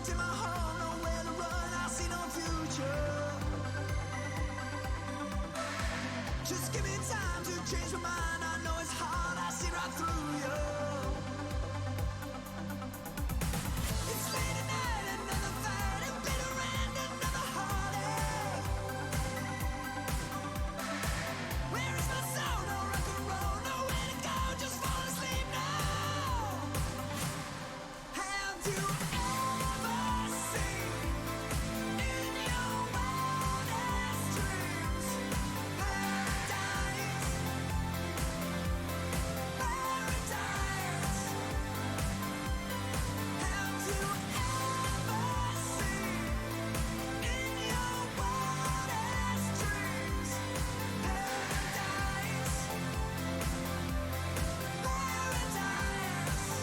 in my home, nowhere to run, I see no future. Just give me time to change my mind. I know it's hard, I see right through you. It's late at night, another fight, a bitter end, another heartache. Where is my soul? No rock and roll, nowhere to go, just fall asleep now. Have you ever seen in your wildest dreams paradise? Paradise. Have you ever seen in your wildest dreams paradise? Paradise.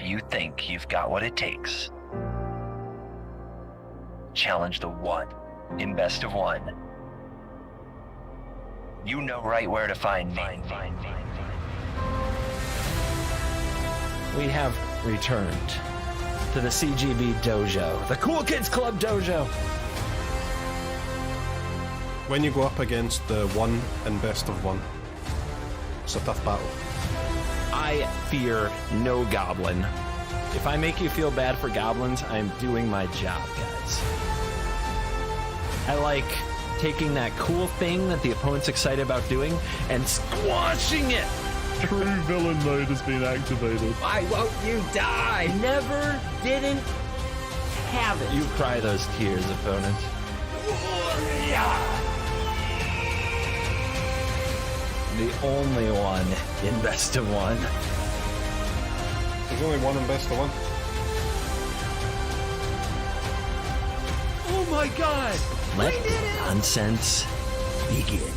you think you've got what it takes, challenge the one in best of one. You know right where to find me. We have returned to the CGB dojo, the Cool Kids Club dojo. When you go up against the one in best of one, it's a tough battle. I fear no goblin. If I make you feel bad for goblins, I'm doing my job, guys. I like taking that cool thing that the opponent's excited about doing and squashing it. True villain mode has been activated. Why won't you die? Never didn't have it. You cry those tears, opponent. The only one in best of one. There's only one in best of one. Oh my god! Let the nonsense begin.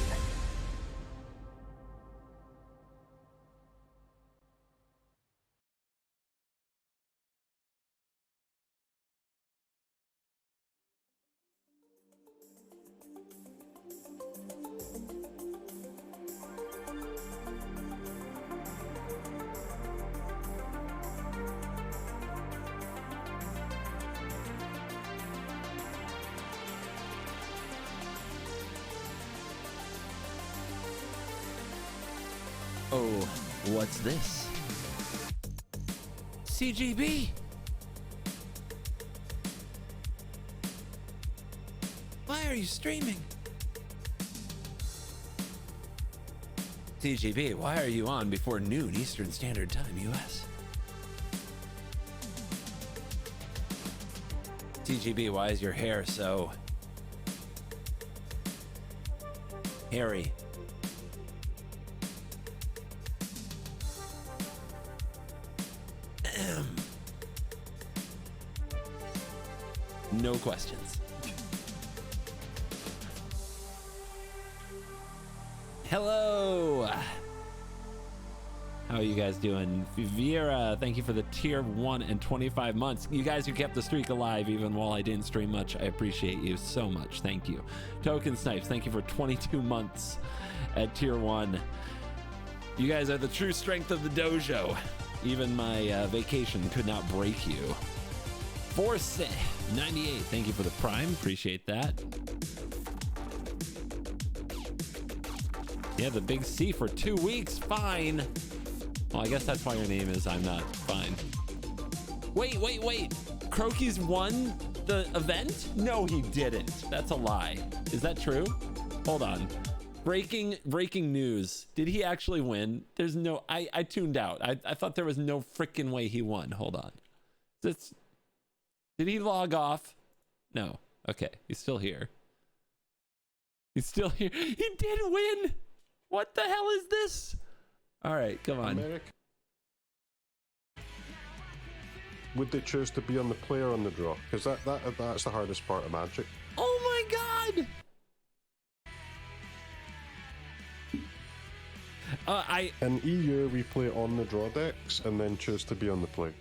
Oh, what's this? CGB! Why are you streaming? CGB, why are you on before noon Eastern Standard Time, US? CGB, why is your hair so hairy? No questions. Hello. How are you guys doing? Viera, thank you for the tier 1 and 25 months. You guys who kept the streak alive even while I didn't stream much, I appreciate you so much. Thank you. Token Snipes, thank you for 22 months at tier 1. You guys are the true strength of the dojo. Even my vacation could not break you. Force 98, thank you for the prime. Appreciate that. Yeah, the big C for 2 weeks. Fine. Well, I guess that's why your name is I'm Not Fine. Wait. Croaky's won the event? No, he didn't. That's a lie. Is that true? Hold on. Breaking news. Did he actually win? There's no... I tuned out. I thought there was no freaking way he won. Hold on. Did he log off? No. Okay. He's still here. He's still here. He did win. What the hell is this? All right. Come on. America. Would they choose to be on the play or on the draw? Because that's the hardest part of Magic. Oh my god. In EU, we play on the draw decks and then choose to be on the play.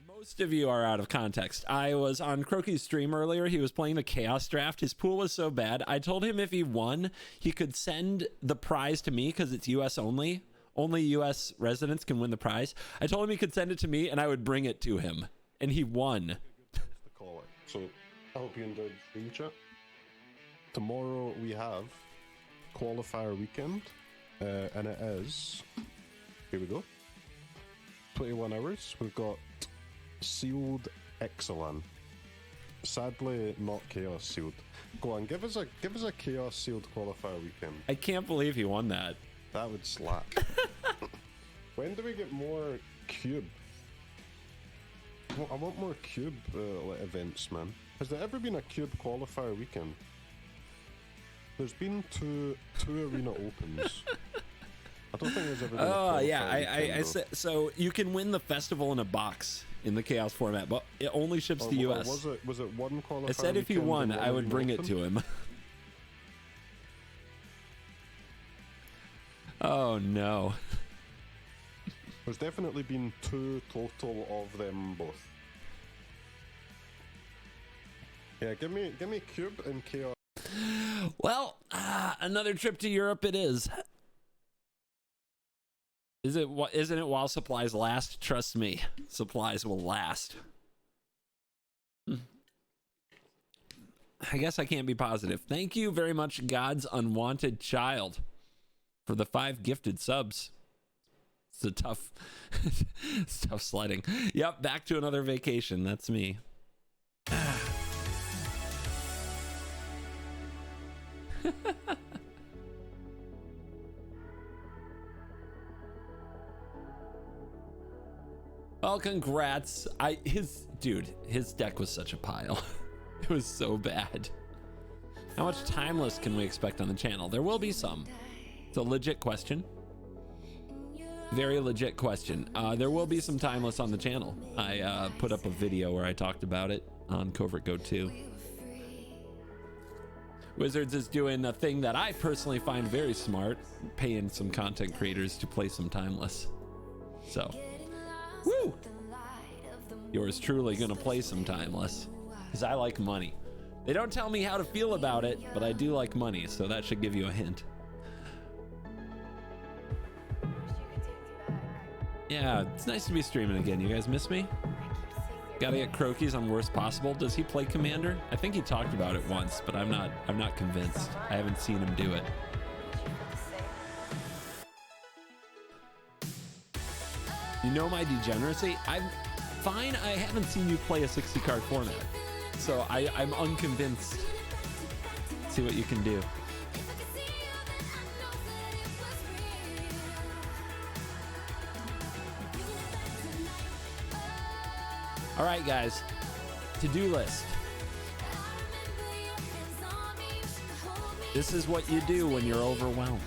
Most of you are out of context. I was on Croaky's stream earlier. He was playing the Chaos Draft. His pool was so bad. I told him if he won, he could send the prize to me because it's US only. Only US residents can win the prize. I told him he could send it to me and I would bring it to him. And he won. So I hope you enjoyed the stream chat. Tomorrow we have qualifier weekend. And it is, here we go, 21 hours. We've got sealed Ixalan. Sadly, not chaos sealed. Go on, give us a chaos sealed qualifier weekend. I can't believe he won that. That would slap. When do we get more cube? I want more cube events, man. Has there ever been a cube qualifier weekend? There's been two arena opens. I don't think there's ever been. Oh yeah, I said so. You can win the festival in a box in the chaos format, but it only ships to US. Was it one qualifier? I said if he won, I would bring it to him. Oh no. There's definitely been 2 total of them both. Yeah, give me Cube and Chaos. Well, another trip to Europe it is. Isn't it while supplies last? Trust me, supplies will last. I guess I can't be positive. Thank you very much, God's Unwanted Child, for the 5 gifted subs. It's a tough, it's tough sledding. Yep, back to another vacation. That's me. Well, congrats. His deck was such a pile. It was so bad. How much Timeless can we expect on the channel? There will be some. It's a legit question. Very legit question. There will be some Timeless on the channel. I put up a video where I talked about it on Covert Go 2. Wizards is doing a thing that I personally find very smart, paying some content creators to play some Timeless. So, woo! Yours truly gonna play some Timeless, because I like money. They don't tell me how to feel about it, but I do like money, so that should give you a hint. Yeah, it's nice to be streaming again. You guys miss me? Gotta get Croakies on worst possible. Does he play Commander? I think he talked about it once, but I'm not convinced. I haven't seen him do it. You know my degeneracy? I'm fine. I haven't seen you play a 60 card format, so I'm unconvinced. See what you can do. All right, guys, to-do list. This is what you do when you're overwhelmed.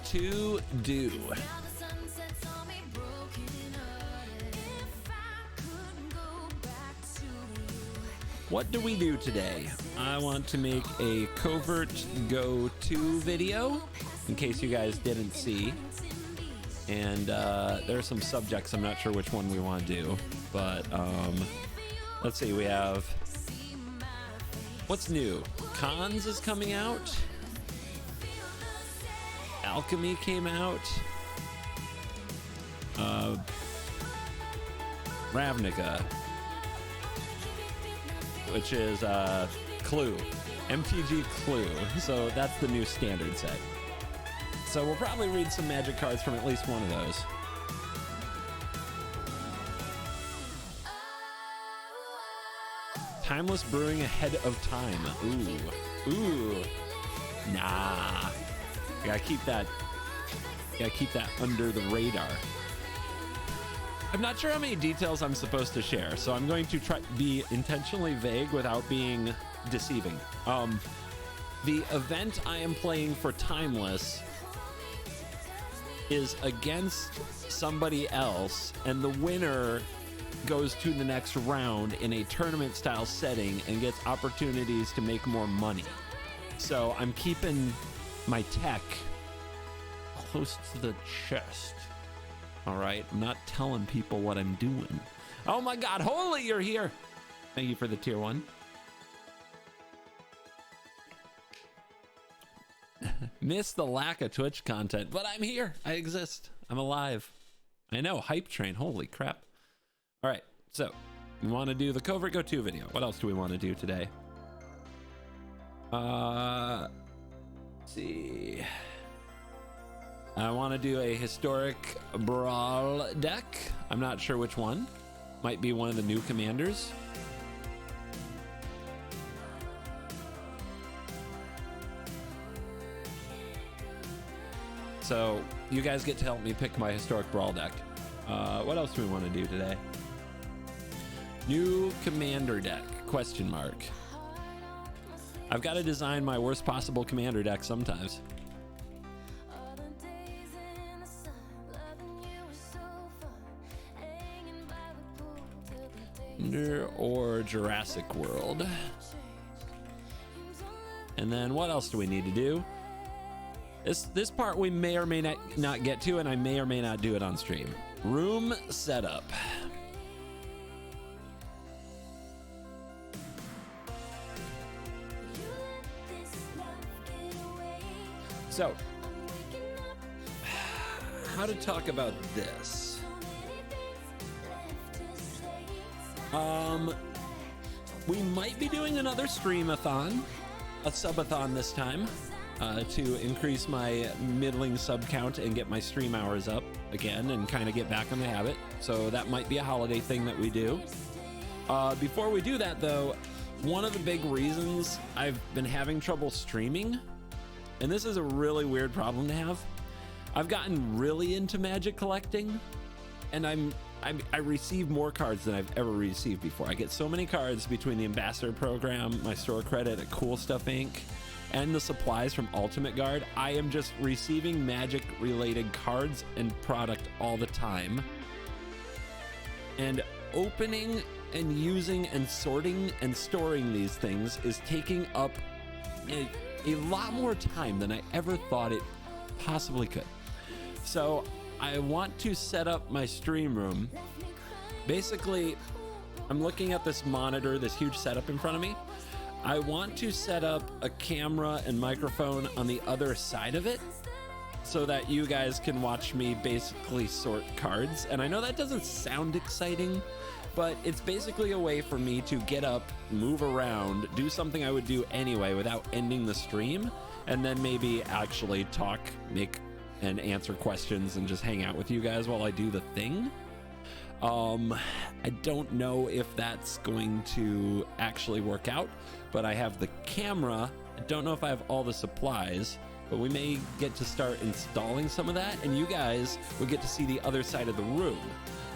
To do. What do we do today? I want to make a Covert Go 2 video, in case you guys didn't see. And there are some subjects, I'm not sure which one we want to do, but let's see, we have, what's new? Cons is coming out. Alchemy came out. Ravnica, which is Clue, MTG Clue. So that's the new standard set. So we'll probably read some magic cards from at least one of those. Timeless brewing ahead of time. Ooh. Nah. Gotta keep that under the radar. I'm not sure how many details I'm supposed to share, so I'm going to try to be intentionally vague without being deceiving. The event I am playing for Timeless is against somebody else, and the winner goes to the next round in a tournament style setting and gets opportunities to make more money. So I'm keeping my tech close to the chest. All right, I'm not telling people what I'm doing. Oh my God, Holy, you're here. Thank you for the tier 1. Miss the lack of Twitch content, but I'm here. I exist. I'm alive. I know, hype train. Holy crap. All right, so we want to do the Covert Go 2 video. What else do we want to do today? Let's see. I want to do a historic brawl deck. I'm not sure which one. Might be one of the new commanders. So you guys get to help me pick my historic brawl deck. What else do we want to do today? New commander deck, question mark. I've got to design my worst possible commander deck sometimes. or Jurassic World. And then what else do we need to do? This part we may or may not get to, and I may or may not do it on stream. Room setup. So, how to talk about this? We might be doing another stream-a-thon, a sub-a-thon this time, to increase my middling sub count and get my stream hours up again and kind of get back on the habit. So that might be a holiday thing that we do. Before we do that, though, one of the big reasons I've been having trouble streaming, and this is a really weird problem to have, I've gotten really into magic collecting, and I receive more cards than I've ever received before. I get so many cards between the ambassador program, my store credit at Cool Stuff Inc., and the supplies from Ultimate Guard. I am just receiving magic related cards and product all the time. And opening and using and sorting and storing these things is taking up a lot more time than I ever thought it possibly could. So I want to set up my stream room. Basically, I'm looking at this monitor, this huge setup in front of me. I want to set up a camera and microphone on the other side of it so that you guys can watch me basically sort cards. And I know that doesn't sound exciting, but it's basically a way for me to get up, move around, do something I would do anyway without ending the stream, and then maybe actually talk, make and answer questions and just hang out with you guys while I do the thing. I don't know if that's going to actually work out, but I have the camera. I don't know if I have all the supplies, but we may get to start installing some of that, and you guys will get to see the other side of the room.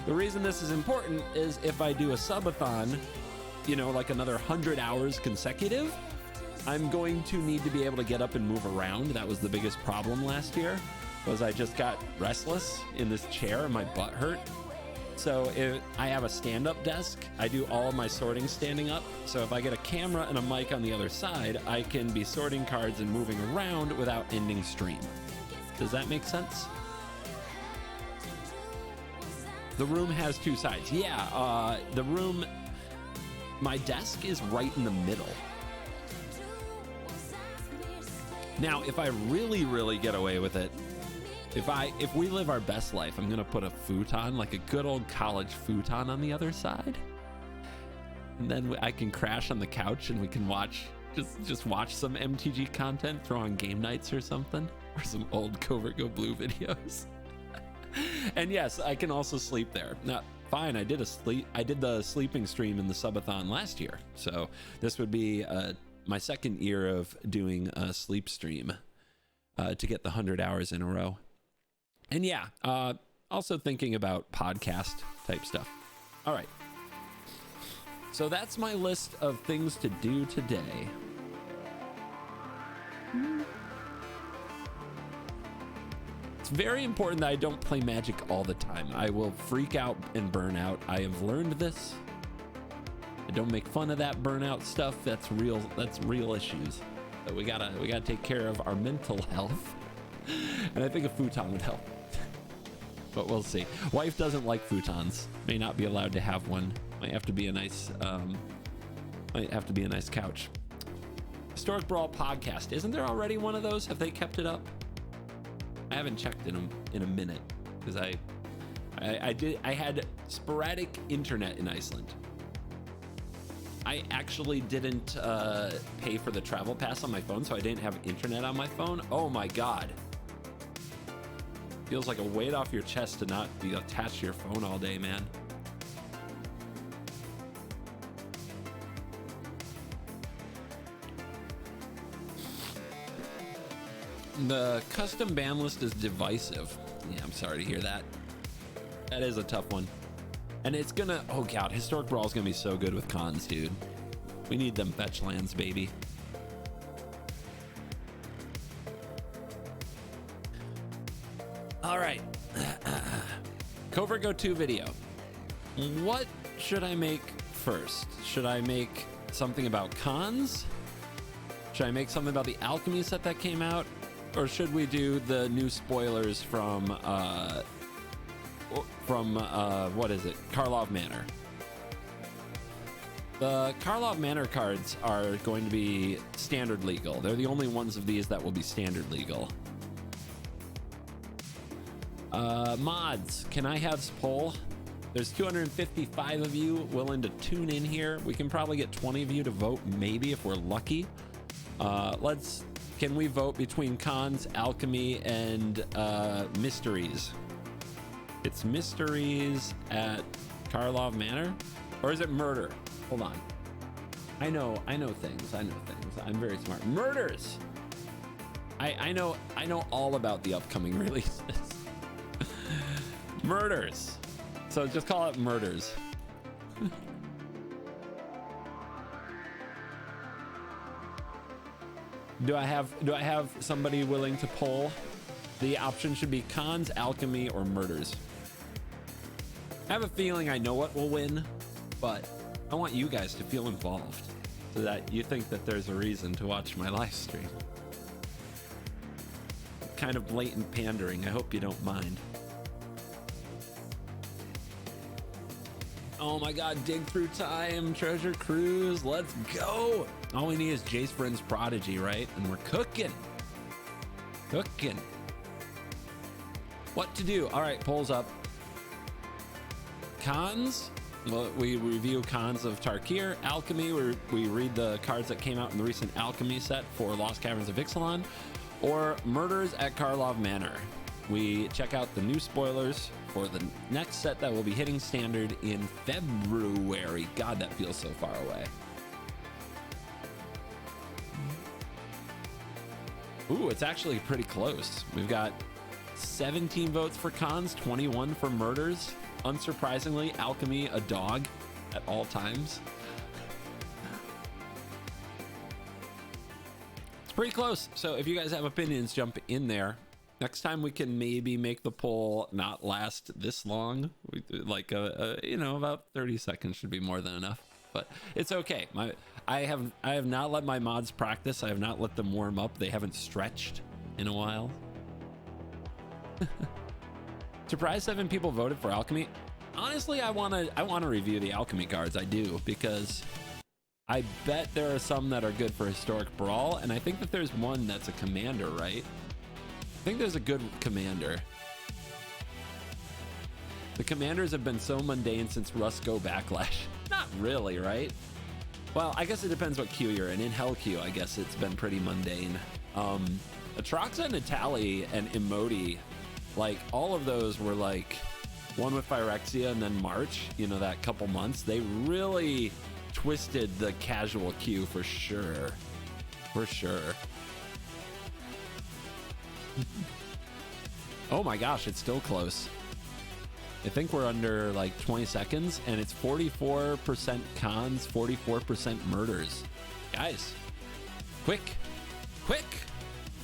The reason this is important is if I do a subathon, you know, like another 100 hours consecutive, I'm going to need to be able to get up and move around. That was the biggest problem last year, was I just got restless in this chair and my butt hurt. So if I have a stand-up desk, I do all of my sorting standing up. So if I get a camera and a mic on the other side, I can be sorting cards and moving around without ending stream. Does that make sense? The room has two sides. Yeah, the room, my desk is right in the middle. Now, if I really, really get away with it, if we live our best life, I'm gonna put a futon, like a good old college futon on the other side. And then I can crash on the couch and we can watch, just watch some MTG content, throw on game nights or something, or some old Covert Go Blue videos. And yes, I can also sleep there. Now, fine, I did the sleeping stream in the subathon last year. So this would be my second year of doing a sleep stream to get the 100 hours in a row. And yeah, also thinking about podcast type stuff. All right. So that's my list of things to do today. It's very important that I don't play Magic all the time. I will freak out and burn out. I have learned this. I don't make fun of that burnout stuff. That's real issues. So we gotta take care of our mental health. And I think a futon would help. But we'll see. Wife doesn't like futons. May not be allowed to have one. Might have to be a nice couch. Historic Brawl podcast. Isn't there already one of those? Have they kept it up? I haven't checked in a minute because I had sporadic internet in Iceland. I actually didn't pay for the travel pass on my phone, so I didn't have internet on my phone. Oh my God. Feels like a weight off your chest to not be attached to your phone all day, man. The custom ban list is divisive. Yeah, I'm sorry to hear that. That is a tough one. And it's gonna, oh God, Historic Brawl is gonna be so good with cons, dude. We need them fetch lands, baby. All right. Covert Go 2 video. What should I make first? Should I make something about cons? Should I make something about the alchemy set that came out? Or should we do the new spoilers from what is it? Karlov Manor. The Karlov Manor cards are going to be standard legal. They're the only ones of these that will be standard legal. Mods, can I have poll? There's 255 of you willing to tune in here. We can probably get 20 of you to vote, maybe, if we're lucky. Can we vote between cons, alchemy, and mysteries? It's mysteries at Karlov Manor, or is it murder? Hold on. I know things. I'm very smart. Murders. I know all about the upcoming releases. Murders. So just call it murders. Do I have somebody willing to poll? The option should be cons, alchemy, or murders. I have a feeling I know what will win, but I want you guys to feel involved so that you think that there's a reason to watch my live stream. Kind of blatant pandering. I hope you don't mind. Oh my god, dig through time, treasure cruise, let's go. All we need is Jace Friend's Prodigy, right? And we're cooking. Cooking. What to do? All right, polls up. Cons? Well, we review cons of Tarkir. Alchemy, we read the cards that came out in the recent alchemy set for Lost Caverns of Ixalan. Or murders at Karlov Manor. We check out the new spoilers for the next set that will be hitting standard in February. God, that feels so far away. Ooh, it's actually pretty close. We've got 17 votes for cons, 21 for murders. Unsurprisingly, alchemy, a dog at all times. It's pretty close. So if you guys have opinions, jump in there. Next time we can maybe make the poll not last this long. Like about 30 seconds should be more than enough. But it's okay. I have not let my mods practice. I have not let them warm up. They haven't stretched in a while. Surprised 7 people voted for alchemy. Honestly, I wanna review the alchemy cards. I do, because I bet there are some that are good for historic brawl, and I think that there's one that's a commander, right? I think there's a good commander. The commanders have been so mundane since Rusco Backlash. Not really, right? Well, I guess it depends what queue you're in. In Hell queue, I guess it's been pretty mundane. Atraxa, Natali, and Emoti, like all of those were like one with Phyrexia and then March, that couple months. They really twisted the casual queue for sure. For sure. Oh my gosh, it's still close. I think we're under like 20 seconds and it's 44% cons, 44% murders. Guys, quick,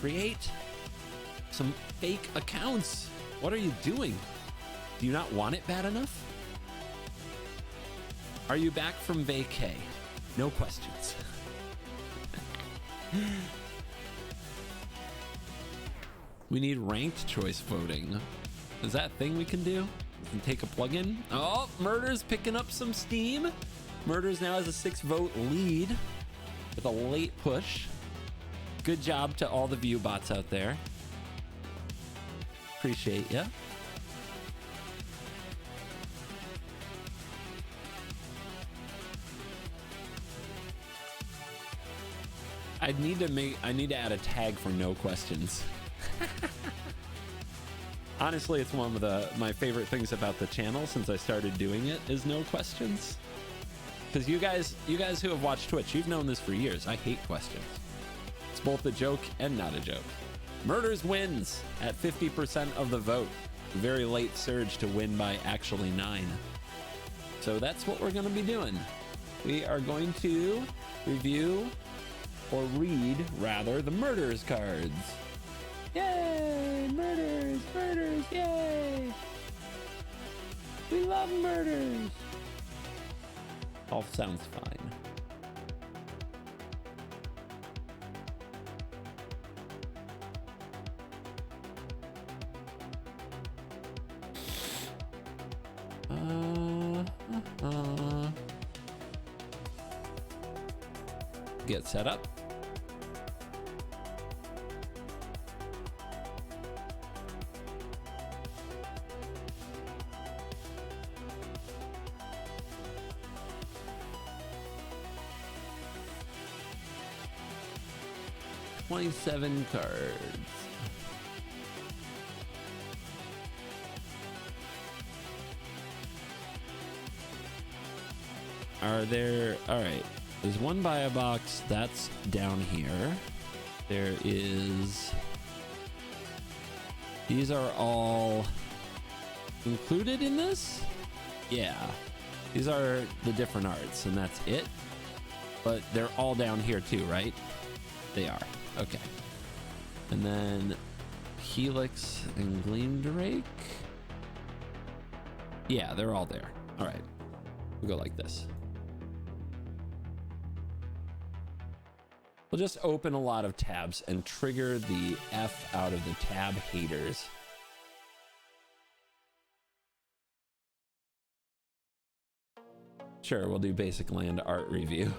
create some fake accounts. What are you doing? Do you not want it bad enough? Are you back from vacay? No questions. We need ranked choice voting. Is that a thing we can do? We can take a plugin. Oh, Murder's picking up some steam. Murders now has a 6-vote lead with a late push. Good job to all the view bots out there. Appreciate ya. I need to add a tag for no questions. Honestly, it's one of my favorite things about the channel since I started doing it is no questions. Because you guys who have watched Twitch, you've known this for years. I hate questions. It's both a joke and not a joke. Murders wins at 50% of the vote. Very late surge to win by actually 9. So that's what we're going to be doing. We are going to review, or read rather, the Murders cards. Yay! Murders! Yay! We love murders! All sounds fine. Get set up. $27 cards. Are there, all right, there's one buy box that's down here. There is, these are all included in this? Yeah, these are the different arts and that's it. But they're all down here too, right? They are, okay. And then Helix and Gleam Drake. Yeah, they're all there. All right, we'll go like this. We'll just open a lot of tabs and trigger the F out of the tab haters. Sure, we'll do basic land art review.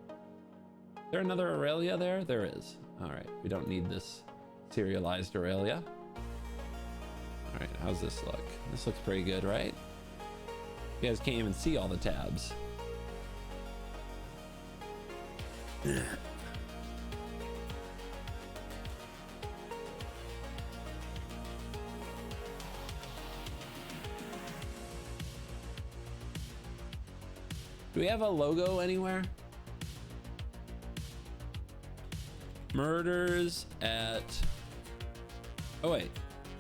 Is there another Aurelia there? There is. All right, we don't need this serialized Aurelia. All right, how's this look? This looks pretty good, right? You guys can't even see all the tabs. Do we have a logo anywhere? Murders at... Oh wait,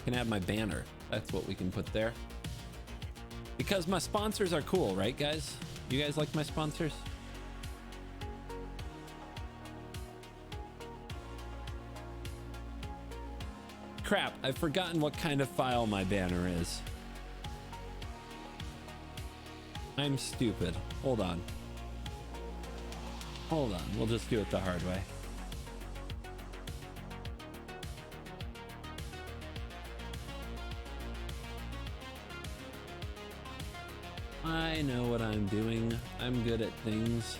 can have my banner. That's what we can put there. Because my sponsors are cool, right guys? You guys like my sponsors? Crap, I've forgotten what kind of file my banner is. I'm stupid. Hold on. Hold on. We'll just do it the hard way. I know what I'm doing. I'm good at things.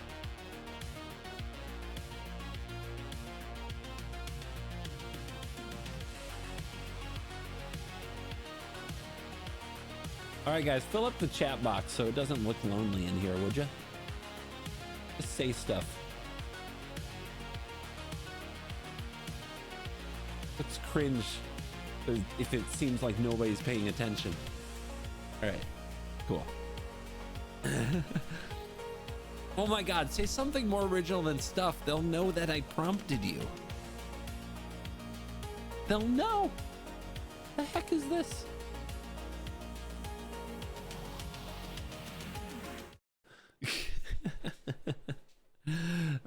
All right, guys, fill up the chat box so it doesn't look lonely in here, would you? Just say stuff. It's cringe if it seems like nobody's paying attention. All right, cool. Oh my God, say something more original than stuff. They'll know that I prompted you. They'll know. The heck is this?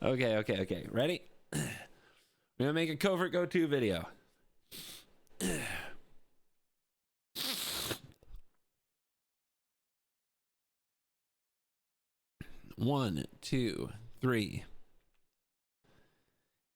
Okay. Ready? We're gonna make a covert go-to video. One, two, three.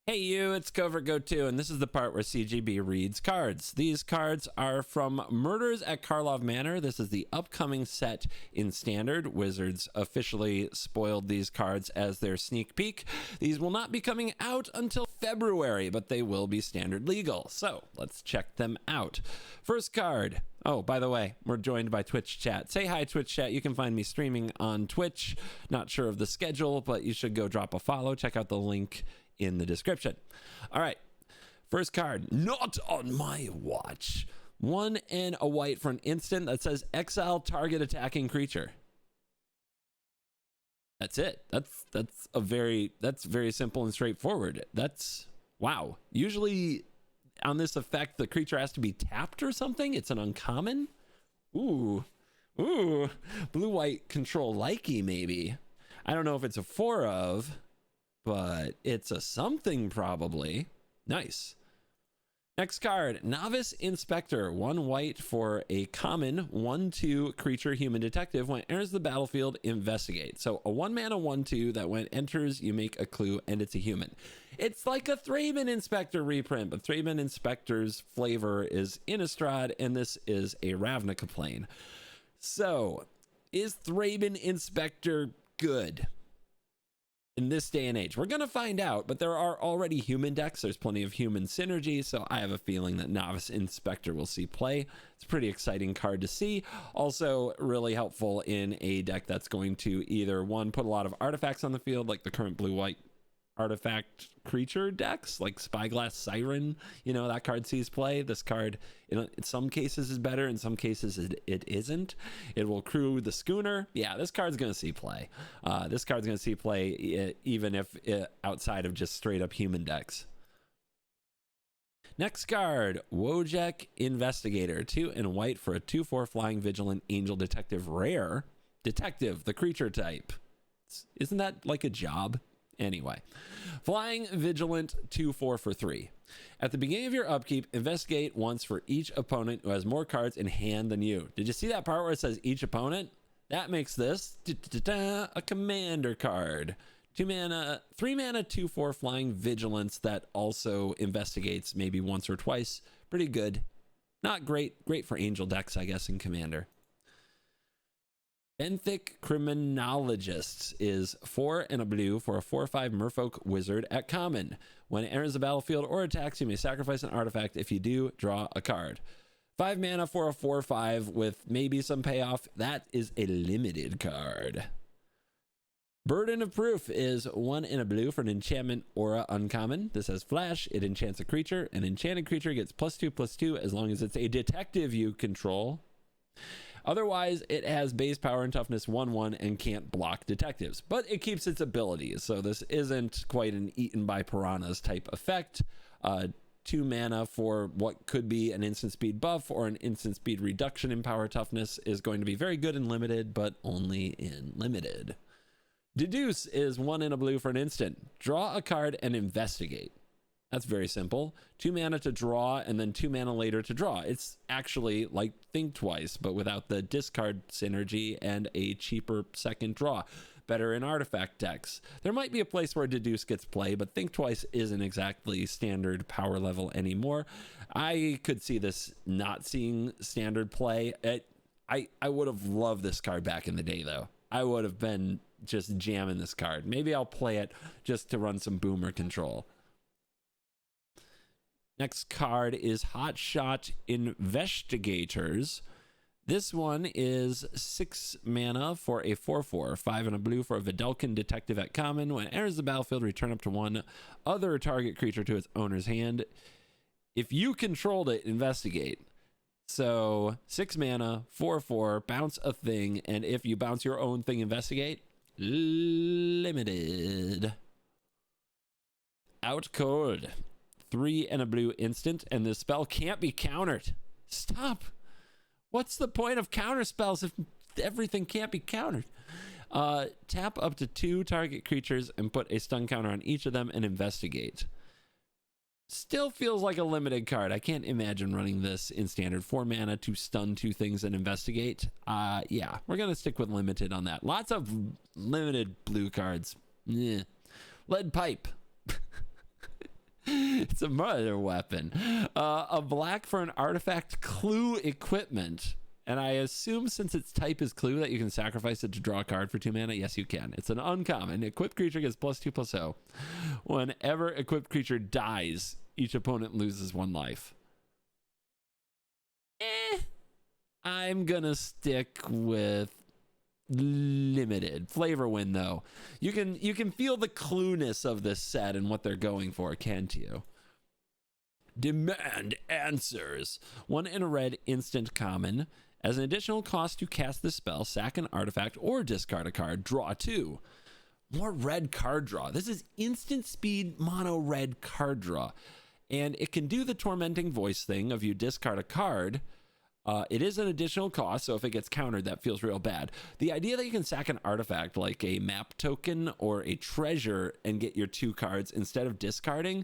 Hey you, it's Covert Go-To, and this is the part where CGB reads cards. These cards are from Murders at Karlov Manor. This is the upcoming set in Standard. Wizards officially spoiled these cards as their sneak peek. These will not be coming out until February, but they will be Standard legal. So let's check them out. First card. Oh, by the way, we're joined by Twitch chat. Say hi, Twitch chat. You can find me streaming on Twitch. Not sure of the schedule, but you should go drop a follow. Check out the link in the description. All right, first card, not on my watch. 1 and a white for an instant that says exile target attacking creature. That's it. That's very simple and straightforward. That's wow. Usually on this effect the creature has to be tapped or something. It's an uncommon. Ooh blue white control likey maybe. I don't know if it's a 4 of, but it's a something probably. Nice. Next card, Novice Inspector. 1 white for a common 1/2 creature human detective. When it enters the battlefield, investigate. So a 1 mana 1/2 that when it enters, you make a clue and it's a human. It's like a Thraben Inspector reprint, but Thraben Inspector's flavor is Innistrad, and this is a Ravnica plane. So is Thraben Inspector good in this day and age? We're going to find out, but there are already human decks. There's plenty of human synergy, so I have a feeling that Novice Inspector will see play. It's a pretty exciting card to see. Also really helpful in a deck that's going to either, one, put a lot of artifacts on the field, like the current blue-white artifact creature decks, like Spyglass Siren. You know, that card sees play. This card, in some cases, is better. In some cases, it isn't. It will crew the schooner. Yeah, this card's going to see play. This card's going to see play even if outside of just straight up human decks. Next card, Wojek Investigator. 2 and white for a 2/4 flying vigilant angel detective rare. Detective, the creature type. Isn't that like a job? Anyway, flying vigilant 2/4 for 3. At the beginning of your upkeep, investigate once for each opponent who has more cards in hand than you. Did you see that part where it says each opponent? That makes this a commander card. 3 mana 2/4 flying vigilance that also investigates maybe once or twice. Pretty good. Not great. Great for angel decks, I guess, in commander. Benthic Criminologists is 4 and a blue for a 4/5 Merfolk Wizard at common. When it enters the battlefield or attacks, you may sacrifice an artifact. If you do, draw a card. 5 mana for a 4/5 with maybe some payoff. That is a limited card. Burden of Proof is 1 and a blue for an enchantment aura uncommon. This has flash. It enchants a creature. An enchanted creature gets +2/+2 as long as it's a detective you control. Otherwise, it has base power and toughness 1/1 and can't block detectives, but it keeps its abilities. So this isn't quite an eaten by piranhas type effect. 2 mana for what could be an instant speed buff or an instant speed reduction in power toughness is going to be very good in limited, but only in limited. Deduce is 1 and a blue for an instant. Draw a card and investigate. That's very simple. 2 mana to draw and then 2 mana later to draw. It's actually like Think Twice, but without the discard synergy and a cheaper second draw. Better in artifact decks. There might be a place where Deduce gets play, but Think Twice isn't exactly standard power level anymore. I could see this not seeing standard play. I would have loved this card back in the day, though. I would have been just jamming this card. Maybe I'll play it just to run some boomer control. Next card is Hotshot Investigators. This one is 6 mana for a 4/4, 5 and a blue for a Vidalcan detective at common. When it enters the battlefield, return up to 1 other target creature to its owner's hand. If you controlled it, investigate. So 6 mana, 4/4, bounce a thing, and if you bounce your own thing, investigate. Limited. Out cold. 3 and a blue instant, and the spell can't be countered. Stop. What's the point of counter spells if everything can't be countered? Tap up to 2 target creatures and put a stun counter on each of them and investigate. Still feels like a limited card. I can't imagine running this in standard. 4 mana to stun 2 things and investigate. Yeah, we're going to stick with limited on that. Lots of limited blue cards. Yeah. Lead Pipe. It's a murder weapon. A black for an artifact clue equipment. And I assume since its type is clue that you can sacrifice it to draw a card for 2 mana. Yes, you can. It's an uncommon. Equipped creature gets +2/+0. Whenever equipped creature dies, each opponent loses 1 life. I'm gonna stick with limited. Flavor win though. You can feel the clueness of this set and what they're going for, can't you? Demand Answers. 1 in a red instant common. As an additional cost to cast this spell, sack an artifact or discard a card. Draw 2. More red card draw. This is instant speed mono red card draw. And it can do the tormenting voice thing of you discard a card. It is an additional cost, so if it gets countered, that feels real bad. The idea that you can sack an artifact like a map token or a treasure and get your 2 cards instead of discarding,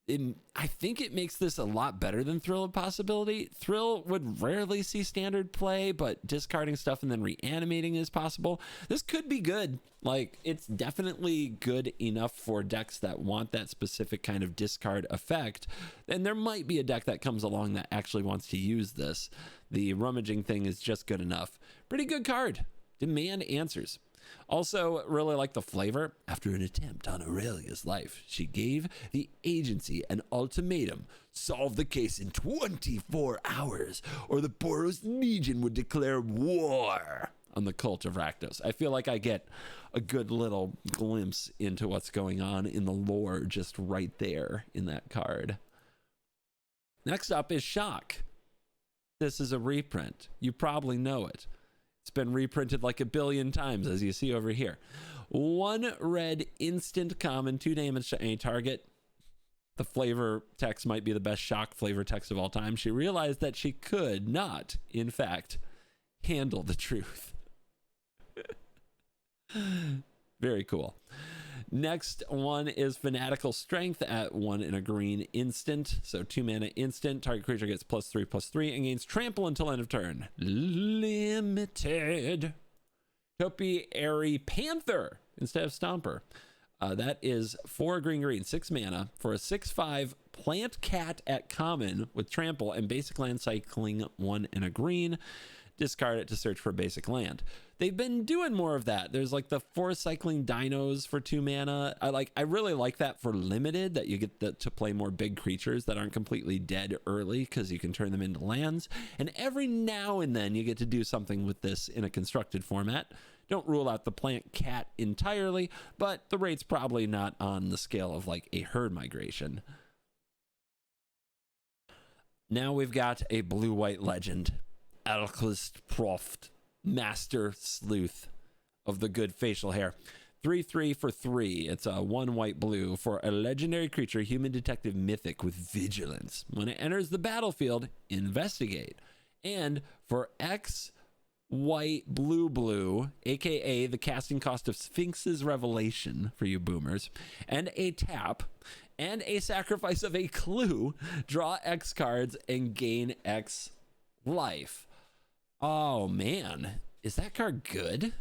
I think it makes this a lot better than Thrill of Possibility. Thrill would rarely see standard play, but discarding stuff and then reanimating is possible. This could be good. Like, it's definitely good enough for decks that want that specific kind of discard effect. And there might be a deck that comes along that actually wants to use this. The rummaging thing is just good enough. Pretty good card. Demand answers. Also, really like the flavor. After an attempt on Aurelia's life, she gave the agency an ultimatum. Solve the case in 24 hours, or the Boros Legion would declare war on the cult of Rakdos. I feel like I get a good little glimpse into what's going on in the lore just right there in that card. Next up is Shock. This is a reprint. You probably know it. It's been reprinted like a billion times, as you see over here. 1 red instant common, 2 damage to any target. The flavor text might be the best Shock flavor text of all time. She realized that she could not, in fact, handle the truth. Very cool. Next one is Fanatical Strength at 1 in a green instant. So 2 mana instant. Target creature gets +3/+3 and gains trample until end of turn. Limited. Topiary Panther instead of Stomper. That is 4 green, 6 mana for a 6/5 plant cat at common with trample and basic land cycling 1 in a green. Discard it to search for a basic land. They've been doing more of that. There's like the 4 cycling dinos for 2 mana. I really like that for limited, that you get to play more big creatures that aren't completely dead early because you can turn them into lands. And every now and then you get to do something with this in a constructed format. Don't rule out the plant cat entirely, but the rate's probably not on the scale of like a herd migration. Now we've got a blue-white legend. Alchemist Proft, Master Sleuth of the good facial hair. 3/3 for 3. It's a 1 white blue for a legendary creature, human detective mythic with vigilance. When it enters the battlefield, investigate. And for X white blue, aka the casting cost of Sphinx's Revelation for you boomers, and a tap and a sacrifice of a clue, draw X cards and gain X life. Oh man, is that card good?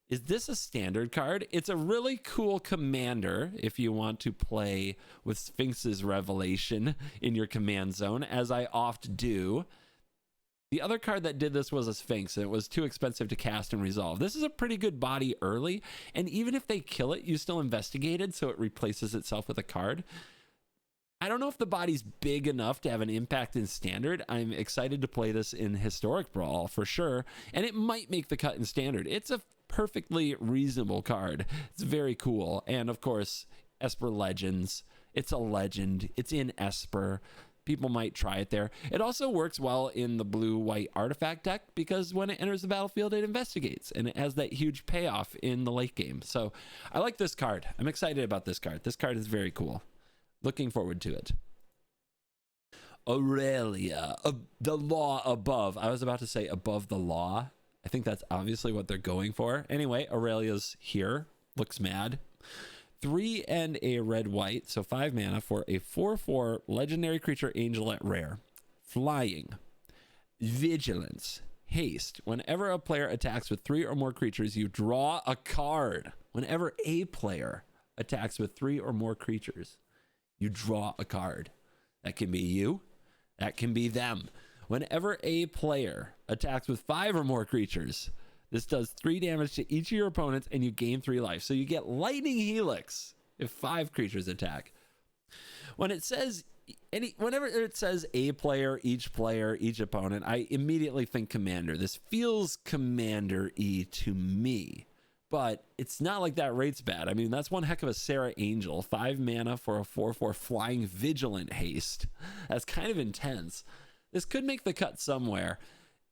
Is this a standard card? It's a really cool commander if you want to play with Sphinx's Revelation in your command zone, as I oft do. The other card that did this was a Sphinx, and it was too expensive to cast and resolve. This is a pretty good body early, and even if they kill it, you still investigated, so it replaces itself with a card. I don't know if the body's big enough to have an impact in standard. I'm excited to play this in Historic Brawl for sure, and it might make the cut in standard. It's a perfectly reasonable card. It's very cool. And of course, Esper Legends. It's a legend. It's in Esper. People might try it there. It also works well in the blue-white artifact deck because when it enters the battlefield, it investigates, and it has that huge payoff in the late game. So I like this card. I'm excited about this card. This card is very cool. Looking forward to it. Aurelia, the law above. I was about to say above the law. I think that's obviously what they're going for. Anyway, Aurelia's here. Looks mad. 3 and a red-white, so 5 mana for a 4/4 legendary creature angel at rare. Flying. Vigilance. Haste. Whenever a player attacks with 3 or more creatures, you draw a card. Whenever a player attacks with 3 or more creatures, you draw a card. That can be you. That can be them. Whenever a player attacks with 5 or more creatures, this does 3 damage to each of your opponents and you gain 3 life. So you get Lightning Helix if 5 creatures attack. When it says whenever it says a player, each opponent, I immediately think commander. This feels commander-y to me. But it's not like that rate's bad. I mean, that's one heck of a Sarah Angel. 5 mana for a 4/4 flying vigilant haste. That's kind of intense. This could make the cut somewhere.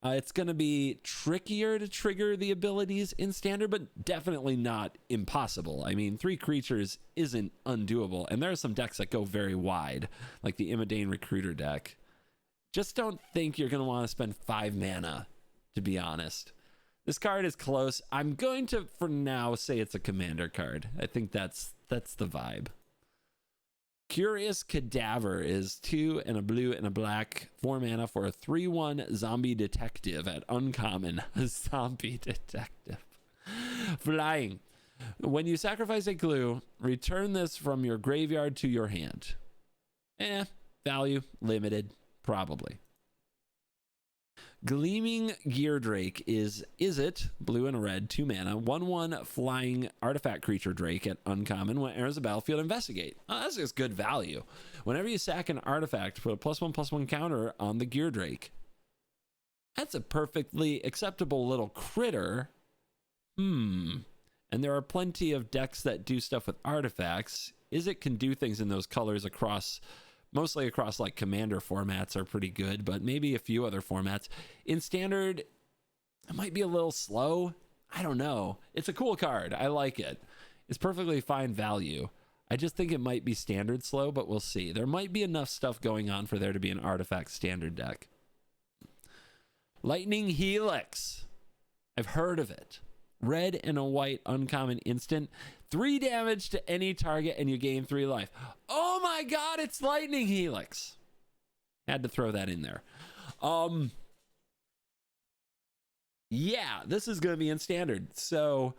It's going to be trickier to trigger the abilities in standard, but definitely not impossible. I mean, 3 creatures isn't undoable. And there are some decks that go very wide, like the Imodane Recruiter deck. Just don't think you're going to want to spend 5 mana, to be honest. This card is close. I'm going to, for now, say it's a commander card. I think that's the vibe. Curious Cadaver is 2 and a blue and a black, 4 mana for a 3/1 zombie detective at uncommon. Zombie detective. Flying. When you sacrifice a clue, return this from your graveyard to your hand. Value limited, probably. Gleaming Gear Drake is it blue and a red, 2 mana, 1/1 flying artifact creature Drake at uncommon. When it enters the battlefield, investigate. Oh, that's just good value. Whenever you sack an artifact, put a +1/+1 counter on the Gear Drake. That's a perfectly acceptable little critter. And there are plenty of decks that do stuff with artifacts. It can do things in those colors mostly across like commander formats are pretty good, but maybe a few other formats. In standard, it might be a little slow. I don't know. It's a cool card. I like it. It's perfectly fine value. I just think it might be standard slow, but we'll see. There might be enough stuff going on for there to be an artifact standard deck. Lightning Helix. I've heard of it. Red and a white uncommon instant. 3 damage to any target and you gain 3 life. Oh my god, it's Lightning Helix. Had to throw that in there. Yeah, this is going to be in standard. So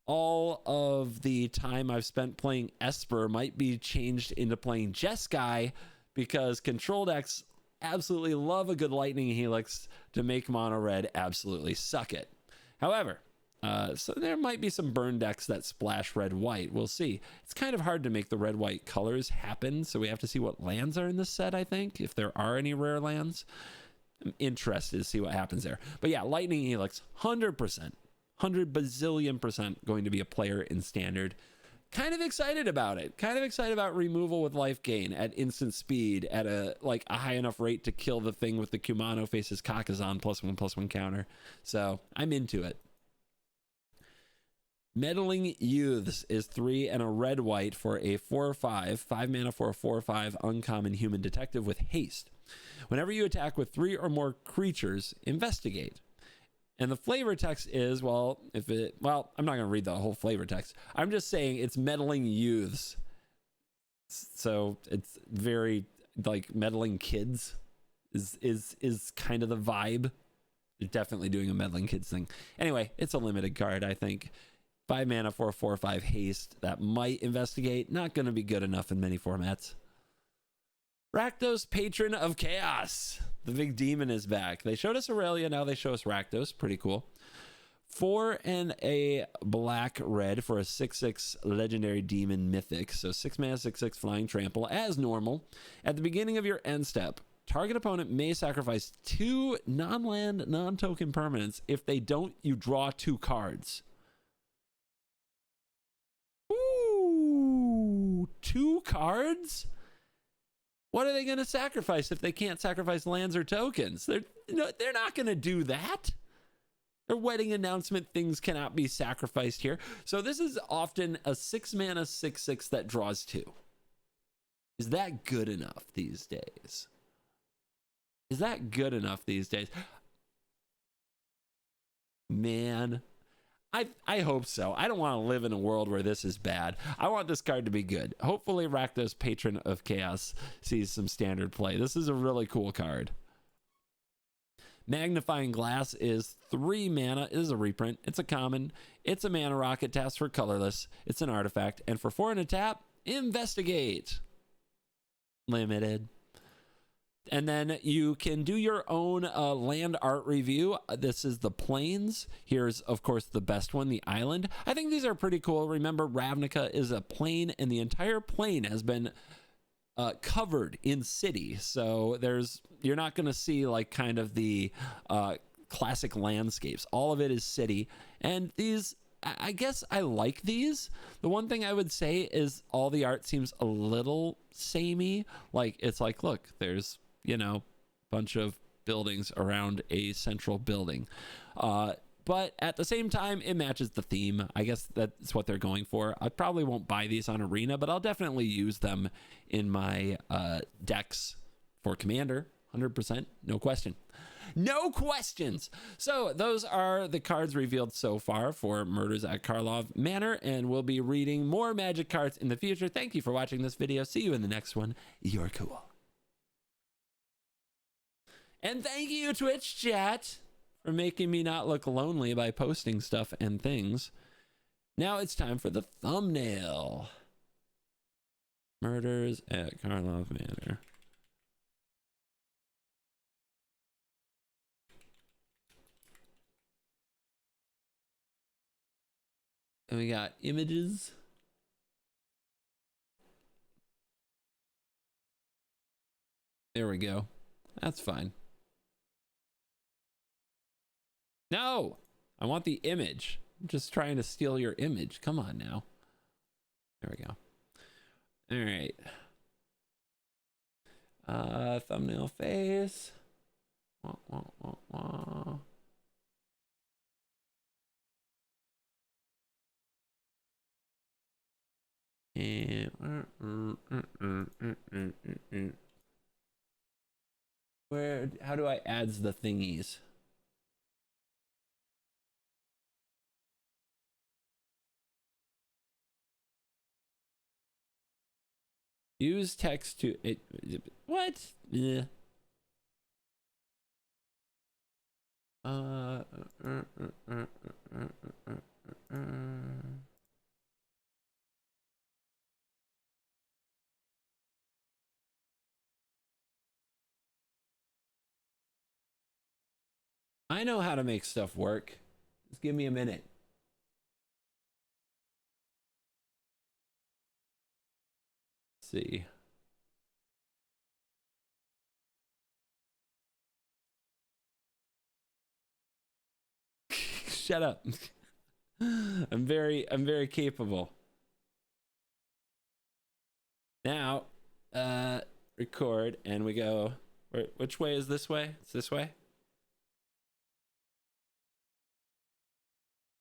all of the time I've spent playing Esper might be changed into playing Jeskai, because control decks absolutely love a good Lightning Helix to make mono red absolutely suck it. However, so there might be some burn decks that splash red-white. We'll see. It's kind of hard to make the red-white colors happen, so we have to see what lands are in this set, I think, if there are any rare lands. I'm interested to see what happens there. But yeah, Lightning Helix, 100%, 100 bazillion% going to be a player in standard. Kind of excited about it. Kind of excited about removal with life gain at instant speed at a high enough rate to kill the thing with the Kumano faces Kakazan +1/+1 counter. So I'm into it. Meddling Youths is 3 and a red-white for a 4/5, 5 mana for a 4/5 uncommon human detective with haste. Whenever you attack with 3 or more creatures, investigate. And the flavor text is, I'm not going to read the whole flavor text. I'm just saying it's Meddling Youths. So it's very like meddling kids is kind of the vibe. They're definitely doing a meddling kids thing. Anyway, it's a limited card, I think. 5 mana for a 4/5 haste that might investigate. Not going to be good enough in many formats. Rakdos, Patron of Chaos. The big demon is back. They showed us Aurelia, now they show us Rakdos. Pretty cool. 4 and a black red for a 6/6 legendary demon mythic. So 6 mana, 6/6 flying trample as normal. At the beginning of your end step, target opponent may sacrifice 2 non-land, non-token permanents. If they don't, you draw 2 cards. 2 cards? What are they going to sacrifice if they can't sacrifice lands or tokens? They're not going to do that. Their wedding announcement things cannot be sacrificed here. So this is often a 6 mana 6/6 that draws 2. Is that good enough these days? Is that good enough these days? Man, I hope so. I don't want to live in a world where this is bad. I want this card to be good. Hopefully Rakdos, Patron of Chaos, sees some standard play. This is a really cool card. Magnifying Glass is 3 mana. It is a reprint. It's a common. It's a mana rocket, taps for colorless. It's an artifact. And for 4 and a tap, investigate. Limited. And then you can do your own land art review. This is the Plains. Here's, of course, the best one, the Island. I think these are pretty cool. Remember, Ravnica is a plain, and the entire plain has been covered in city. So you're not going to see like kind of the classic landscapes. All of it is city. And these, I guess I like these. The one thing I would say is all the art seems a little samey. Like, it's like, look, there's, bunch of buildings around a central building. But at the same time, it matches the theme. I guess that's what they're going for. I probably won't buy these on Arena, but I'll definitely use them in my decks for Commander. 100%, no question. No questions. So those are the cards revealed so far for Murders at Karlov Manor, and we'll be reading more magic cards in the future. Thank you for watching this video. See you in the next one. You're cool. And thank you, Twitch chat, for making me not look lonely by posting stuff and things. Now it's time for the thumbnail. Murders at Karlov Manor. And we got images. There we go. That's fine. No, I want the image. I'm just trying to steal your image. Come on now. There we go. All right. Thumbnail face. Wah, wah, wah, wah. And how do I add the thingies? Use text to it. What? Yeah. I know how to make stuff work. Just give me a minute. Let's see. Shut up. I'm very capable. Now, record, and we go. Which way is this way? It's this way.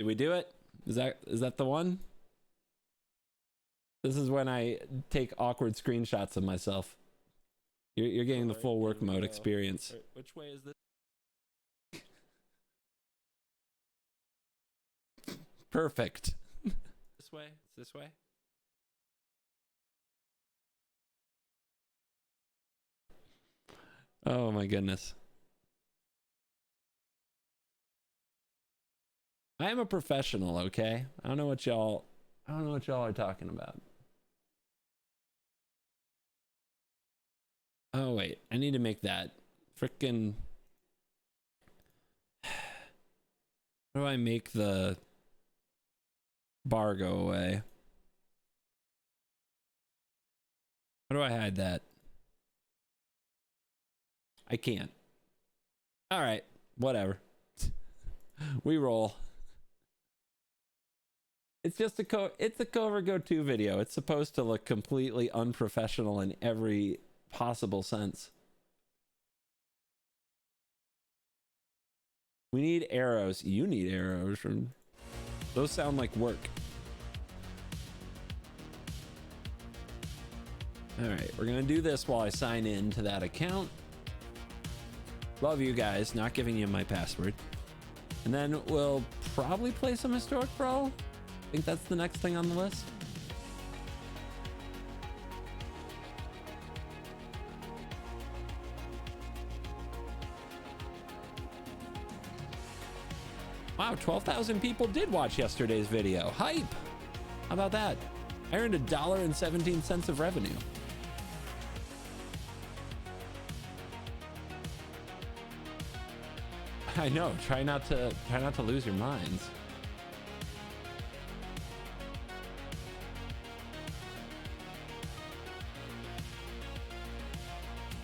Did we do it? Is that the one? This is when I take awkward screenshots of myself. You're getting the full work mode experience. Which way is this? Perfect. This way? It's this way? Oh my goodness. I am a professional, okay? I don't know what y'all are talking about. Oh wait, I need to make that frickin'. How do I make the bar go away? How do I hide that? I can't. All right, whatever. We roll. It's just it's a cover go-to video. It's supposed to look completely unprofessional in every possible sense. We need arrows. You need arrows. Those sound like work. All right, we're gonna do this while I sign in to that account. Love you guys, not giving you my password. And then we'll probably play some historic brawl. I think that's the next thing on the list. Wow, 12,000 people did watch yesterday's video. Hype! How about that? I earned $1.17 of revenue. I know. Try not to lose your minds.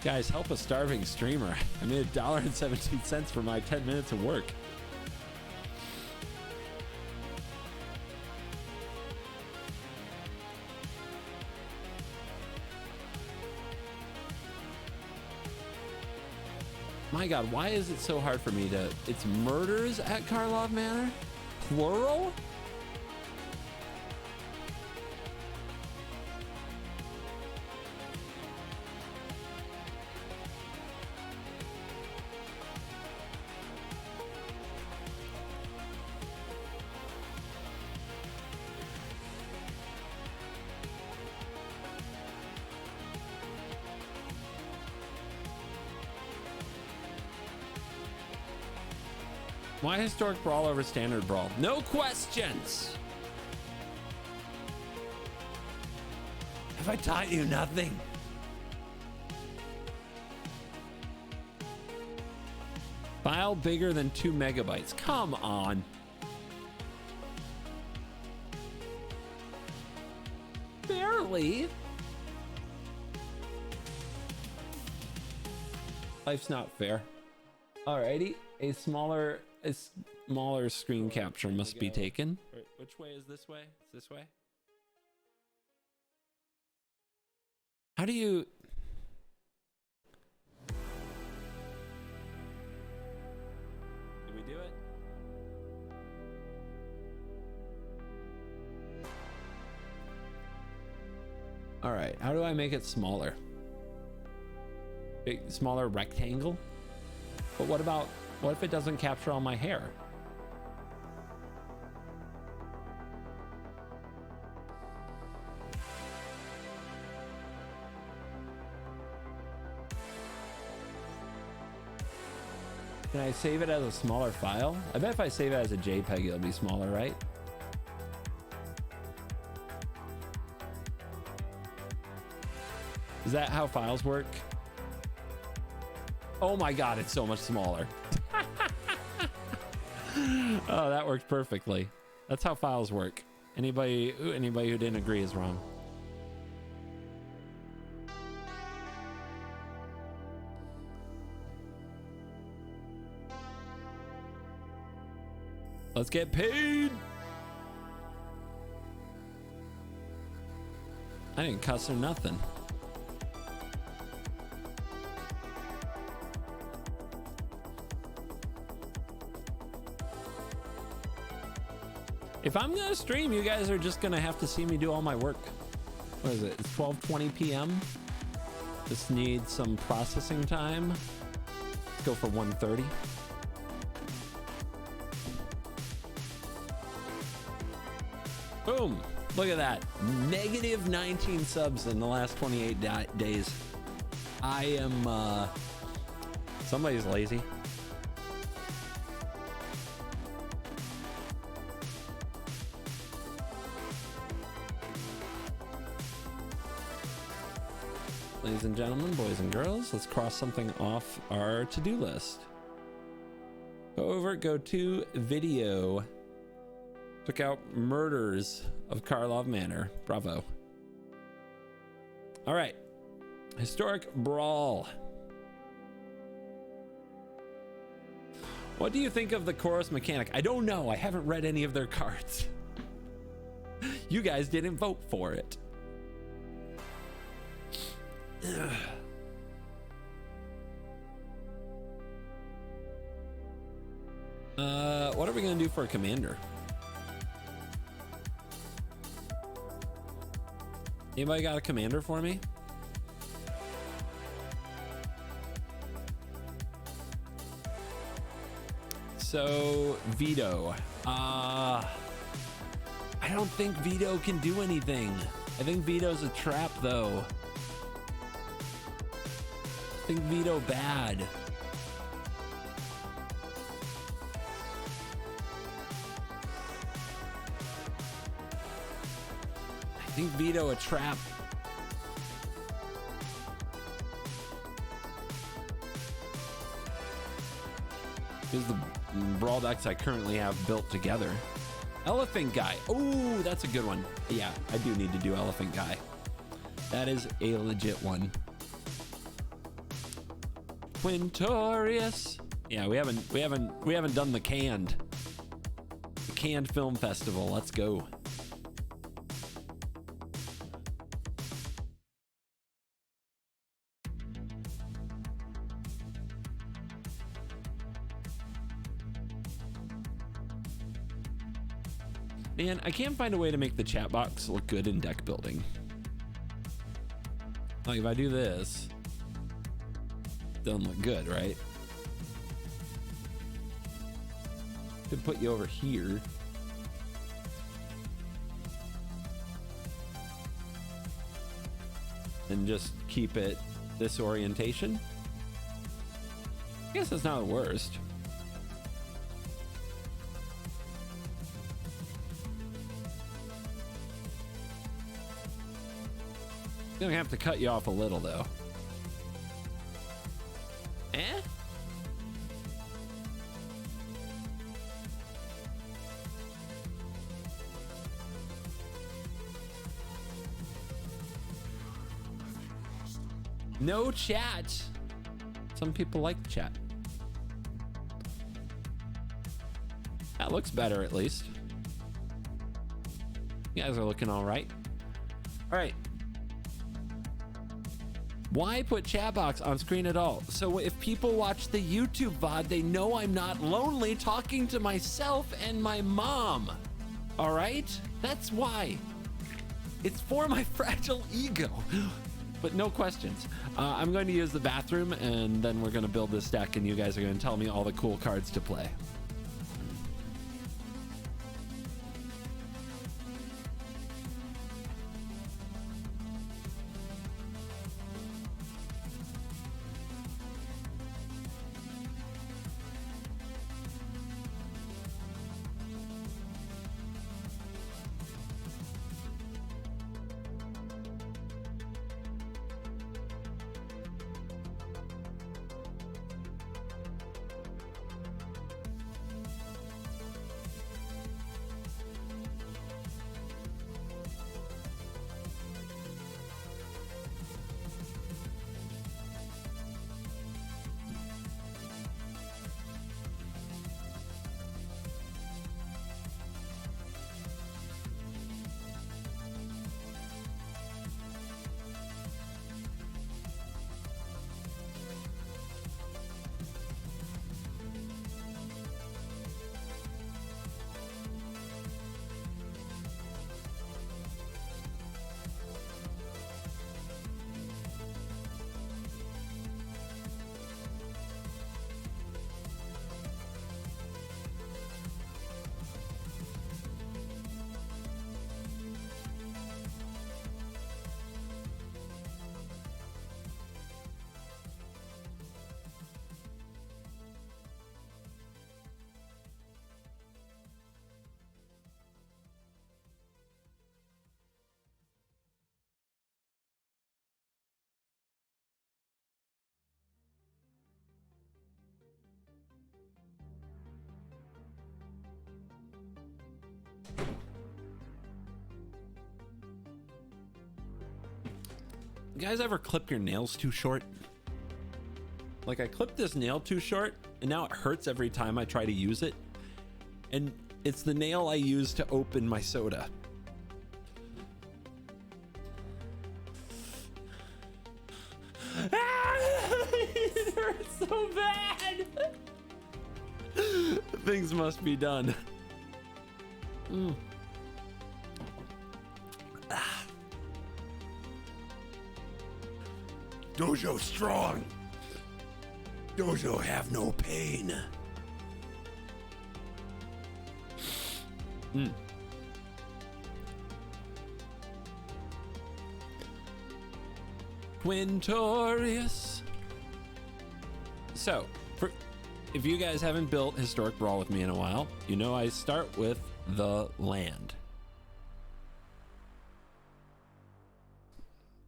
Guys, help a starving streamer. I made $1.17 for my 10 minutes of work. My God, why is it so hard for me to... It's Murders at Karlov Manor? Plural? Why historic brawl over standard brawl? No questions. Have I taught you nothing? File bigger than 2 megabytes. Come on. Barely. Life's not fair. Alrighty, a smaller screen capture must be taken. Which way is this way? It's this way. How do you? Did we do it? All right. How do I make it smaller? Big, smaller rectangle. But what if it doesn't capture all my hair? Can I save it as a smaller file? I bet if I save it as a JPEG, it'll be smaller, right? Is that how files work? Oh my God, it's so much smaller. Oh, that worked perfectly. That's how files work. Anybody who didn't agree is wrong. Let's get paid. I didn't cuss or nothing. If I'm gonna stream, you guys are just gonna have to see me do all my work. What is it? It's 12:20 p.m. Just need some processing time. Let's go for 1:30. Boom! Look at that. Negative 19 subs in the last 28 days. I am, somebody's lazy. Ladies and gentlemen, boys and girls, let's cross something off our to-do list. Go to video. Took out murders of Karlov Manor. Bravo. All right. Historic brawl. What do you think of the chorus mechanic? I don't know. I haven't read any of their cards. You guys didn't vote for it. What are we gonna do for a commander? Anybody got a commander for me? So Vito, I don't think Vito can do anything. I think Vito's a trap though. I think Vito bad. I think Vito a trap. Here's the brawl decks I currently have built together. Elephant guy. Oh, that's a good one. Yeah, I do need to do elephant guy. That is a legit one. Quintorius. Yeah, we haven't done the canned film festival. Let's go. Man, I can't find a way to make the chat box look good in deck building. Like if I do this, it doesn't look good, right? Could put you over here. And just keep it this orientation. I guess that's not the worst. Gonna have to cut you off a little though. Eh? No chat. Some people like the chat. That looks better at least. You guys are looking all right. All right. Why put chat box on screen at all? So if people watch the YouTube VOD, they know I'm not lonely talking to myself and my mom. All right? That's why. It's for my fragile ego. But no questions. I'm going to use the bathroom and then we're going to build this deck and you guys are going to tell me all the cool cards to play. You guys ever clip your nails too short? Like I clipped this nail too short and now it hurts every time I try to use it. And it's the nail I use to open my soda. It hurts so bad. Things must be done. Dojo strong. Dojo have no pain. Quintorius. So, if you guys haven't built Historic Brawl with me in a while, you know I start with the land.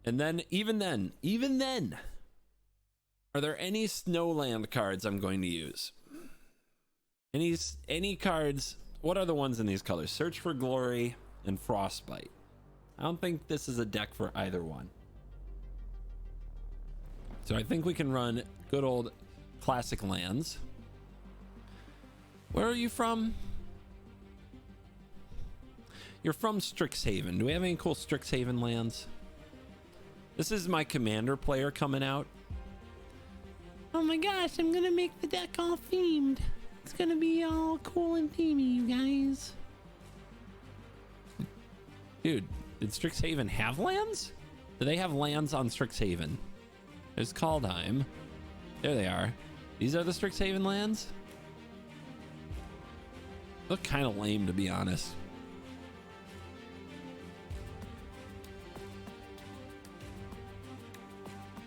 And then, even then, are there any snowland cards I'm going to use? Any cards? What are the ones in these colors? Search for Glory and Frostbite. I don't think this is a deck for either one. So I think we can run good old classic lands. Where are you from? You're from Strixhaven. Do we have any cool Strixhaven lands? This is my commander player coming out. Oh my gosh, I'm gonna make the deck all themed. It's gonna be all cool and themey, you guys. Dude, did Strixhaven have lands? Do they have lands on Strixhaven? There's Kaldheim. There they are. These are the Strixhaven lands? Look kind of lame, to be honest.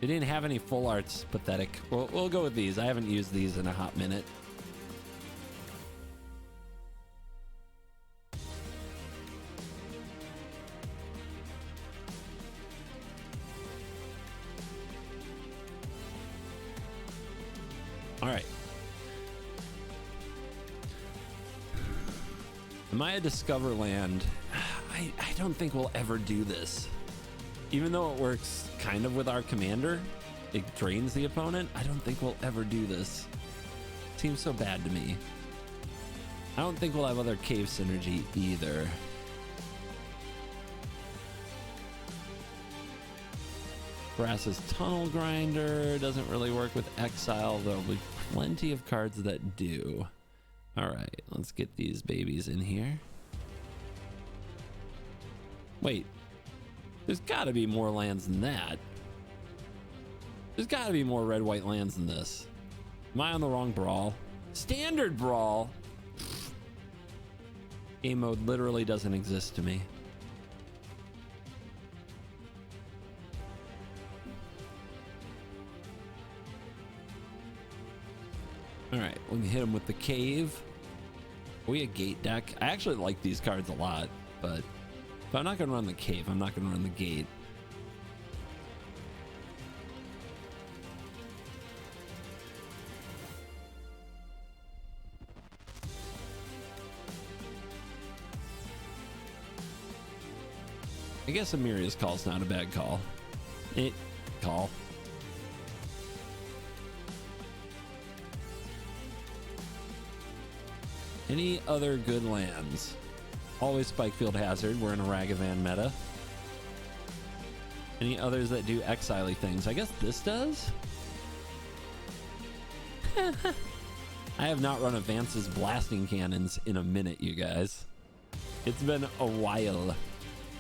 They didn't have any full arts. Pathetic. We'll go with these. I haven't used these in a hot minute. All right. Am I a Discover Land? I don't think we'll ever do this. Even though it works kind of with our commander, it drains the opponent. I don't think we'll ever do this. Seems so bad to me. I don't think we'll have other cave synergy either. Brass's Tunnel Grinder doesn't really work with Exile. There'll be plenty of cards that do. All right, let's get these babies in here. Wait, there's got to be more lands than that. There's got to be more red-white lands than this. Am I on the wrong brawl? Standard brawl? Game mode literally doesn't exist to me. All right, we can hit him with the cave. Are we a gate deck? I actually like these cards a lot, but if I'm not going to run the cave, I'm not going to run the gate. I guess Amiria's call's not a bad call. Call. Any other good lands? Always Spikefield Hazard. We're in a Ragavan meta. Any others that do exile-y things? I guess this does? I have not run Advance's blasting cannons in a minute, you guys. It's been a while.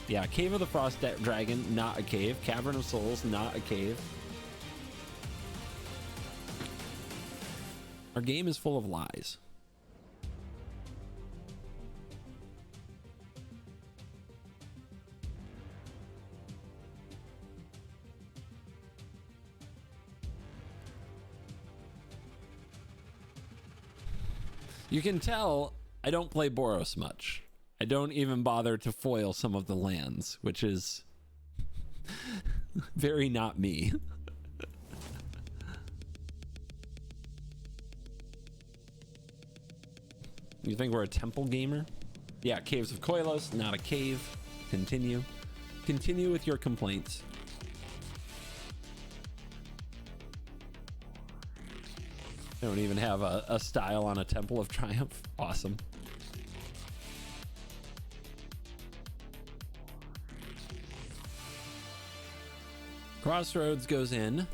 Yeah, Cave of the Frost Dragon, not a cave. Cavern of Souls, not a cave. Our game is full of lies. You can tell I don't play Boros much. I don't even bother to foil some of the lands, which is very not me. You think we're a temple gamer? Yeah, Caves of Koilos, not a cave. Continue. Continue with your complaints. I don't even have a style on a Temple of Triumph. Awesome. Crossroads goes in.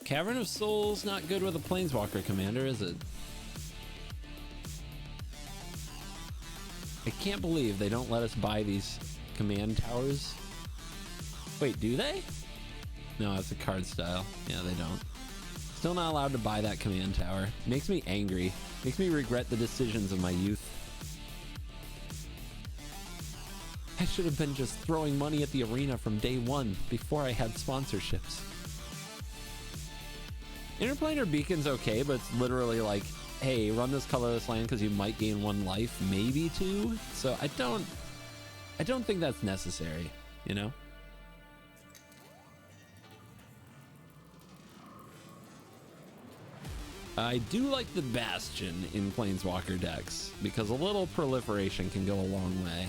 Cavern of Souls, not good with a Planeswalker commander, is it? I can't believe they don't let us buy these command towers. Wait, do they? No, it's a card style. Yeah, they don't. Still not allowed to buy that command tower. Makes me angry. Makes me regret the decisions of my youth. I should have been just throwing money at the arena from day one before I had sponsorships. Interplanar Beacon's okay, but it's literally like, hey, run this colorless land because you might gain 1 life, maybe 2. So I don't think that's necessary, you know? I do like the Bastion in Planeswalker decks because a little proliferation can go a long way.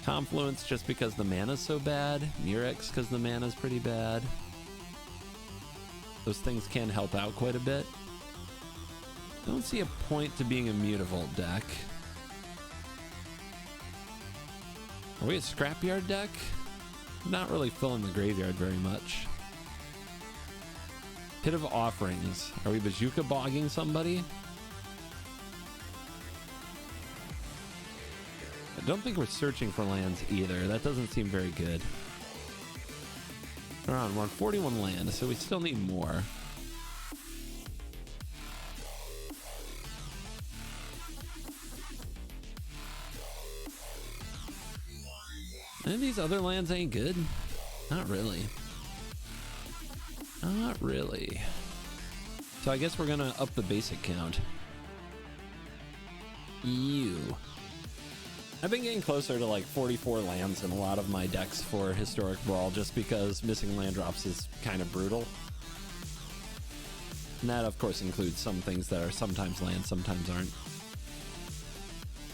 Confluence just because the mana's so bad. Murex because the mana's pretty bad. Those things can help out quite a bit. I don't see a point to being a Mutavault deck. Are we a Scrapyard deck? Not really filling the graveyard very much. Pit of Offerings. Are we Bazooka bogging somebody? I don't think we're searching for lands either. That doesn't seem very good. We're on 41 land, so we still need more. Any of these other lands ain't good? Not really. Not really. So I guess we're gonna up the basic count. I've been getting closer to like 44 lands in a lot of my decks for Historic Brawl just because missing land drops is kind of brutal. And that, of course, includes some things that are sometimes land, sometimes aren't.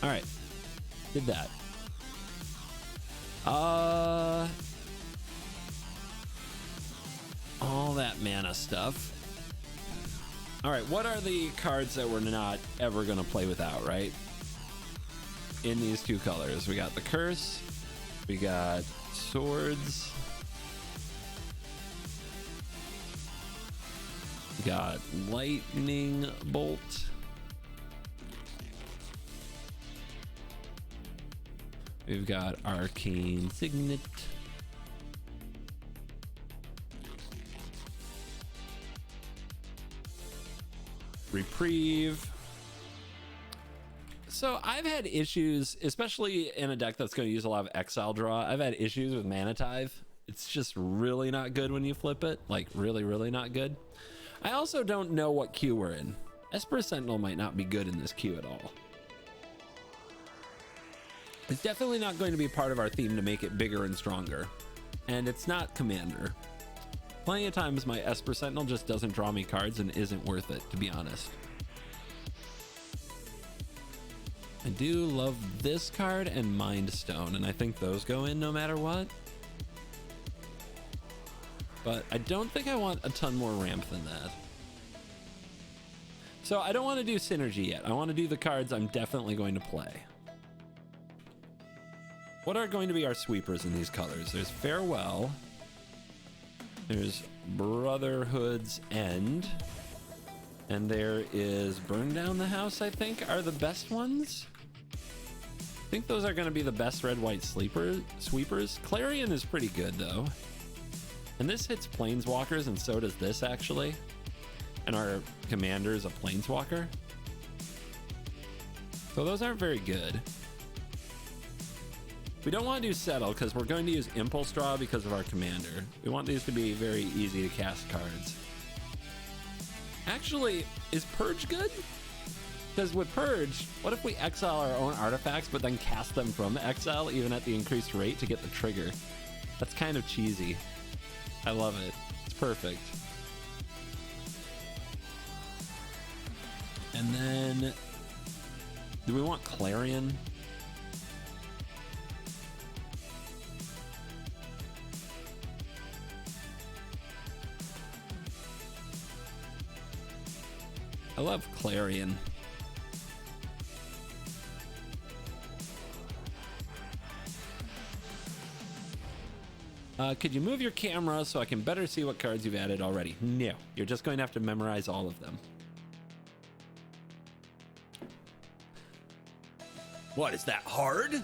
All right. Did that. All that mana stuff. All right, what are the cards that we're not ever going to play without, right? In these two colors. We got the Curse. We got Swords. We got Lightning Bolt. We've got Arcane Signet. Reprieve. So I've had issues, especially in a deck that's going to use a lot of exile draw. I've had issues with Mana Tithe. It's just really not good when you flip it. Like really, really not good. I also don't know what queue we're in. Esper Sentinel might not be good in this queue at all. It's definitely not going to be part of our theme to make it bigger and stronger. And it's not Commander. Plenty of times my Esper Sentinel just doesn't draw me cards and isn't worth it, to be honest. I do love this card and Mind Stone, and I think those go in no matter what. But I don't think I want a ton more ramp than that. So I don't want to do Synergy yet. I want to do the cards I'm definitely going to play. What are going to be our sweepers in these colors? There's Farewell. There's Brotherhood's End. And there is Burn Down the House, I think, are the best ones. I think those are going to be the best red-white sweepers. Clarion is pretty good, though. And this hits Planeswalkers, and so does this, actually. And our commander is a Planeswalker. So those aren't very good. We don't want to do Settle, because we're going to use Impulse Draw because of our commander. We want these to be very easy to cast cards. Actually, is Purge good? Because with Purge, what if we exile our own artifacts, but then cast them from exile, even at the increased rate, to get the trigger? That's kind of cheesy. I love it. It's perfect. And then, do we want Clarion? I love Clarion. Could you move your camera so I can better see what cards you've added already? No, you're just going to have to memorize all of them. What, is that hard?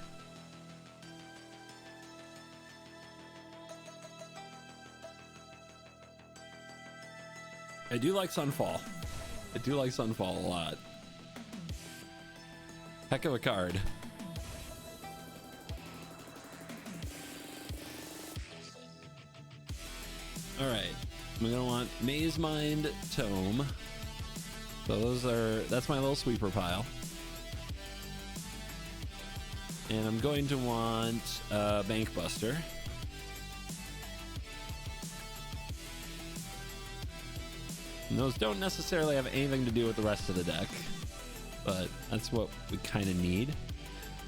I do like Sunfall. I do like Sunfall a lot. Heck of a card. All right, we're gonna want Maze Mind, Tome. So that's my little sweeper pile. And I'm going to want Bank Buster. And those don't necessarily have anything to do with the rest of the deck, but that's what we kind of need.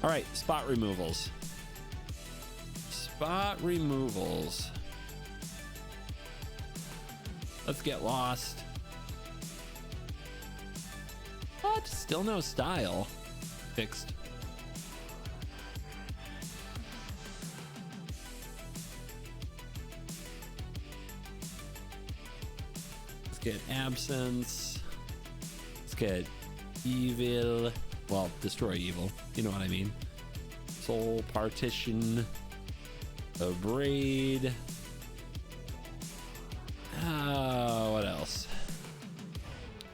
All right, spot removals. Spot removals. Let's get lost. What? Still no style. Fixed. Let's get Absence. Let's get Evil. Well, destroy evil. You know what I mean. Soul Partition. Abrade. What else?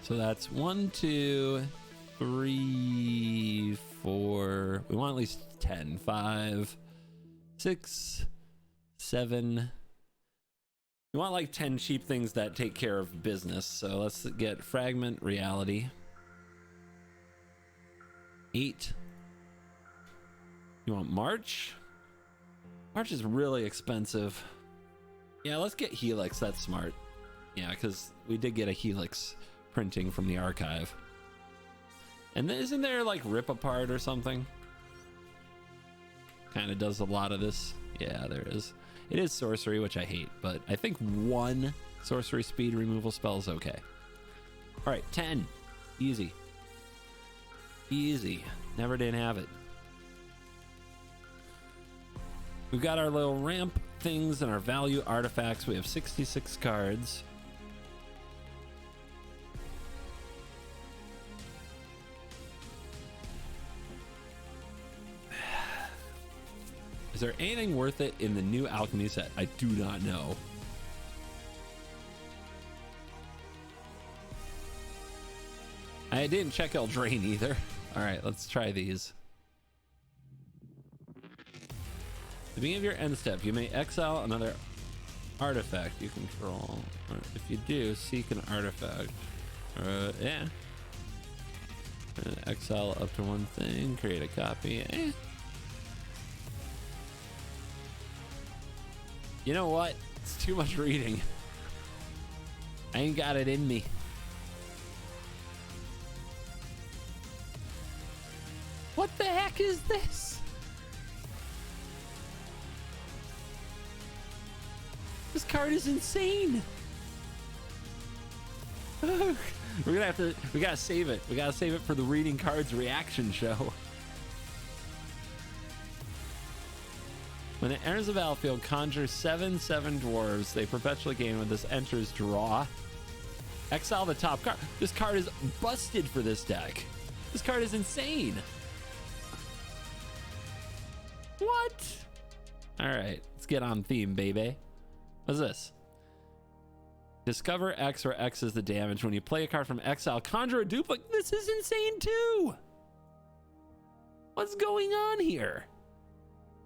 So that's 1, 2, 3, 4. We want at least 10. 5, 6, 7. We want like 10 cheap things that take care of business. So let's get Fragment Reality. 8. You want March? March is really expensive. Yeah, let's get Helix. That's smart. Yeah, because we did get a Helix printing from the archive. And then isn't there like rip apart or something? Kind of does a lot of this. Yeah, there is. It is sorcery, which I hate, but I think one sorcery speed removal spell is okay. All right, 10. Easy. Easy. Never didn't have it. We've got our little ramp things and our value artifacts. We have 66 cards. Is there anything worth it in the new alchemy set? I do not know. I didn't check Eldraine either. All right, let's try these. At the beginning of your end step, you may exile another artifact you control. Or if you do, seek an artifact. Yeah. Exile up to one thing, create a copy. You know what? It's too much reading. I ain't got it in me. What the heck is this? This card is insane. We gotta save it. We gotta save it for the reading cards reaction show. When it enters the battlefield, conjure 7/7 dwarves. They perpetually gain when this enters draw. Exile the top card. This card is busted for this deck. This card is insane. What? All right, let's get on theme, baby. What's this? Discover X, where X is the damage. When you play a card from exile, conjure a duplicate. This is insane too. What's going on here?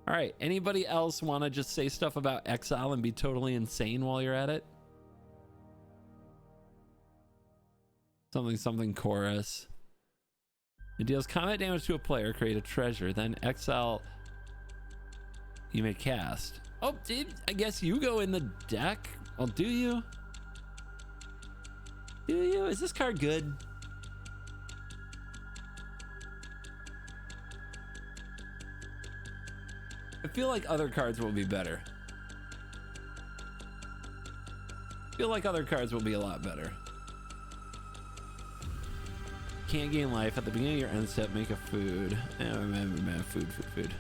All right, anybody else want to just say stuff about exile and be totally insane while you're at it? Something chorus. It deals combat damage to a player, create a treasure, then exile you may cast. Oh, dude, I guess you go in the deck. Well, do you? Do you? Is this card good? I feel like other cards will be better. I feel like other cards will be a lot better. Can't gain life. At the beginning of your end step, make a food. Food.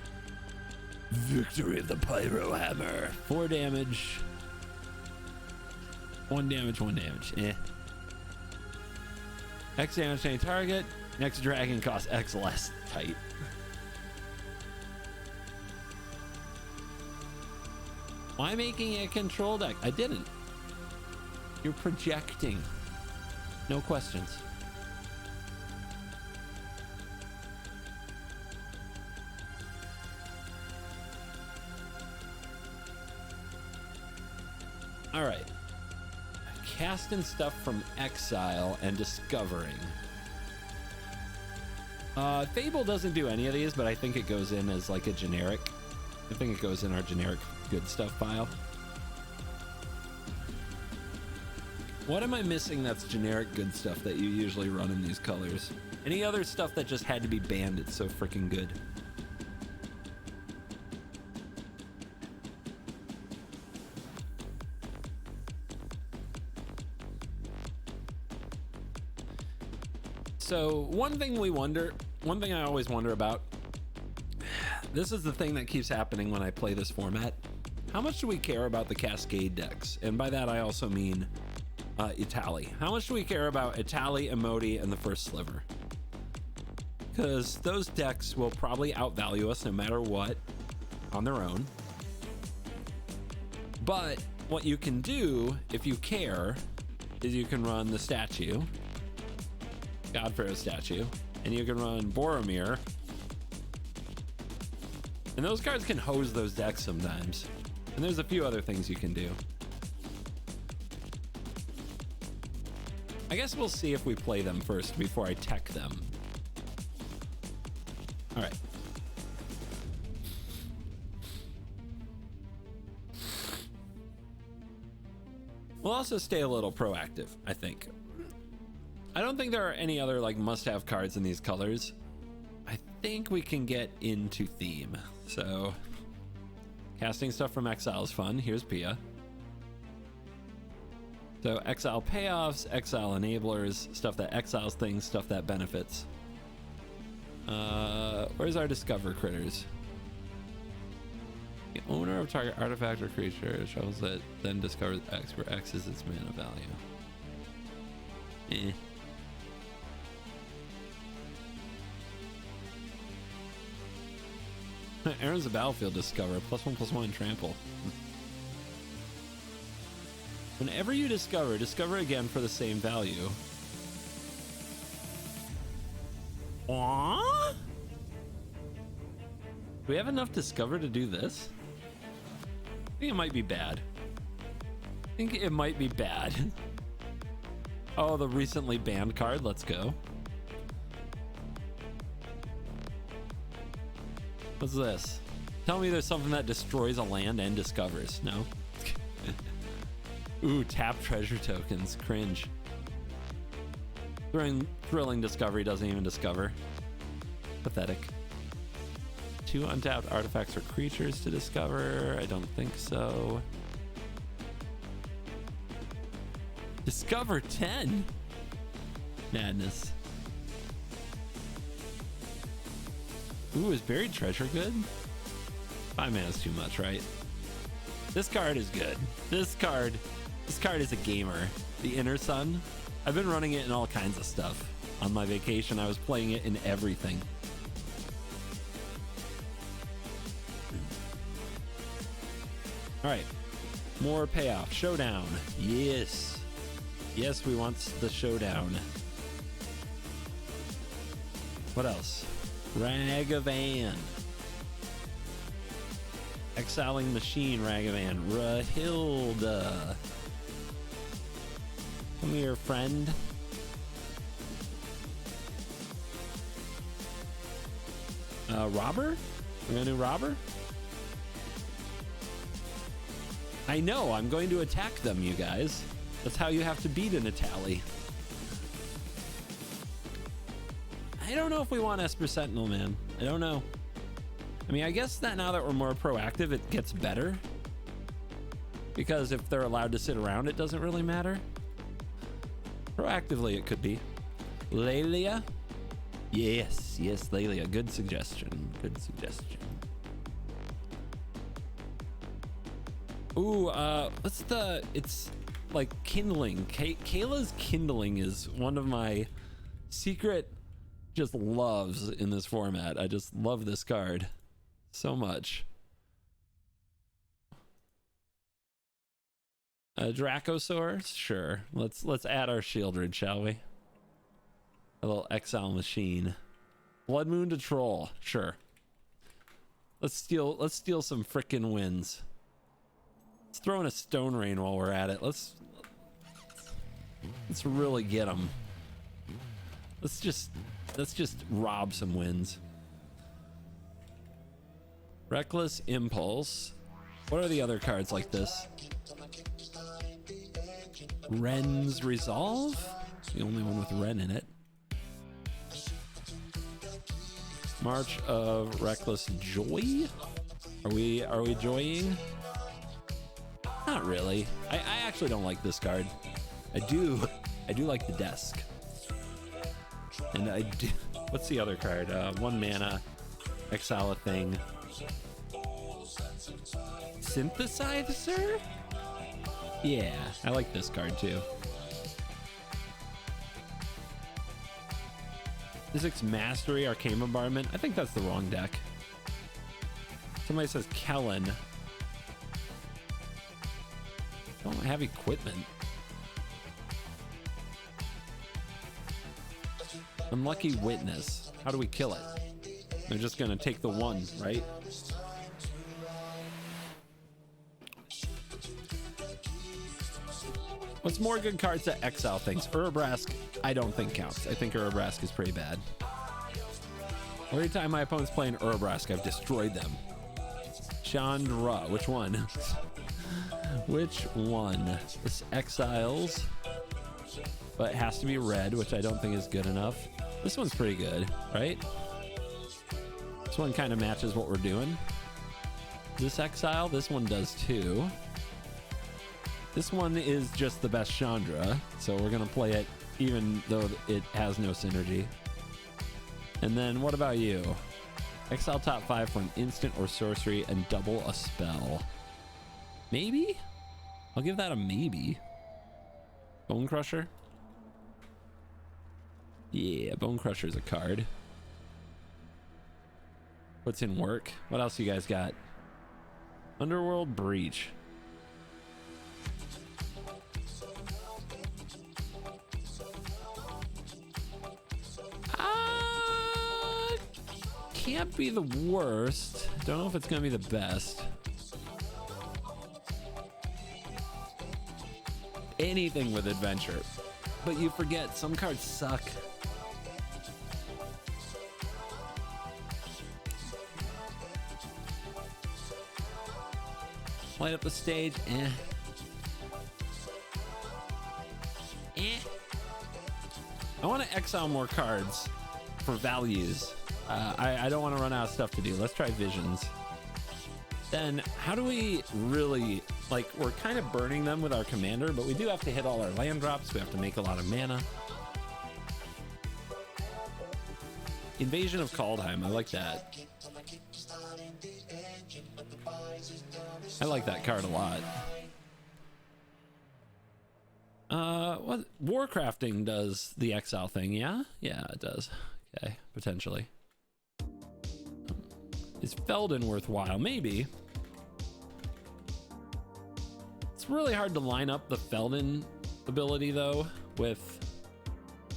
Victory of the Pyro Hammer. 4 damage. 1 damage, 1 damage. X damage to any target. Next dragon costs X less. Tight. Why making a control deck? I didn't. You're projecting. No questions. All right. Casting stuff from exile and discovering. Fable doesn't do any of these, but I think it goes in as like a generic. I think it goes in our generic good stuff pile. What am I missing that's generic good stuff that you usually run in these colors? Any other stuff that just had to be banned? It's so freaking good. So one thing I always wonder about, this is the thing that keeps happening when I play this format. How much do we care about the Cascade decks? And by that, I also mean Itali. How much do we care about Itali, Emoti, and the First Sliver? Because those decks will probably outvalue us no matter what on their own. But what you can do, if you care, is you can run the statue, God Pharaoh statue, and you can run Boromir. And those cards can hose those decks sometimes. And there's a few other things you can do. I guess we'll see if we play them first before I tech them. All right. We'll also stay a little proactive, I think. I don't think there are any other like must-have cards in these colors. I think we can get into theme. So casting stuff from exile is fun. Here's Pia. So exile payoffs, exile enablers, stuff that exiles things, stuff that benefits. Where's our discover critters? The owner of target artifact or creature shovels it, then discovers X, where X is its mana value. Aaron's a battlefield discover, +1/+1 trample. Whenever you discover again for the same value. Aww? Do we have enough discover to do this? I think it might be bad. Oh, the recently banned card. Let's go. What's this? Tell me there's something that destroys a land and discovers. No? Ooh, tap treasure tokens. Cringe. Thrilling discovery doesn't even discover. Pathetic. 2 untapped artifacts or creatures to discover. I don't think so. Discover 10. Madness. Ooh, is buried treasure good? 5 mana is too much, right? This card is good. This card is a gamer. The Inner Sun. I've been running it in all kinds of stuff. On my vacation, I was playing it in everything. All right, more payoff. Showdown. Yes. Yes, we want the showdown. What else? Ragavan. Exiling Machine, Ragavan. Rahilda. Come here, friend. Robber? We're gonna do Robber? I know, I'm going to attack them, you guys. That's how you have to beat an Itali. I don't know if we want Esper Sentinel, man. I don't know. I mean, I guess that now that we're more proactive, it gets better. Because if they're allowed to sit around, it doesn't really matter. Proactively, it could be. Lelia? Yes, Lelia. Good suggestion. Ooh, it's like kindling. Kayla's kindling is one of my secret just loves in this format. I just love this card so much. Dracosaur, sure. Let's add our Shieldred, shall we? A little exile machine. Blood Moon to Troll, sure. Let's steal some frickin' wins. Let's throw in a Stone Rain while we're at it. Let's really get them. Let's just rob some wins. Reckless Impulse. What are the other cards like this? Ren's Resolve? It's the only one with Ren in it. March of Reckless Joy? Are we joying? Not really. I actually don't like this card. I do like the desk. And I do. What's the other card? 1 mana, exile a thing. Synthesizer? Yeah, I like this card too. Physics Mastery, Arcane Bombardment. I think that's the wrong deck. Somebody says Kellen. Don't have equipment. Unlucky Witness. How do we kill it? They're just gonna take the 1, right? What's more good cards to exile things? Urabrask, I don't think counts. I think Urabrask is pretty bad. Every time my opponent's playing Urabrask, I've destroyed them. Chandra, which one? Which one? This exiles. but it has to be red, which I don't think is good enough. This one's pretty good, right? This one kind of matches what we're doing. This exile, this one does too. This one is just the best Chandra, so we're gonna play it even though it has no synergy. And then what about you? Exile top 5 for an instant or sorcery and double a spell. Maybe? I'll give that a maybe. Bone Crusher? Yeah, Bone Crusher's a card. What's in work? What else you guys got? Underworld Breach. Can't be the worst. Don't know if it's gonna be the best. Anything with adventure, but you forget some cards suck. Light up the stage. I want to exile more cards for values. I don't want to run out of stuff to do. Let's try visions. Then how do we really, like, we're kind of burning them with our commander, but we do have to hit all our land drops. We have to make a lot of mana. Invasion of Kaldheim. I like that. I like that card a lot. What Warcrafting does the exile thing? Yeah, it does. Okay, potentially. Is Felden worthwhile? Maybe. It's really hard to line up the Felden ability though with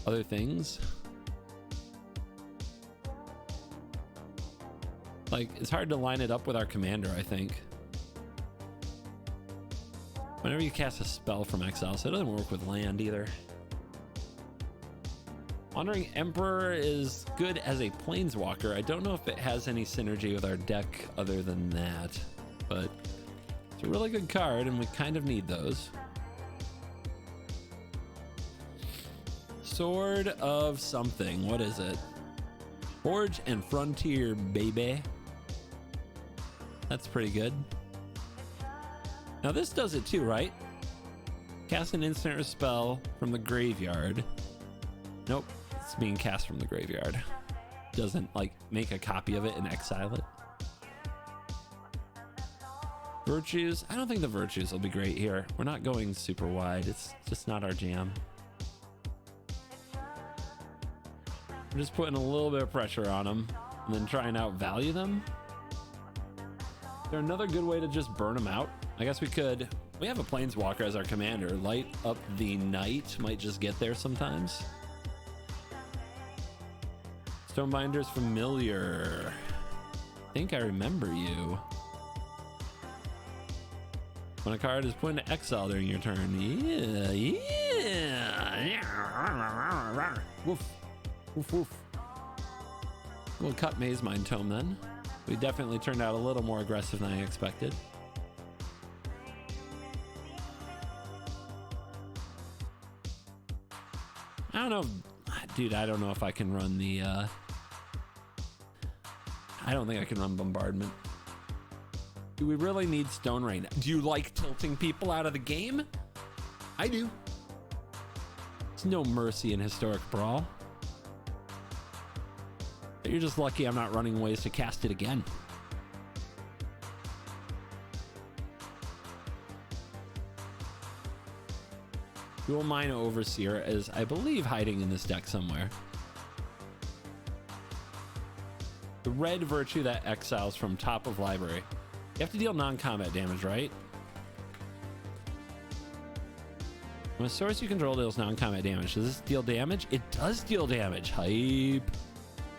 other things. Like, it's hard to line it up with our commander, I think. Whenever you cast a spell from exile, so it doesn't work with land either. Wandering Emperor is good as a planeswalker. I don't know if it has any synergy with our deck other than that, but it's a really good card and we kind of need those. Sword of something. What is it? Forge and Frontier, baby. That's pretty good. Now this does it too, right? Cast an instant or spell from the graveyard. Nope, it's being cast from the graveyard. Doesn't like make a copy of it and exile it. Virtues, I don't think the virtues will be great here. We're not going super wide. It's just not our jam. I'm just putting a little bit of pressure on them and then trying to outvalue them. Is there another good way to just burn them out? I guess we could. We have a planeswalker as our commander. Light up the night might just get there sometimes. Stonebinder's familiar. I think I remember you. When a card is put into exile during your turn. Yeah. Woof. Woof, woof. We'll cut Maze Mind Tome then. We definitely turned out a little more aggressive than I expected. I don't know, dude, I don't know if I can run the, I don't think I can run Bombardment. Do we really need Stone Rain? Do you like tilting people out of the game? I do. There's no mercy in Historic Brawl. You're just lucky I'm not running ways to cast it again. Dual Mine Overseer is, I believe, hiding in this deck somewhere. The red virtue that exiles from top of library. You have to deal non-combat damage, right? When a source you control deals non-combat damage, does this deal damage? It does deal damage. Hype.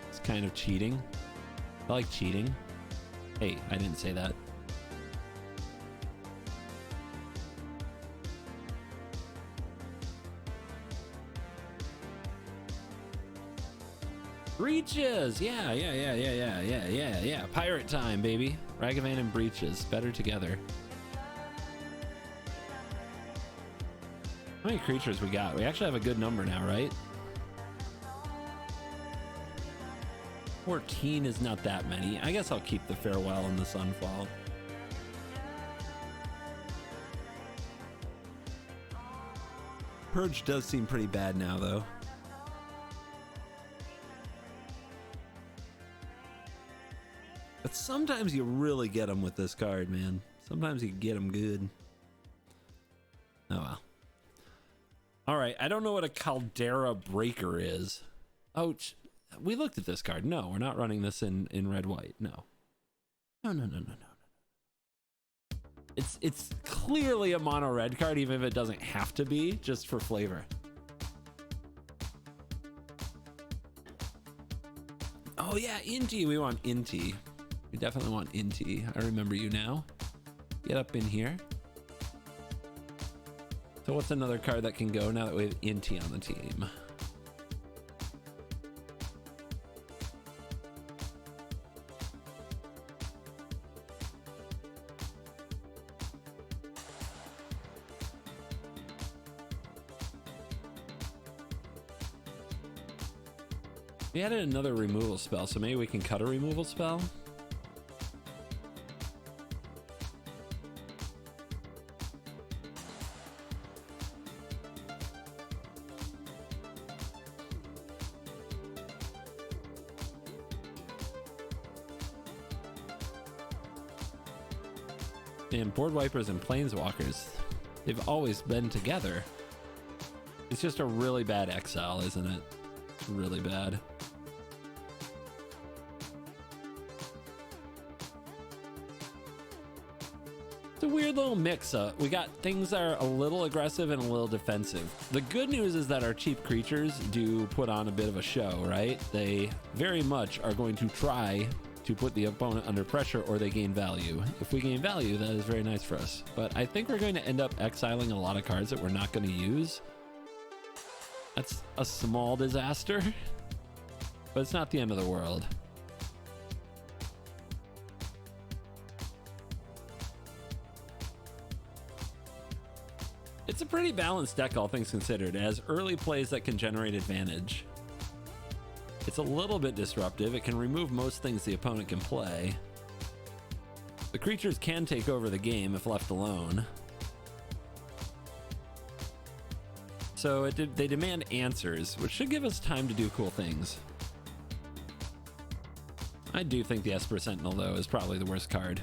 It's kind of cheating. I like cheating. Hey, I didn't say that. Breaches! Yeah. Pirate time, baby. Ragavan and Breaches. Better together. How many creatures we got? We actually have a good number now, right? 14 is not that many. I guess I'll keep the Farewell and the Sunfall. Purge does seem pretty bad now, though. But sometimes you really get them with this card, man. Sometimes you get them good. Oh, well. All right, I don't know what a Caldera Breaker is. Oh, we looked at this card. No, we're not running this in red-white. No. No. It's clearly a mono red card, even if it doesn't have to be, just for flavor. Oh yeah, Inti. We want Inti. We definitely want Inti. I remember you now. Get up in here. So what's another card that can go now that we have Inti on the team? We added another removal spell, so maybe we can cut a removal spell. And Board Wipers and Planeswalkers, they've always been together. It's just a really bad exile, isn't it? Really bad. It's a weird little mix-up. We got things that are a little aggressive and a little defensive. The good news is that our cheap creatures do put on a bit of a show, right? They very much are going to try to put the opponent under pressure, or they gain value. If we gain value, that is very nice for us. But I think we're going to end up exiling a lot of cards that we're not going to use. That's a small disaster, but it's not the end of the world. It's a pretty balanced deck, all things considered. It has early plays that can generate advantage. It's a little bit disruptive. It can remove most things the opponent can play. The creatures can take over the game if left alone. So they demand answers, which should give us time to do cool things. I do think the Esper Sentinel, though, is probably the worst card.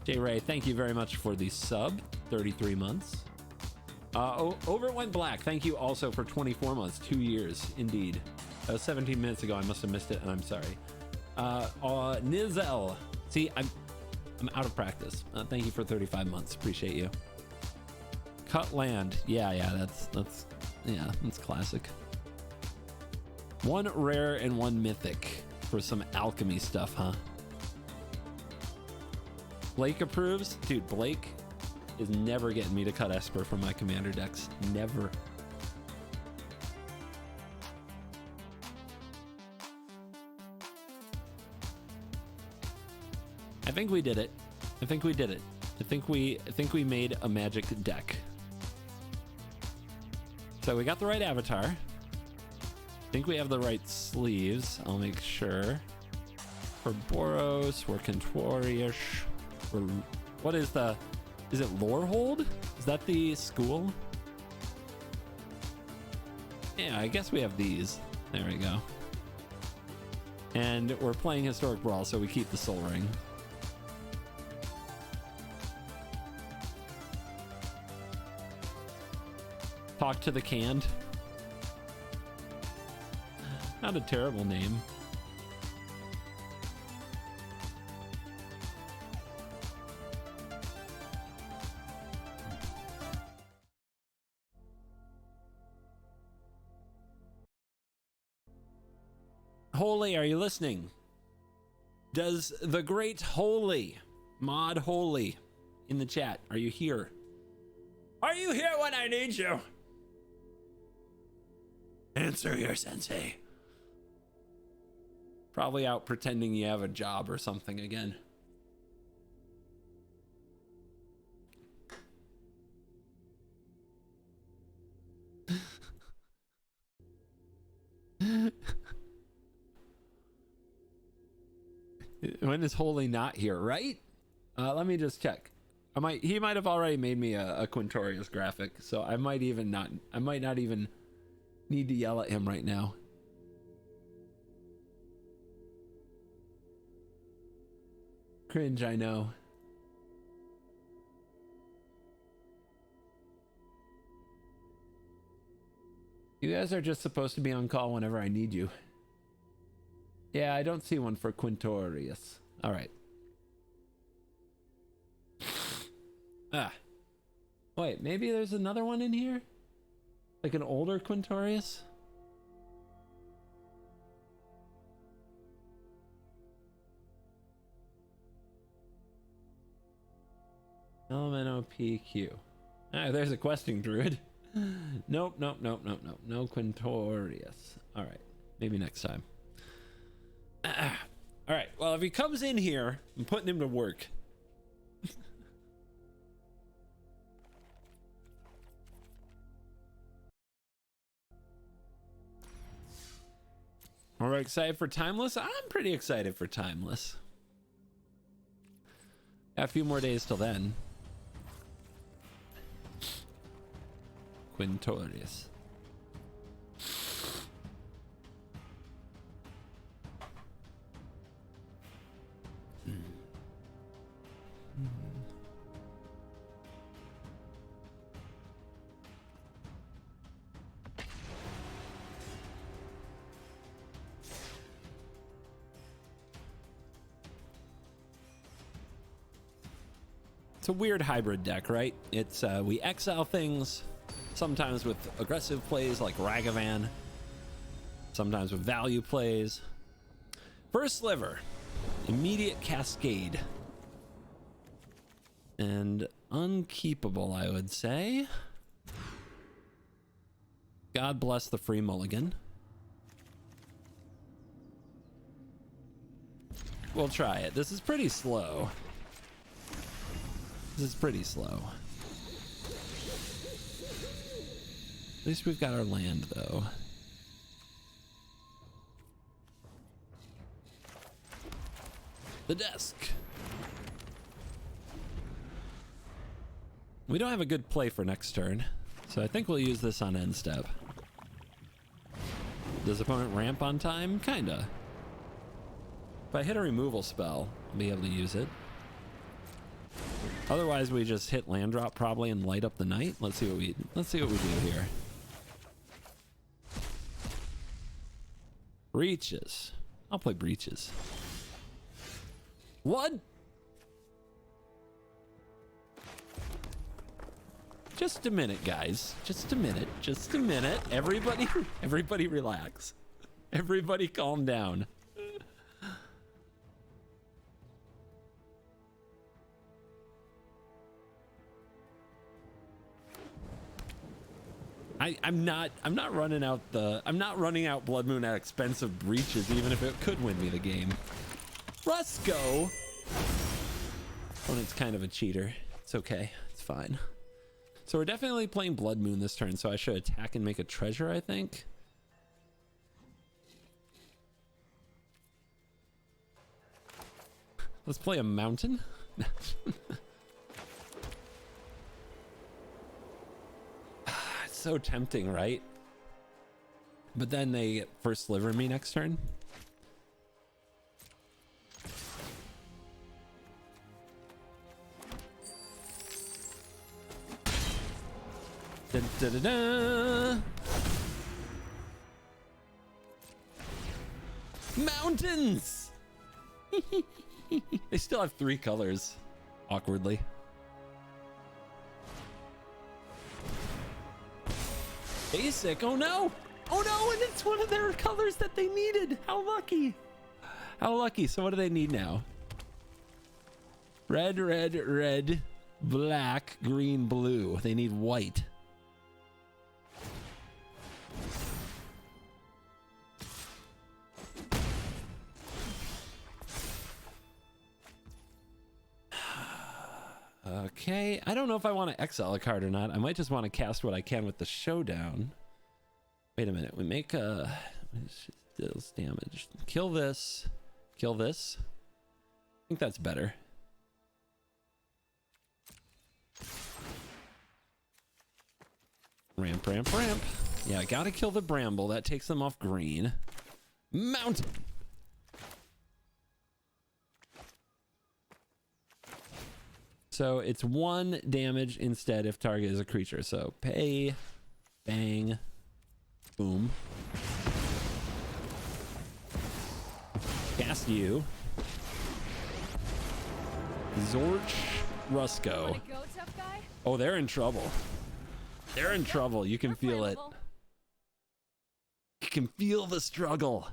J Ray, thank you very much for the sub, 33 months. Over Went Black, thank you also for 24 months, 2 years, indeed. 17 minutes ago, I must have missed it, and I'm sorry. Nizel, see, I'm out of practice. Thank you for 35 months, appreciate you. Cut land, yeah, that's classic. One rare and one mythic for some alchemy stuff, huh? Blake approves, dude. Blake is never getting me to cut Esper from my commander decks, never. I think we did it. I think we made a magic deck. So we got the right avatar. I think we have the right sleeves. I'll make sure. For Boros, we're Contori-ish. What is it Lorehold? Is that the school? Yeah, I guess we have these. There we go. And we're playing Historic Brawl, so we keep the Soul Ring. Talk to the Canned. Not a terrible name. Holy, are you listening? Does the great Holy, Mod Holy, in the chat, are you here? Are you here when I need you? Answer your sensei. Probably out pretending you have a job or something again. When is Holy not here, right? Let me just check. He might have already made me a Quintorius graphic, so I might not even need to yell at him right now. Cringe, I know. You guys are just supposed to be on call whenever I need you. Yeah, I don't see one for Quintorius. All right. Ah. Wait, maybe there's another one in here? Like an older Quintorius? LMNOPQ. Ah, there's a questing druid. Nope. No Quintorius. All right. Maybe next time. All right. Well, if he comes in here, I'm putting him to work. Are we excited for Timeless? I'm pretty excited for Timeless. Got a few more days till then. Quintorius. It's a weird hybrid deck, right? It's we exile things, sometimes with aggressive plays like Ragavan, sometimes with value plays. First Sliver, immediate cascade, and unkeepable, I would say. God bless the free mulligan. We'll try it. This is pretty slow. This is pretty slow. At least we've got our land, though. The desk. We don't have a good play for next turn, so I think we'll use this on end step. Does opponent ramp on time? Kinda. If I hit a removal spell, I'll be able to use it. Otherwise, we just hit land drop probably and light up the night. Let's see what we do here. Breaches. I'll play Breaches. What? Just a minute, guys. Just a minute. Just a minute. Everybody relax. Everybody calm down. I'm not running out Blood Moon at expensive Breaches, even if it could win me the game. Rusco! Opponent's kind of a cheater. It's okay. It's fine. So we're definitely playing Blood Moon this turn, so I should attack and make a treasure, I think. Let's play a mountain. It's so tempting, right? But then they first sliver me next turn. Da, da, da, da. Mountains! They still have 3 colors, awkwardly. Basic, oh no! Oh no, and it's one of their colors that they needed! How lucky! How lucky, so what do they need now? Red, red, red, black, green, blue. They need white. Okay, I don't know if I want to exile a card or not. I might just want to cast what I can with the showdown. Wait a minute, we make deals damage. Kill this. Kill this. think that's better. Ramp, ramp, ramp. Yeah, gotta kill the bramble. That takes them off green. Mount. So it's 1 damage instead if target is a creature. So pay, bang, boom. Cast you. Zorch, Rusco. Wanna go, tough guy? Oh, they're in trouble. They're in trouble. You can feel it. Flammable. You can feel the struggle.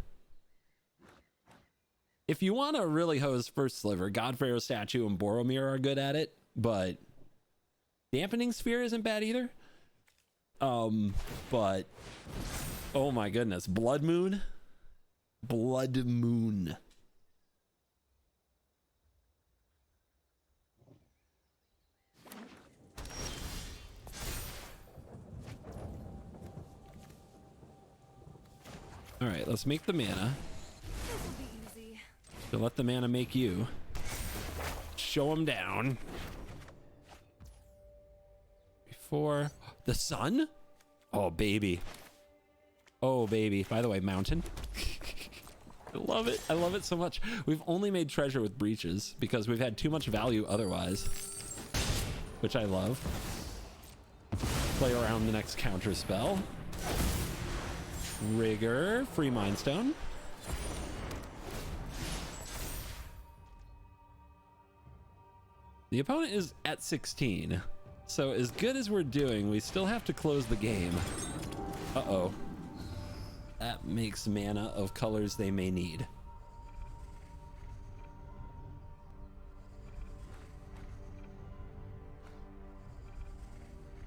If you want to really hose first sliver, God Pharaoh Statue and Boromir are good at it, but Dampening Sphere isn't bad either. But oh my goodness, Blood Moon. Blood Moon. All right, let's make the mana. This will be easy. So let the mana make you. Show them down. Before the sun? Oh, baby. Oh, baby. By the way, mountain. I love it. I love it so much. We've only made treasure with breaches because we've had too much value otherwise, which I love. Play around the next counter spell. Rigor, free Mind Stone. The opponent is at 16. So as good as we're doing, we still have to close the game. Uh-oh. That makes mana of colors they may need.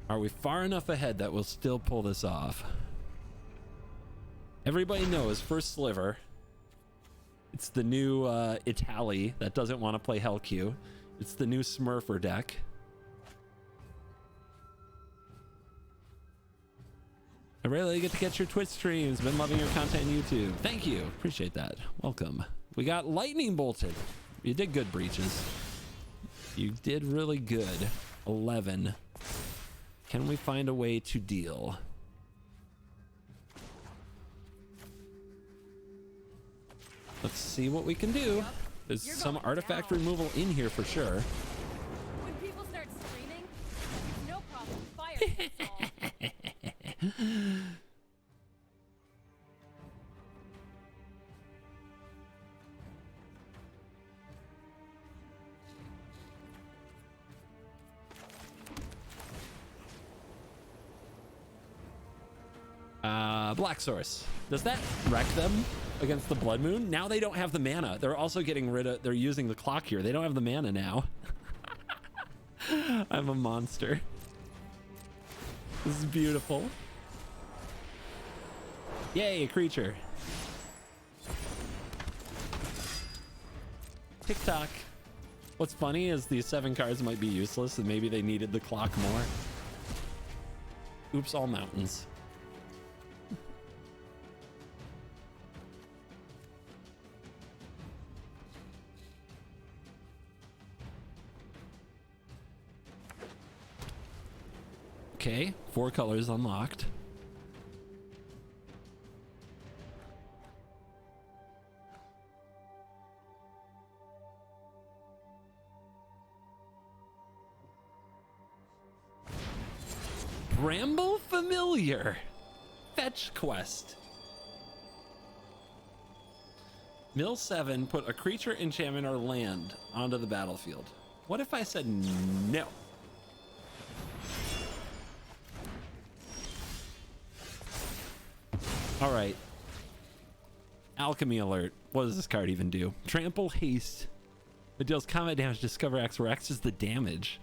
Are we far enough ahead that we'll still pull this off? Everybody knows first sliver. It's the new Itali that doesn't want to play Hellq. It's the new Smurfer deck. I rarely get to catch your Twitch streams. Been loving your content on YouTube. Thank you. Appreciate that. Welcome. We got lightning bolted. You did good, breaches. You did really good. 11. Can we find a way to deal? Let's see what we can do. There's some artifact removal in here for sure. When people start screaming, it's no problem. Fire can solve. Black Source. Does that wreck them against the Blood Moon? Now they don't have the mana. They're also getting rid of, they're using the clock here. They don't have the mana now. I'm a monster. This is beautiful. Yay, a creature. TikTok. What's funny is these 7 cards might be useless and maybe they needed the clock more. Oops, all mountains. Okay, 4 colors unlocked. Bramble Familiar. Fetch quest. Mill 7, put a creature, enchantment, or land onto the battlefield. What if I said no? All right. Alchemy alert. What does this card even do? Trample haste. It deals combat damage. Discover X, where X is the damage.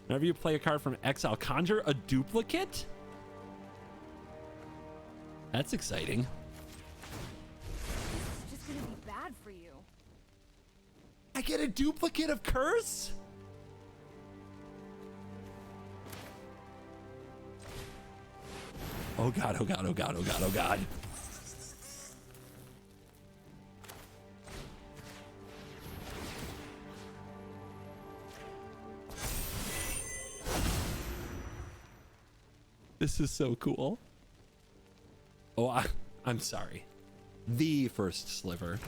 Whenever you play a card from exile, conjure a duplicate? That's exciting. It's just gonna be bad for you. I get a duplicate of Curse? Oh god, oh god, oh god, oh god, oh god. This is so cool. Oh, I'm sorry. The first sliver.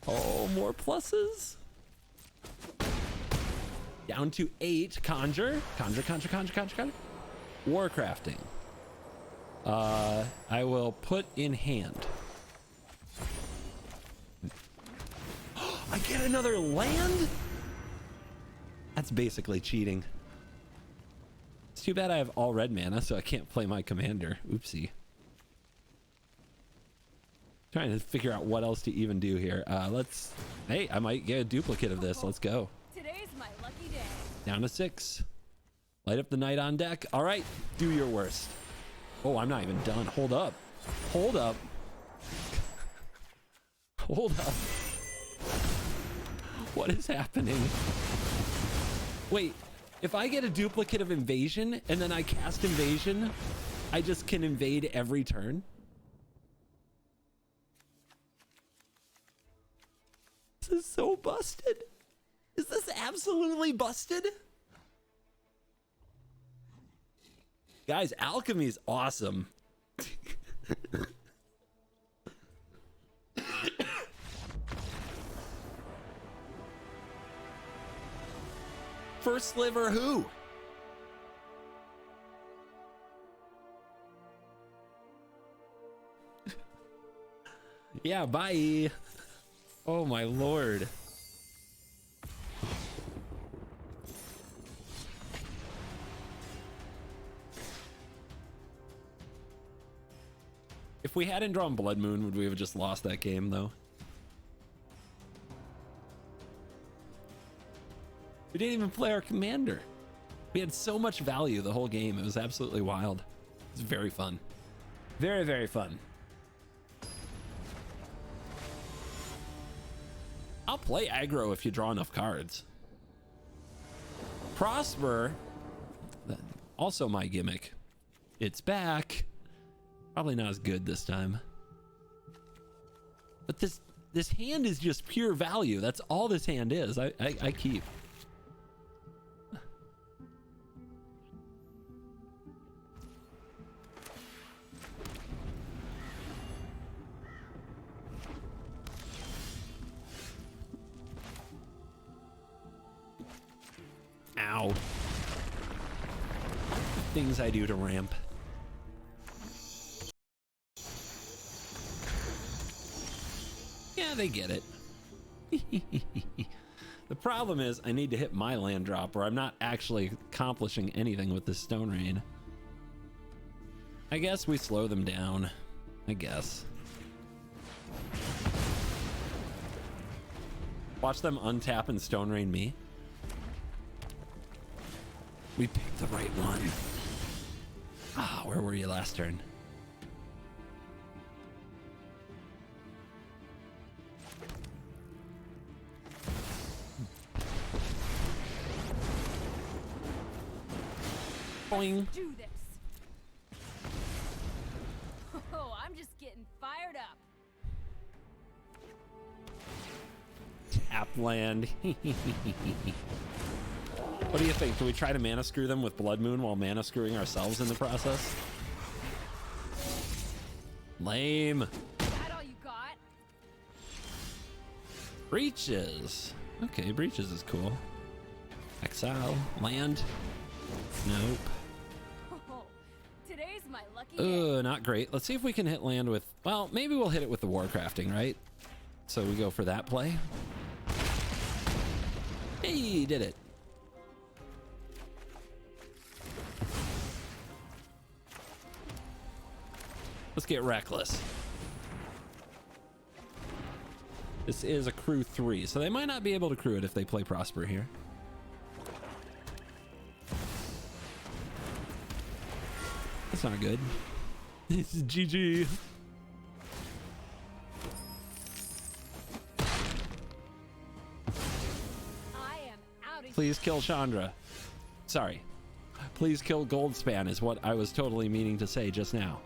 Oh, more pluses. Down to 8. Conjure. Conjure. Warcrafting. I will put in hand. I get another land? That's basically cheating. It's too bad I have all red mana, so I can't play my commander. Oopsie. Trying to figure out what else to even do here. Hey, I might get a duplicate of this. Let's go. Today's my lucky day. Down to 6. Light up the knight on deck. All right, do your worst. Oh, I'm not even done. Hold up. Hold up. Hold up. What is happening? Wait, if I get a duplicate of invasion and then I cast invasion, I just can invade every turn? This is so busted. Is this absolutely busted? Guys, alchemy's awesome. First sliver who? Yeah, bye. Oh my lord. If we hadn't drawn Blood Moon, would we have just lost that game though? We didn't even play our commander. We had so much value the whole game. It was absolutely wild. It was very fun. Very, very fun. I'll play aggro if you draw enough cards. Prosper, also my gimmick. It's back. Probably not as good this time. But this hand is just pure value. That's all this hand is. I keep. Ow. Things I do to ramp. Yeah, they get it. The problem is I need to hit my land drop or I'm not actually accomplishing anything with this Stone Rain. I guess we slow them down. I guess. Watch them untap and Stone Rain me. We picked the right one. Ah, where were you last turn? Boing. Do this. Oh, I'm just getting fired up. Tap land. What do you think? Do we try to mana screw them with Blood Moon while mana screwing ourselves in the process? Lame. That all you got? Breaches. Okay, breaches is cool. Exile. Land. Nope. Oh, today's my lucky day. Not great. Let's see if we can hit land with... Well, maybe we'll hit it with the Warcrafting, right? So we go for that play. Hey, did it. Let's get reckless. This is a crew 3, so they might not be able to crew it if they play Prosper here. That's not good. This is GG. I am out of Please kill Chandra. Sorry. Please kill Goldspan is what I was totally meaning to say just now.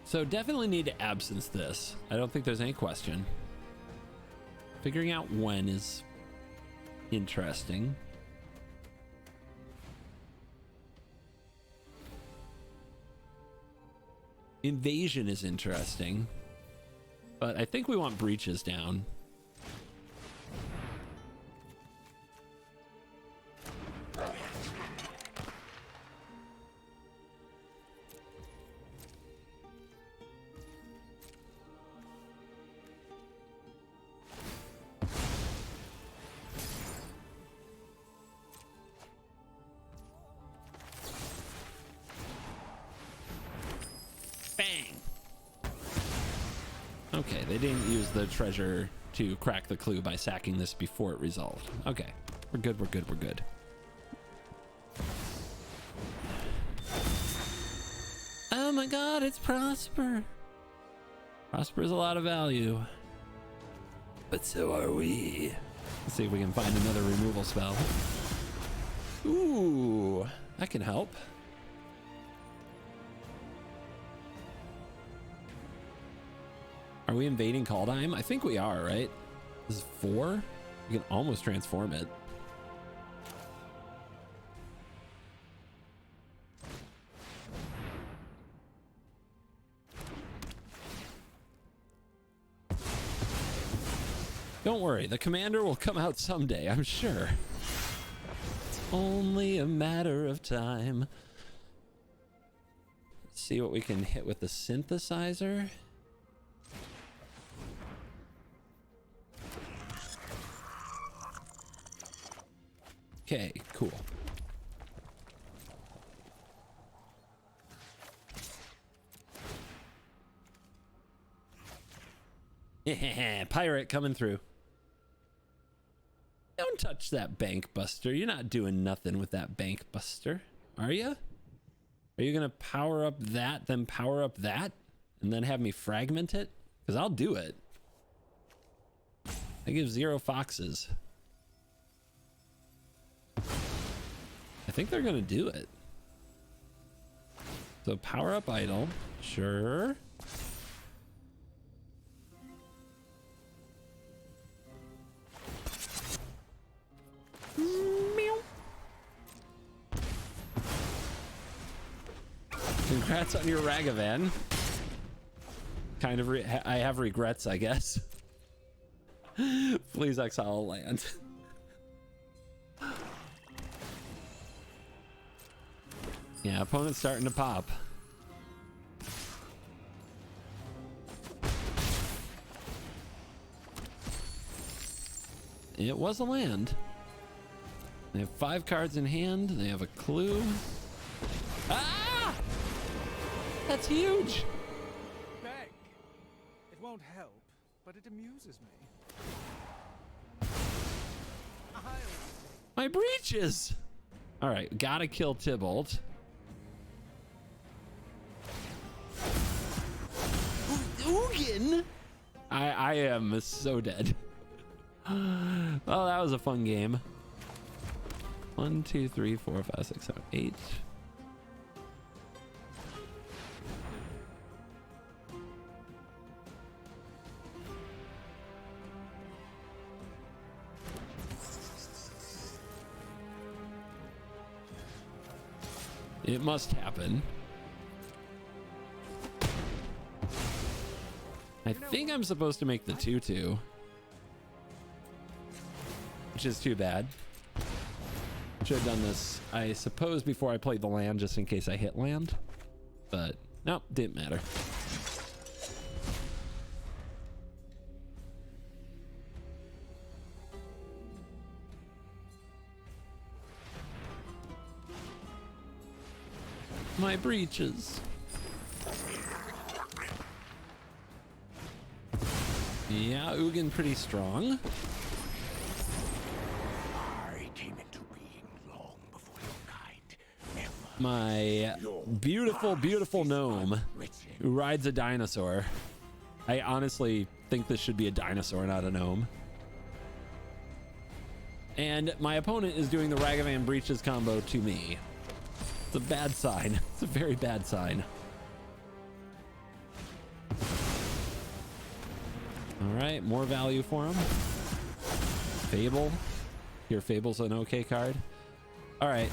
So definitely need to absence this. I don't think there's any question. Figuring out when is interesting. Invasion is interesting, but I think we want breaches down. Okay, they didn't use the treasure to crack the clue by sacking this before it resolved. Okay, we're good, we're good, we're good. Oh my god, it's Prosper. Prosper is a lot of value. But so are we. Let's see if we can find another removal spell. Ooh, that can help. Are we invading Kaldheim? I think we are, right? This is 4? You can almost transform it. Don't worry, the commander will come out someday, I'm sure. It's only a matter of time. Let's see what we can hit with the synthesizer. Okay, cool. Pirate coming through. Don't touch that bank buster. You're not doing nothing with that bank buster, are you? Are you gonna power up that, then power up that, and then have me fragment it? Because I'll do it. I give 0 foxes. I think they're gonna do it. So power up idol, sure. Meow. Congrats on your Ragavan. Kind of, I have regrets, I guess. Please exile a land. Yeah, opponent's starting to pop. It was a land. They have 5 cards in hand. They have a clue. Ah! That's huge. Beg. It won't help, but it amuses me. My breeches. All right, gotta kill Tybalt. Ugin. I am so dead. Well, that was a fun game. 1, 2, 3, 4, 5, 6, 7, 8. It must happen. I think I'm supposed to make the 2/2, which is too bad. Should have done this, I suppose, before I played the land, just in case I hit land. But nope, didn't matter. My breeches. Yeah, Ugin pretty strong. I came into being long before your kind. My beautiful, beautiful gnome who rides a dinosaur. I honestly think this should be a dinosaur, not a gnome. And my opponent is doing the Ragavan Breeches combo to me. It's a bad sign. It's a very bad sign. All right, more value for him. Fable. Your Fable's an okay card. All right.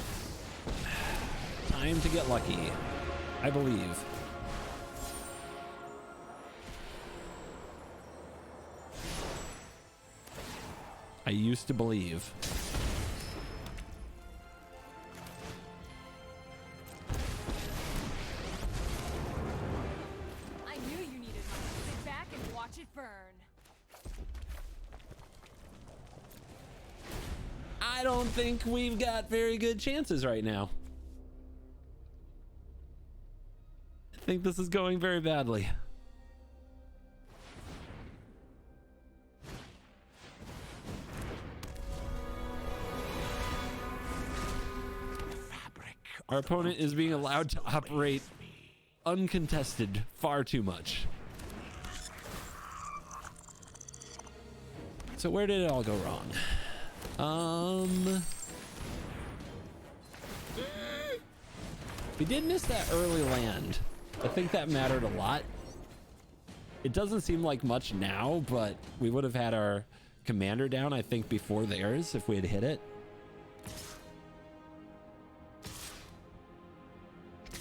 Time to get lucky. I believe. I used to believe. I knew you needed money. Sit back and watch it burn. I don't think we've got very good chances right now. I think this is going very badly. Our opponent is being allowed to operate uncontested far too much. So where did it all go wrong? We did miss that early land. I think that mattered a lot. It doesn't seem like much now, but we would have had our commander down, I think, before theirs if we had hit it.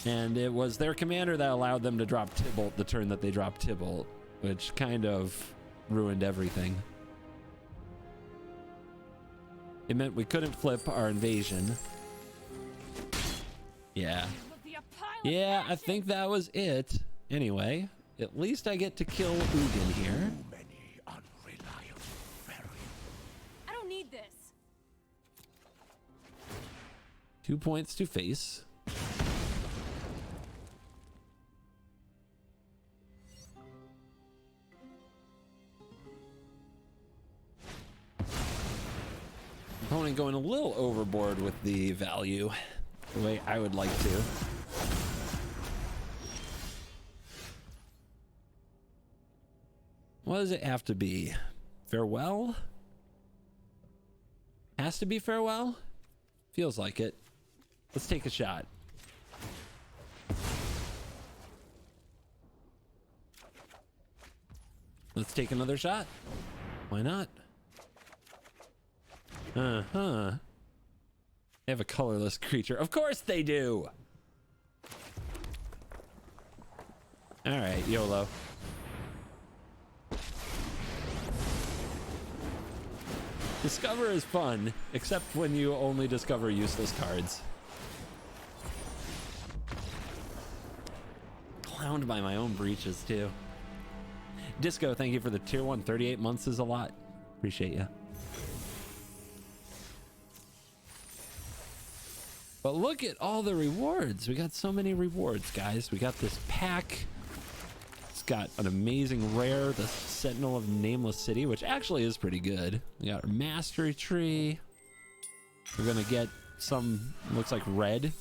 And it was their commander that allowed them to drop Tybalt the turn that they dropped Tybalt, which kind of ruined everything. It meant we couldn't flip our invasion. Yeah. Yeah, I think that was it. Anyway, at least I get to kill Ugin here. Many unreliable variants. I don't need this. 2 points to face. Opponent going a little overboard with the value, the way I would like to. What does it have to be? Farewell? Has to be farewell? Feels like it. Let's take a shot. Let's take another shot. Why not? Uh-huh. They have a colorless creature. Of course they do! Alright, YOLO. Discover is fun, except when you only discover useless cards. Clowned by my own breaches, too. Disco, thank you for the tier 1. 38 months is a lot. Appreciate you. But look at all the rewards. We got so many rewards, guys. We got this pack. It's got an amazing rare, the Sentinel of Nameless City, which actually is pretty good. We got our Mastery Tree. We're gonna get some, looks like red.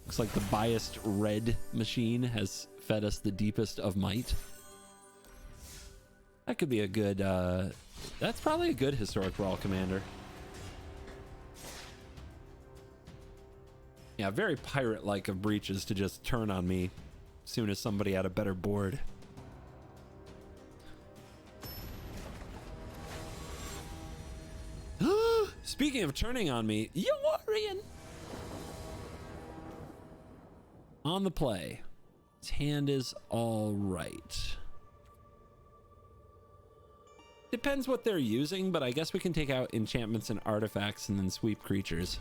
Looks like the biased red machine has fed us the deepest of might. That could be a good, that's probably a good Historic Brawl commander. Yeah, very pirate-like of breaches to just turn on me as soon as somebody had a better board. Speaking of turning on me, Yorian! On the play. His hand is all right. Depends what they're using, but I guess we can take out enchantments and artifacts and then sweep creatures.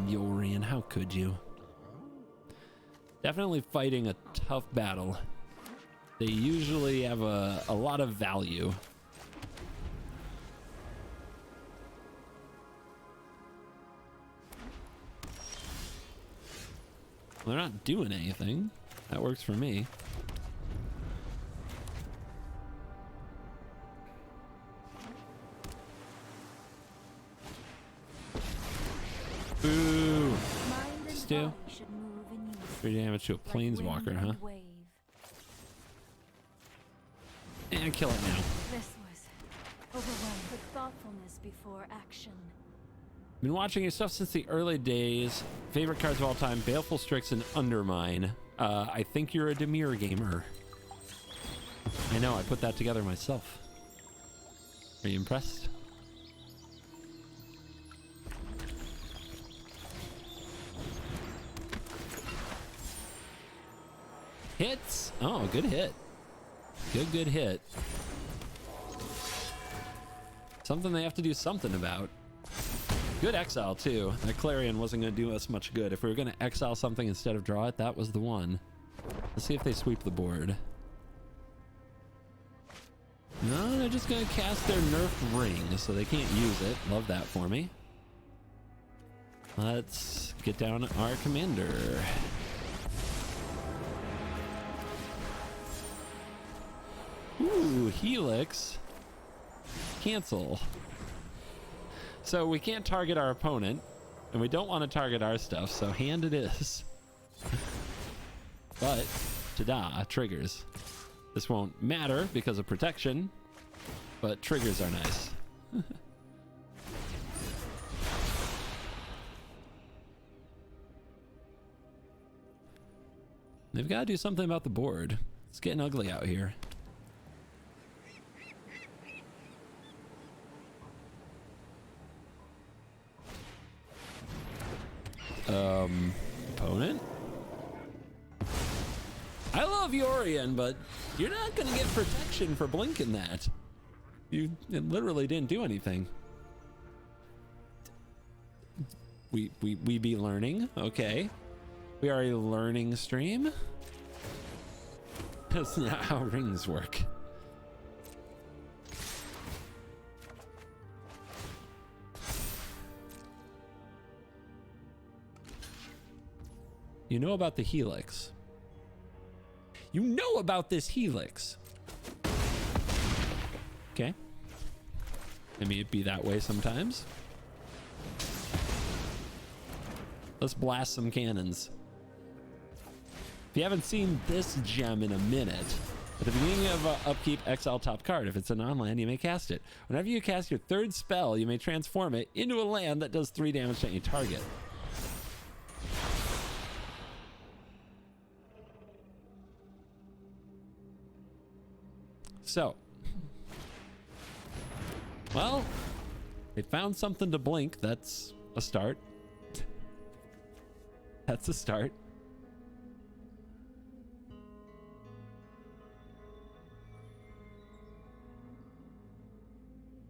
Yorian, how could you? Definitely fighting a tough battle. They usually have a lot of value. They're not doing anything. That works for me. Boo! Stu. 3 damage to a planeswalker, huh? And kill it now. This was Overwhelmed with thoughtfulness before action. Been watching your stuff since the early days. Favorite cards of all time: Baleful Strix and Undermine. I think you're a Demir gamer. I know, I put that together myself. Are you impressed? Hits! Oh, good hit. Good hit. Something they have to do something about. Good exile, too. That Clarion wasn't going to do us much good. If we were going to exile something instead of draw it, that was the one. Let's see if they sweep the board. No, they're just going to cast their nerfed ring, so they can't use it. Love that for me. Let's get down our commander. Ooh, Helix. Cancel. So we can't target our opponent, and we don't want to target our stuff, so hand it is. But, ta-da, triggers. This won't matter because of protection, but triggers are nice. They've got to do something about the board. It's getting ugly out here. Opponent? I love Yorion, but you're not gonna get protection for blinking that. It literally didn't do anything. We be learning, okay. We are a learning stream. That's not how rings work. You know about the Helix. You know about this Helix. Okay. I mean, it'd be that way sometimes. Let's blast some cannons. If you haven't seen this gem in a minute, at the beginning of upkeep, exile top card. If it's a non-land, you may cast it. Whenever you cast your third spell, you may transform it into a land that does 3 damage to any target. So, well, they found something to blink. That's a start. That's a start.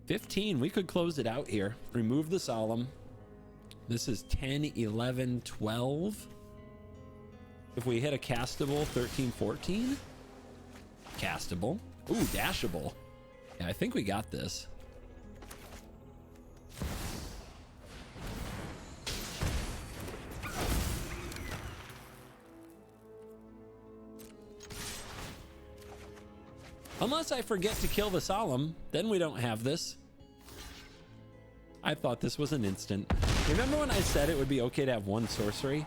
$15. We could close it out here. Remove the Solemn. This is 10, 11, 12. If we hit a castable, 13, 14. Castable. Ooh, dashable. Yeah, I think we got this. Unless I forget to kill the Solemn, then we don't have this. I thought this was an instant. Remember when I said it would be okay to have 1 sorcery?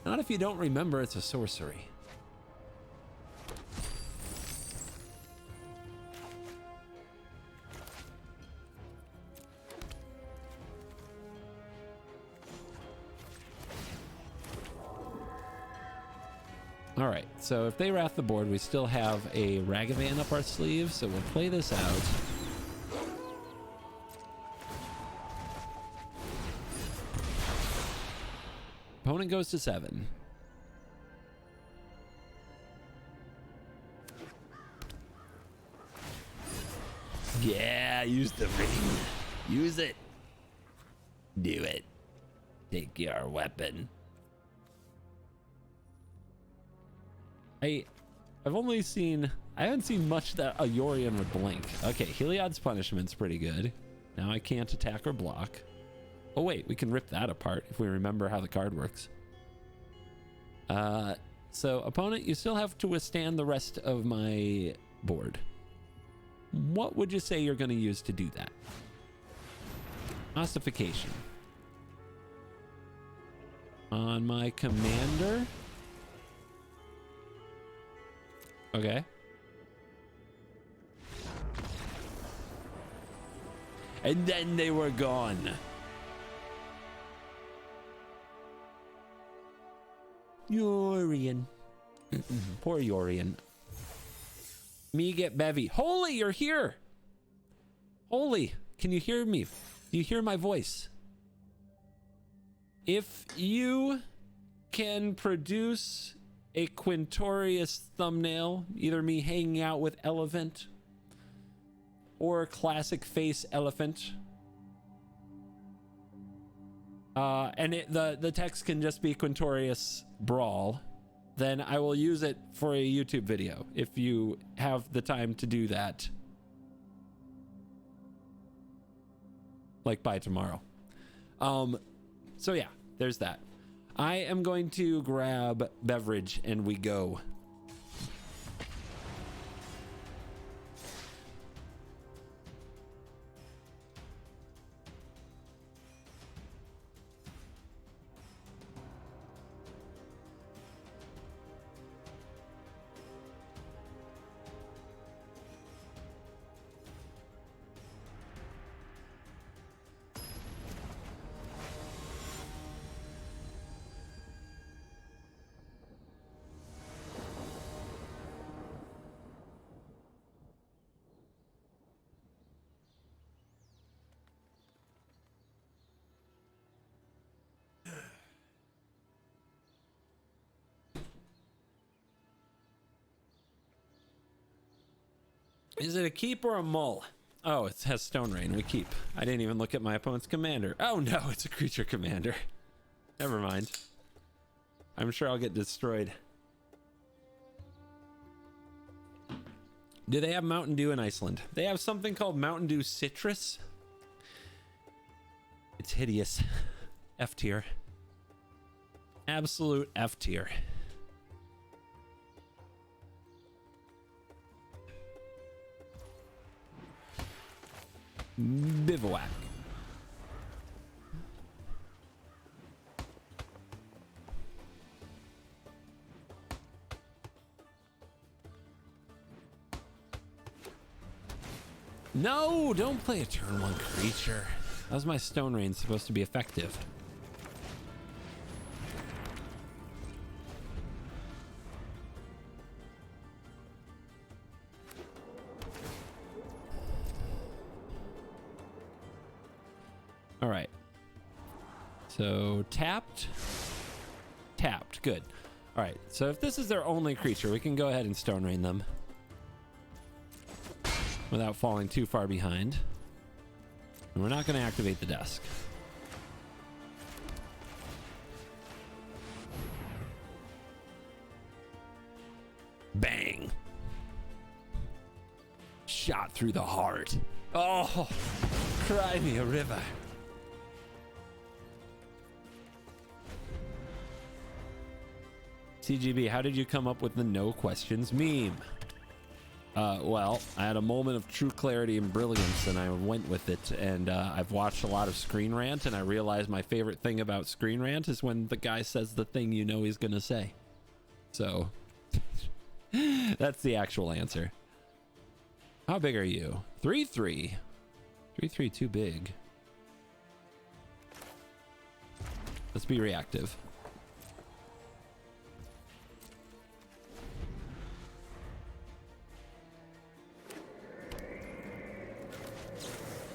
Not if you don't remember it's a sorcery. All right, so if they wrath the board, we still have a Ragavan up our sleeve, so we'll play this out. Opponent goes to 7. Yeah, use the ring. Use it. Do it. Take your weapon. I haven't seen much that a Yorion would blink. Okay, Heliod's Punishment's pretty good. Now I can't attack or block. Oh wait, we can rip that apart if we remember how the card works. So opponent, you still have to withstand the rest of my board. What would you say you're going to use to do that? Ossification. On my commander. Okay. And then they were gone. Yorian. Poor Yorian. Me get bevy. Holy, you're here. Holy, can you hear me? Do you hear my voice? If you can produce a Quintorius thumbnail, either me hanging out with Elephant or classic face Elephant, and the text can just be Quintorius Brawl, then I will use it for a YouTube video if you have the time to do that. Like by tomorrow. So yeah, there's that. I am going to grab beverage and we go. Is it a keep or a mull? Oh, it has Stone Rain. We keep. I didn't even look at my opponent's commander. Oh no, it's a creature commander. Never mind. I'm sure I'll get destroyed. Do they have Mountain Dew in Iceland? They have something called Mountain Dew Citrus. It's hideous. F tier. Absolute F tier. Bivouac. No, don't play a turn 1 creature. How's my Stone Rain supposed to be effective? All right. So tapped. Tapped. Good. All right. So if this is their only creature, we can go ahead and Stone Rain them without falling too far behind. And we're not going to activate the desk. Bang. Shot through the heart. Oh, cry me a river. CGB, how did you come up with the no questions meme? Well, I had a moment of true clarity and brilliance and I went with it, and I've watched a lot of Screen Rant and I realized my favorite thing about Screen Rant is when the guy says the thing you know he's gonna say. So that's the actual answer. How big are you? 3-3. 3-3 too big. Let's be reactive.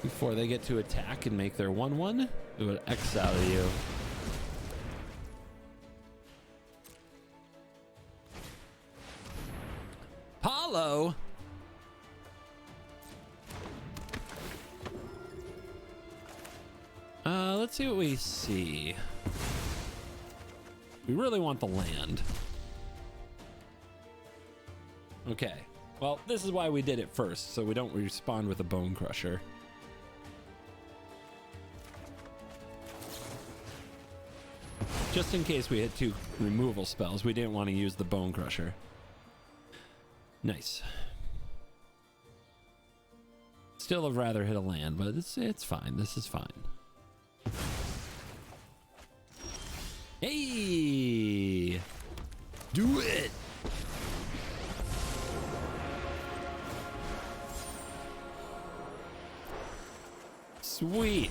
Before they get to attack and make their 1-1, we would exile you. Paulo! Let's see what we see. We really want the land. Okay. Well, this is why we did it first, so we don't respond with a Bone Crusher. Just in case we hit 2 removal spells, we didn't want to use the Bone Crusher. Nice. Still have rather hit a land, but it's fine. This is fine. Hey! Do it!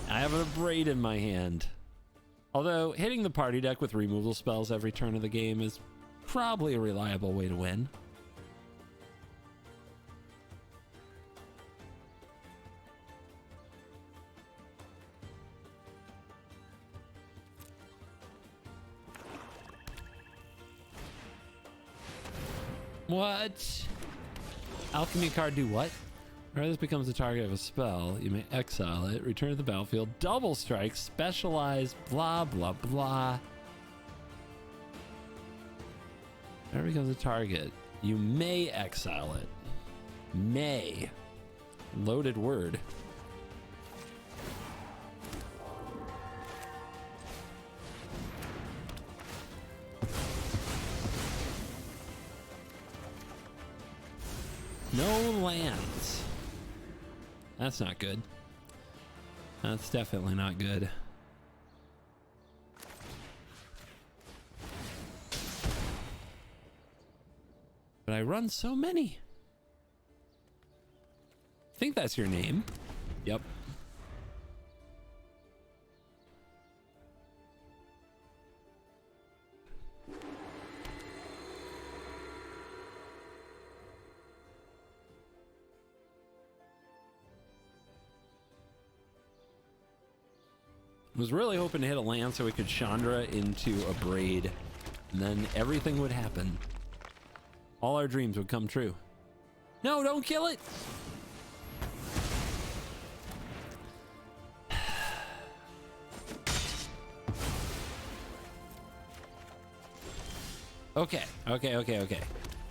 I have a braid in my hand. Although hitting the party deck with removal spells every turn of the game is probably a reliable way to win. What? Alchemy card do what? Whenever this becomes the target of a spell, you may exile it, return to the battlefield, double strike, specialize, blah, blah, blah. Whenever it becomes a target, you may exile it. May. Loaded word. No lands. That's not good. That's definitely not good. But I run so many. I think that's your name. Yep. Was really hoping to hit a land so we could Chandra into a braid, and then everything would happen. All our dreams would come true. No, don't kill it! Okay.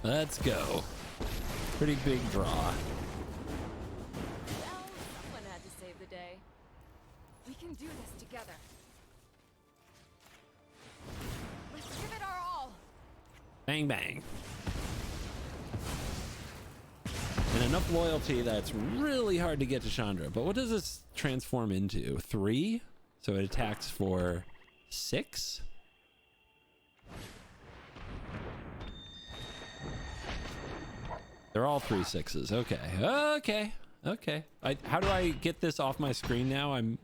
Let's go. Pretty big draw. Well, someone had to save the day. We can do this together. Let's give it our all. Bang, bang. And enough loyalty that it's really hard to get to Chandra. But what does this transform into? 3? So it attacks for 6? They're all 3 6s. Okay. How do I get this off my screen now? You've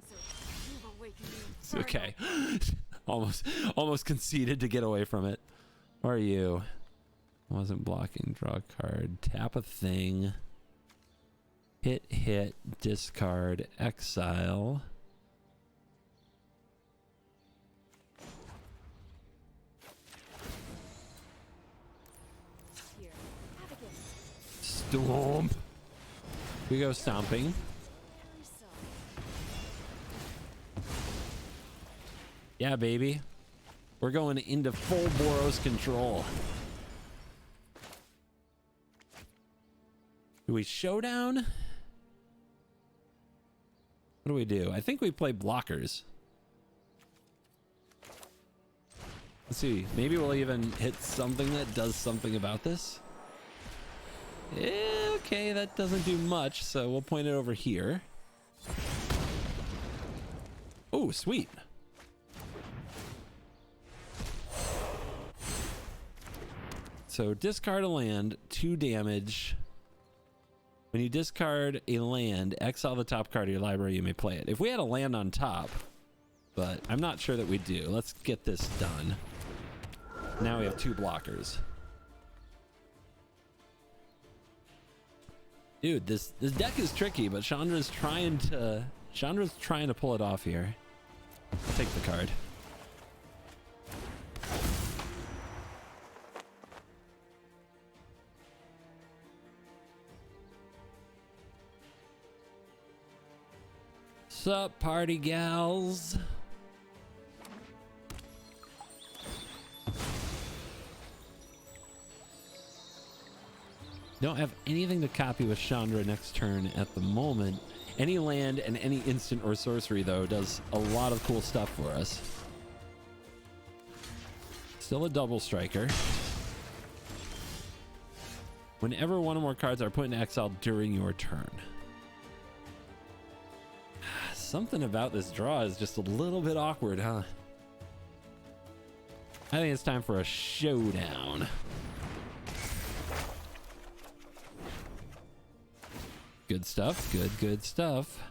awakened the Okay. almost conceded to get away from it. Where are you? Wasn't blocking. Draw a card. Tap a thing. Hit. Discard. Exile. Here, have a gift. Stomp. We go stomping. Very so. Yeah, baby. We're going into full Boros control. Do we showdown? What do we do? I think we play blockers. Let's see. Maybe we'll even hit something that does something about this. Okay, that doesn't do much, so we'll point it over here. Oh, sweet. So discard a land, 2 damage. When you discard a land, exile the top card of your library, you may play it. If we had a land on top, but I'm not sure that we do. Let's get this done. Now we have 2 blockers. Dude, this deck is tricky, but Chandra's trying to pull it off here. Take the card. Sup, party gals? Don't have anything to copy with Chandra next turn at the moment. Any land and any instant or sorcery, though, does a lot of cool stuff for us. Still a double striker. Whenever one or more cards are put in exile during your turn. Something about this draw is just a little bit awkward, huh? I think it's time for a showdown. Good stuff. Good stuff.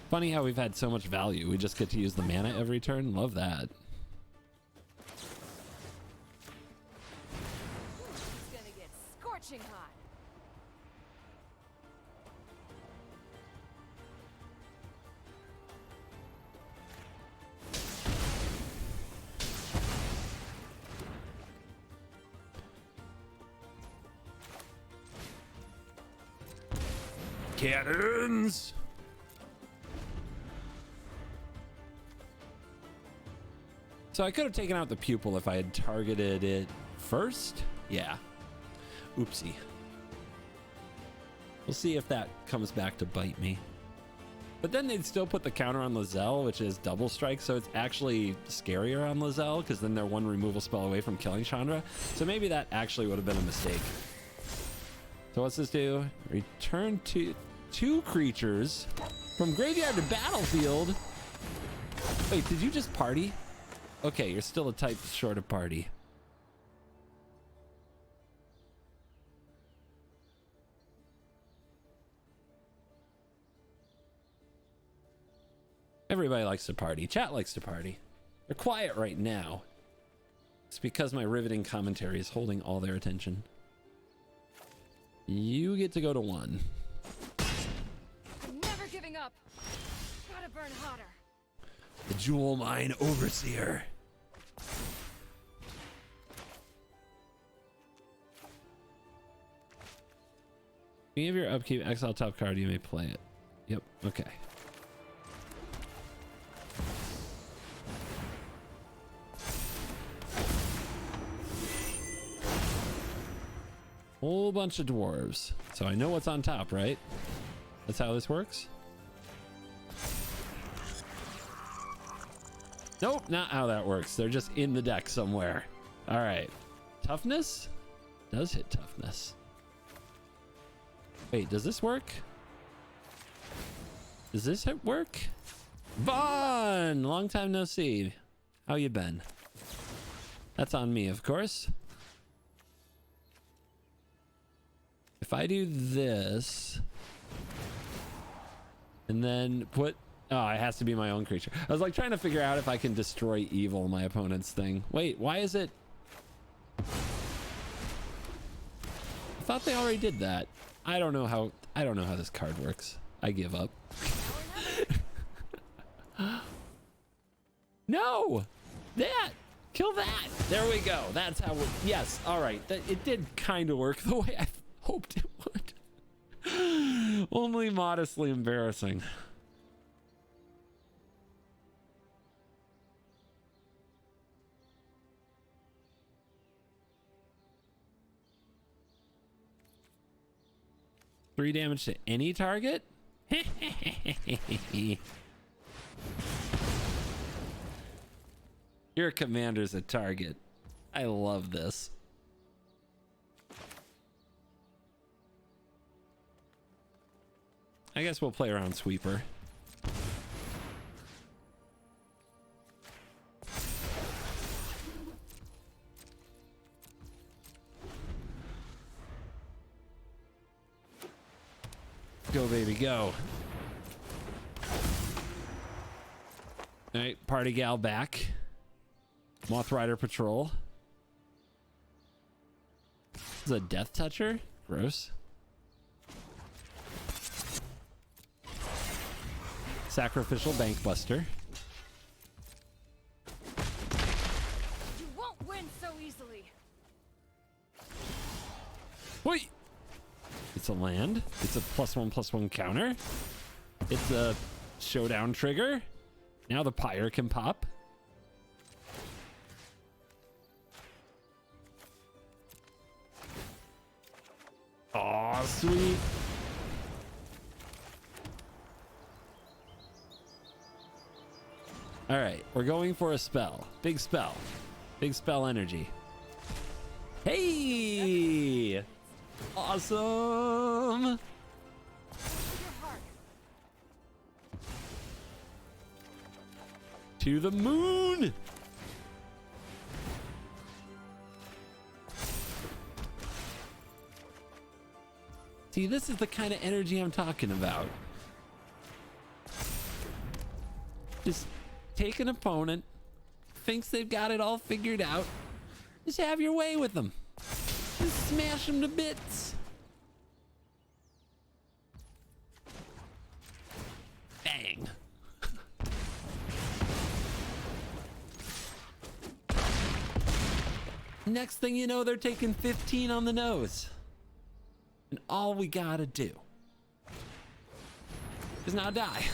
Funny how we've had so much value. We just get to use the mana every turn. Love that. It's gonna get scorching hot. Cannons! So I could have taken out the pupil if I had targeted it first. Yeah. Oopsie. We'll see if that comes back to bite me. But then they'd still put the counter on Lizelle, which is double strike, so it's actually scarier on Lizelle, because then they're one removal spell away from killing Chandra. So maybe that actually would have been a mistake. So what's this do? Return to 2 creatures from graveyard to battlefield. Wait, did you just party? Okay, you're still a type short of party. Everybody likes to party. Chat likes to party. They're quiet right now. It's because my riveting commentary is holding all their attention. You get to go to 1. I'm never giving up. Gotta burn hotter. The Jewel Mine Overseer. Any of your upkeep, exile top card, you may play it. Yep, okay. Whole bunch of dwarves. So I know what's on top, right? That's how this works? Nope, not how that works. They're just in the deck somewhere. All right. Toughness? Does hit toughness. Wait, does this work? Does this hit work? Vaughn! Long time no see. How you been? That's on me, of course. If I do this and then put, oh, it has to be my own creature. I was like trying to figure out if I can destroy evil, my opponent's thing. Wait, why is it? I thought they already did that. I don't know how this card works. I give up. No, that, kill that. There we go. That's how it, yes. All right. It did kind of work the way I hoped it would. Only modestly embarrassing. Three damage to any target? Your commander's a target. I love this. I guess we'll play around sweeper. Go, baby, go. All right, party gal back. Moth Rider Patrol. This is a Death Toucher? Gross. Sacrificial Bank Buster. You won't win so easily. Wait! It's a land. It's a +1/+1 counter. It's a showdown trigger. Now the Pyre can pop. Aw, sweet. All right, we're going for a spell. Big spell. Big spell energy. Hey! Awesome! Your heart. To the moon! See, this is the kind of energy I'm talking about. Just take an opponent, thinks they've got it all figured out. Just have your way with them. Just smash them to bits. Bang. Next thing you know, they're taking 15 on the nose. And all we gotta do is now die.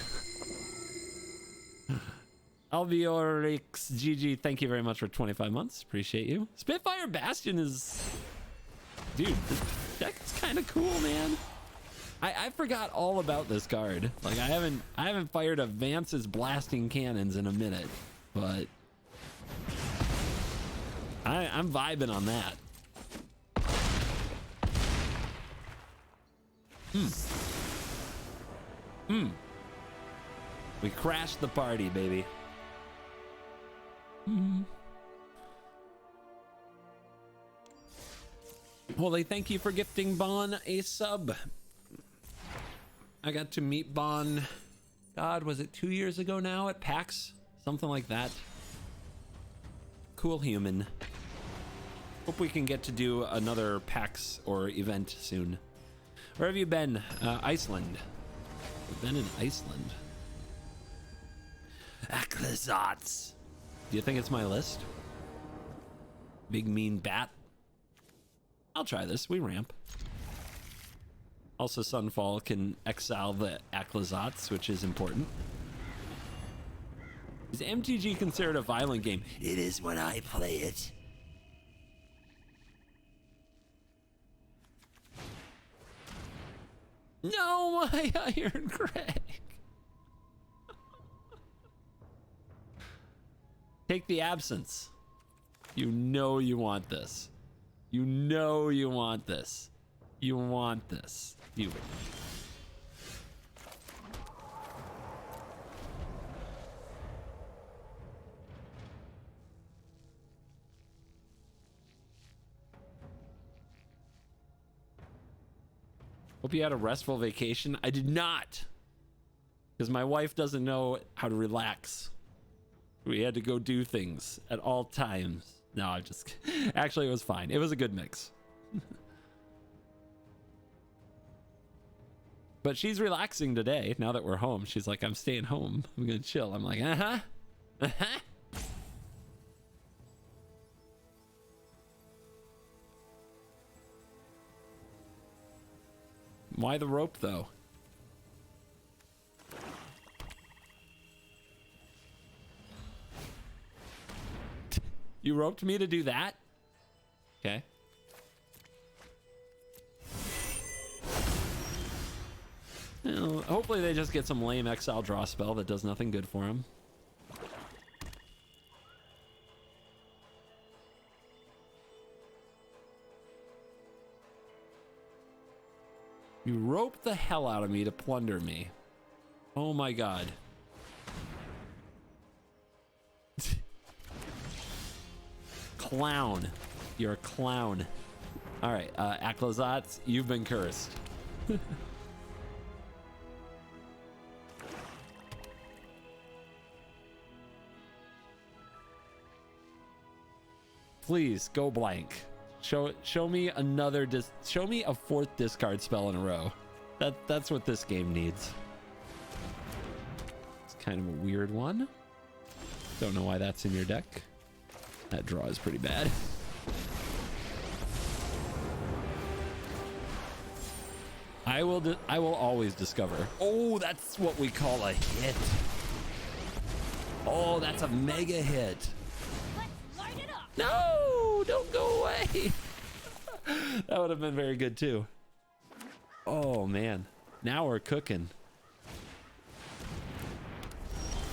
Alveorix GG, thank you very much for 25 months. Appreciate you. Spitfire Bastion is... Dude, this deck's kind of cool, man. I forgot all about this card. Like, I haven't fired a Vance's blasting cannons in a minute, but I'm vibing on that. We crashed the party, baby. Holy, thank you for gifting Bon a sub. I got to meet Bon, God, was it 2 years ago now at PAX? Something like that. Cool human. Hope we can get to do another PAX or event soon. Where have you been? Iceland. I've been in Iceland. Acklazats. Do you think it's my list? Big mean bat. I'll try this. We ramp. Also, Sunfall can exile the Acklazats, which is important. Is MTG considered a violent game? It is when I play it. No, my Iron Greg. Take the absence. You know you want this. You know you want this. You want this. You. Hope you had a restful vacation. I did not. Because my wife doesn't know how to relax. We had to go do things at all times. No, I just... Actually, it was fine. It was a good mix. But she's relaxing today, now that we're home. She's like, I'm staying home. I'm gonna chill. I'm like, uh-huh. Uh-huh. Why the rope, though? You roped me to do that? Okay. Well, hopefully they just get some lame exile draw spell that does nothing good for them. You roped the hell out of me to plunder me. Oh my god. Clown. You're a clown. Alright, Acklazats, you've been cursed. Please go blank. Show me another show me a fourth discard spell in a row. That's what this game needs. It's kind of a weird one. Don't know why that's in your deck. That draw is pretty bad. I will always discover. Oh, that's what we call a hit. Oh, that's a mega hit. Let's light it up. No, don't go away. That would have been very good too. Oh man, now we're cooking.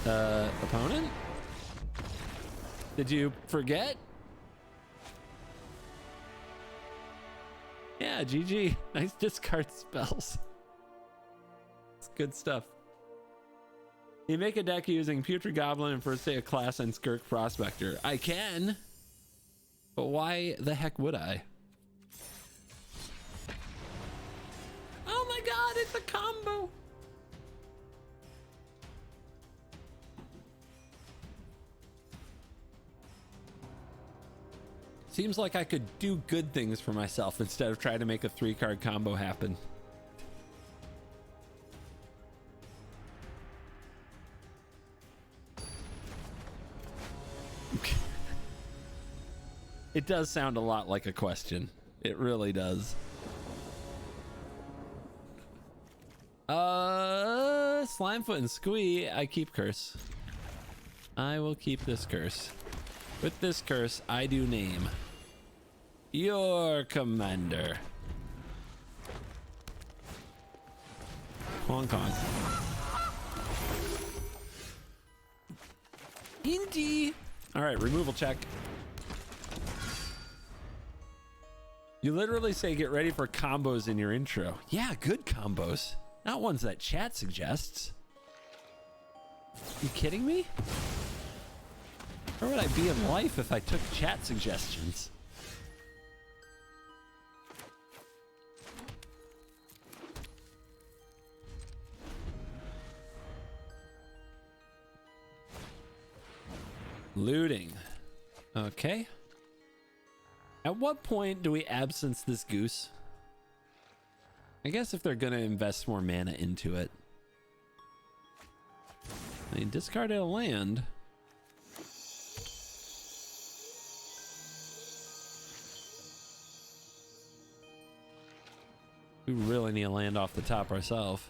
Opponent? Did you forget? Yeah, GG. Nice discard spells. It's good stuff. You make a deck using Putrid Goblin and First Day of Class and Skirk Prospector. I can, but why the heck would I? Oh my god, it's a combo. Seems like I could do good things for myself instead of trying to make a 3-card combo happen. It does sound a lot like a question. It really does. Slimefoot and Squee, I keep curse. I will keep this curse. With this curse, I do name your commander. Hong Kong. Indy. All right, removal check. You literally say get ready for combos in your intro. Yeah, good combos. Not ones that chat suggests. You kidding me? Where would I be in life if I took chat suggestions? Looting. Okay. At what point do we absence this goose? I guess if they're gonna invest more mana into it. They discarded a land. We really need to land off the top ourselves.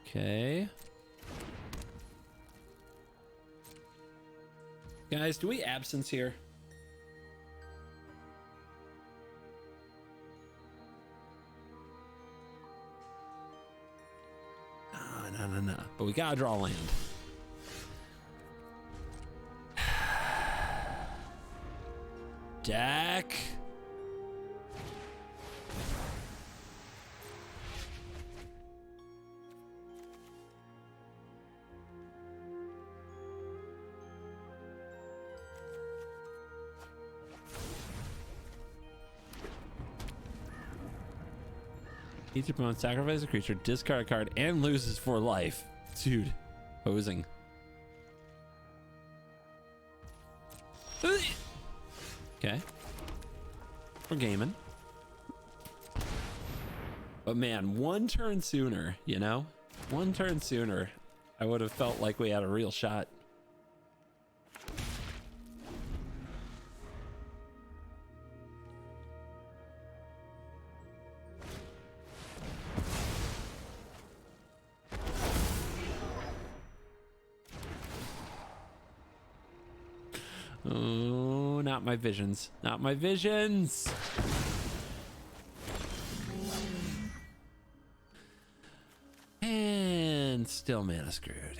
Okay. Guys, do we absence here? No. But we gotta draw land. Deck. Each opponent sacrifices a creature, discard a card, and loses 4 life. Dude, posing. Okay. We're gaming. But man, one turn sooner, you know? One turn sooner, I would have felt like we had a real shot. Oh, not my visions. Not my visions. And still mana screwed.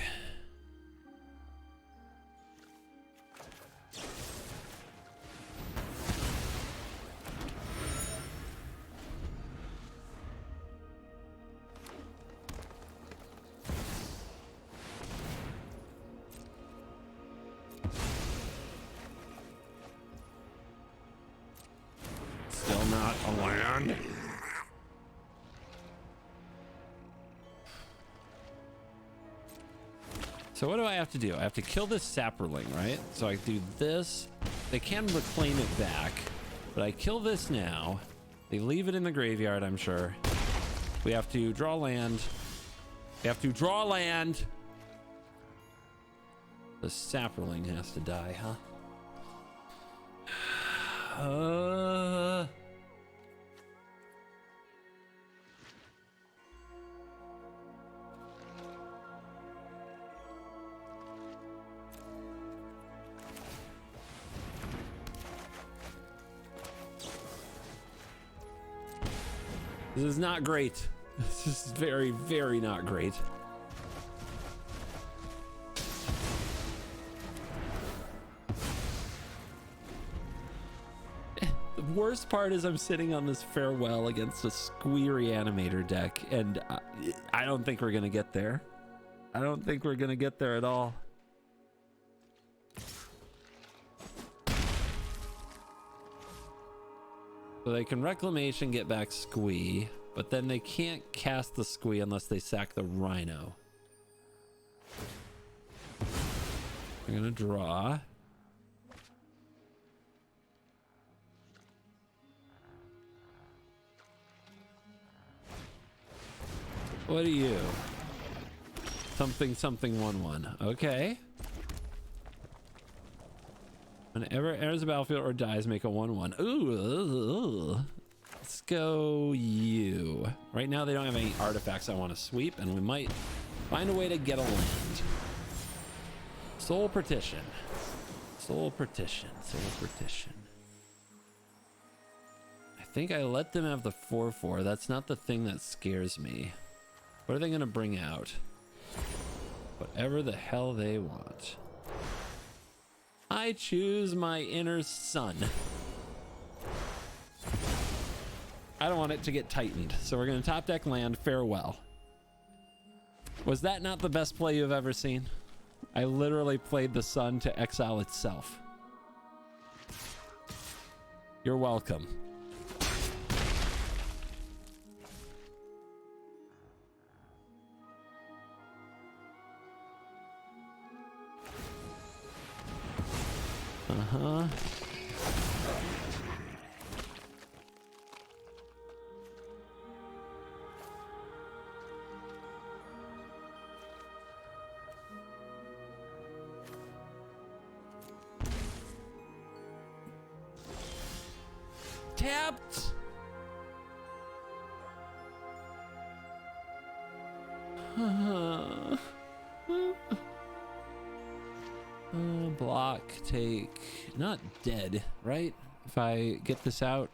Still not a land. So what do I have to do? I have to kill this sapperling, right? So I do this. They can reclaim it back, but I kill this now. They leave it in the graveyard, I'm sure. We have to draw land. We have to draw land. The sapperling has to die, huh? This is not great. This is very, very not great. The worst part is I'm sitting on this farewell against a Squee Reanimator deck, and I don't think we're gonna get there. I don't think we're gonna get there at all. So they can Reclamation, get back Squee, but then they can't cast the Squee unless they sack the Rhino. I'm gonna draw. What are you? Something, something, 1/1. Okay. Whenever enters the battlefield or dies, make a 1/1. Ooh. Let's go you. Right now, they don't have any artifacts I want to sweep, and we might find a way to get a land. Soul Partition. Soul Partition. Soul Partition. I think I let them have the 4/4. That's not the thing that scares me. What are they going to bring out? Whatever the hell they want. I choose my inner son. I don't want it to get tightened, so we're going to top deck land. Farewell. Was that not the best play you've ever seen? I literally played the sun to exile itself. You're welcome. Uh-huh. Tapped. Block, take, not dead, right? If I get this out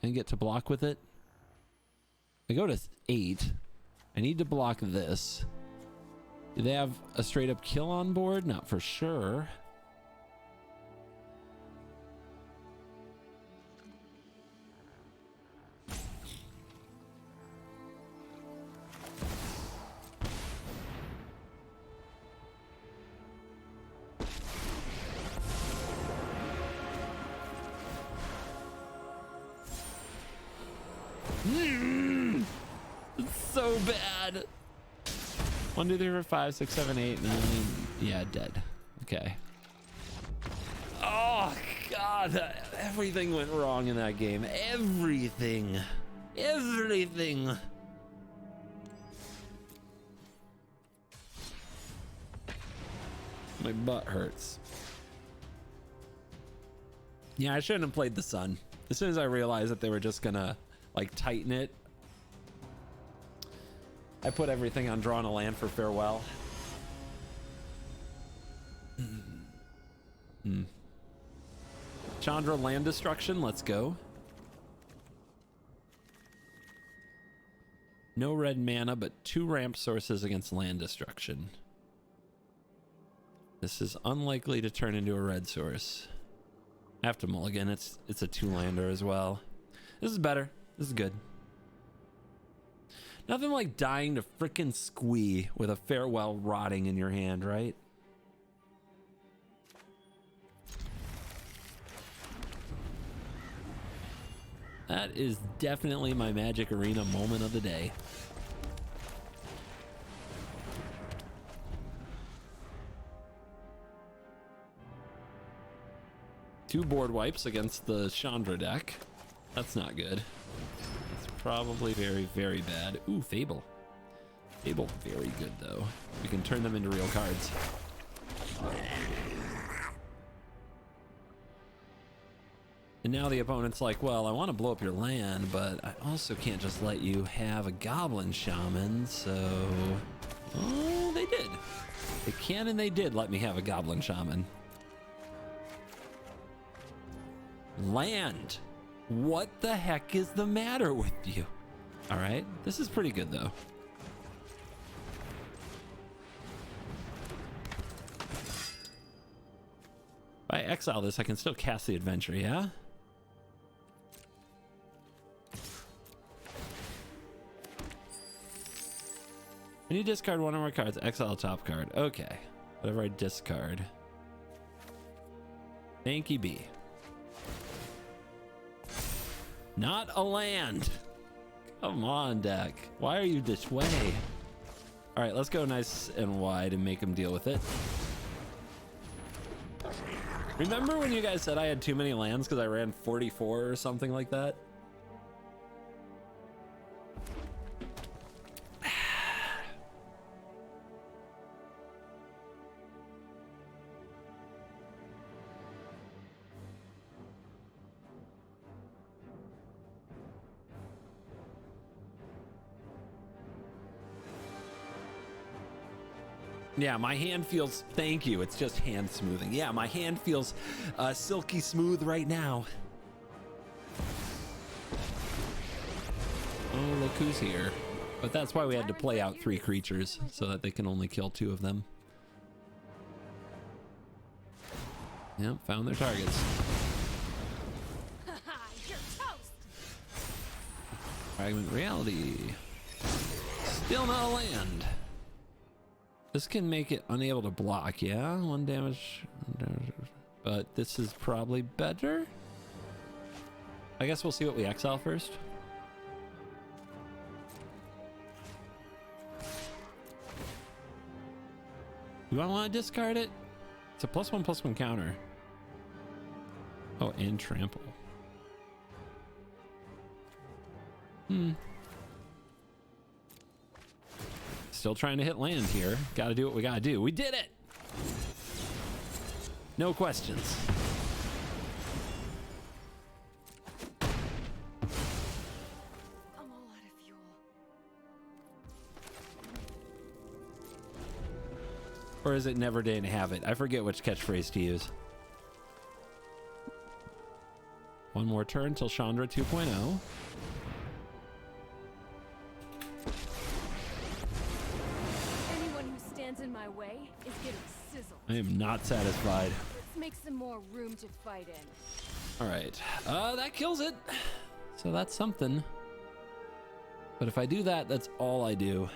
and get to block with it, I go to 8. I need to block this. Do they have a straight up kill on board? Not for sure. It's so bad. 1, 2, 3, 4, 5, 6, 7, 8, 9. Yeah, dead. Okay. Oh God, everything went wrong in that game. Everything. My butt hurts. Yeah, I shouldn't have played the sun. As soon as I realized that they were just gonna like tighten it, I put everything on drawing a land for farewell. Chandra land destruction, let's go. No red mana, but 2 ramp sources against land destruction. This is unlikely to turn into a red source. I have to mulligan. It's a 2-lander as well. This is better. This is good. Nothing like dying to frickin' squee with a farewell rotting in your hand, right? That is definitely my Magic Arena moment of the day. Two board wipes against the Chandra deck. That's not good. It's probably very, very bad. Ooh, Fable. Fable, very good though. We can turn them into real cards. And now the opponent's like, well, I want to blow up your land, but I also can't just let you have a Goblin Shaman, so... Oh, they did. They can and they did let me have a Goblin Shaman. Land. What the heck is the matter with you? All right, this is pretty good though. If I exile this, I can still cast the adventure, yeah? When you discard one or more cards, exile top card. Okay, whatever I discard. Thanky B. Not a land. Come on, deck. Why are you this way? All right, let's go nice and wide and make him deal with it. Remember when you guys said I had too many lands because I ran 44 or something like that? Yeah, my hand feels, thank you. It's just hand smoothing. Yeah, my hand feels silky smooth right now. Oh, look who's here. But that's why we had to play out 3 creatures, so that they can only kill 2 of them. Yep, found their targets. Haha, you're toast. Fragment reality. Still not a land. This can make it unable to block, yeah? 1 damage. But this is probably better. I guess we'll see what we exile first. Do I want to discard it? It's a +1/+1 counter. Oh, and trample. Still trying to hit land here. Got to do what we got to do. We did it! No questions. I'm all out of fuel. Or is it never didn't have it? I forget which catchphrase to use. 1 more turn till Chandra 2.0. Anyone who stands in my way is getting sizzled. I am not satisfied. Let's make some more room to fight in. All right. That kills it. So that's something. But if I do that, that's all I do.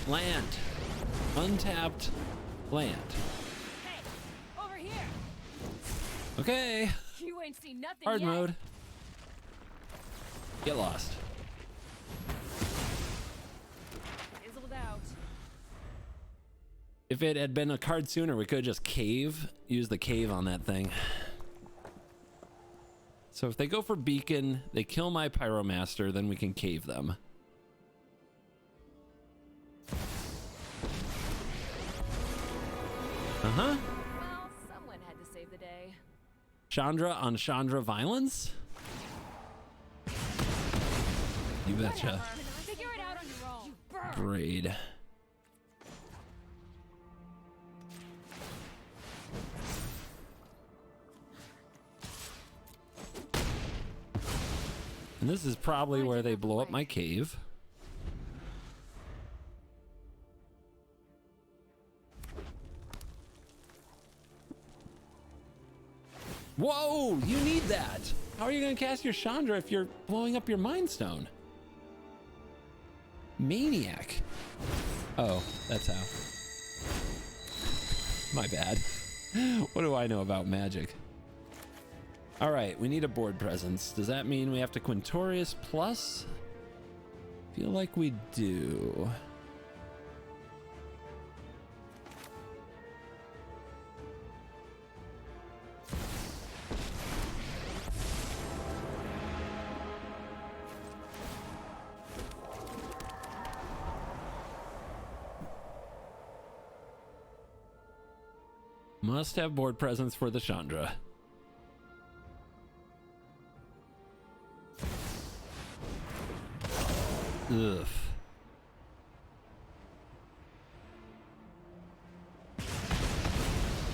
Land. Untapped land. Hey, over here. Okay. You ain't seen nothing Hard yet. mode. Get lost. Fizzled out. If it had been a card sooner, we could have just use the cave on that thing. So if they go for beacon, they kill my pyromaster, then we can cave them. Uh-huh. Well, someone had to save the day. Chandra on Chandra violence? You betcha. Figure it out on your own. You burn. Braid. And this is probably where they blow up my cave. Whoa, you need that. How are you going to cast your Chandra if you're blowing up your Mind Stone? Maniac. Oh, that's how. My bad. What do I know about magic? All right, we need a board presence. Does that mean we have to Quintorius plus? Feel like we do. Must have board presence for the Chandra. Ugh.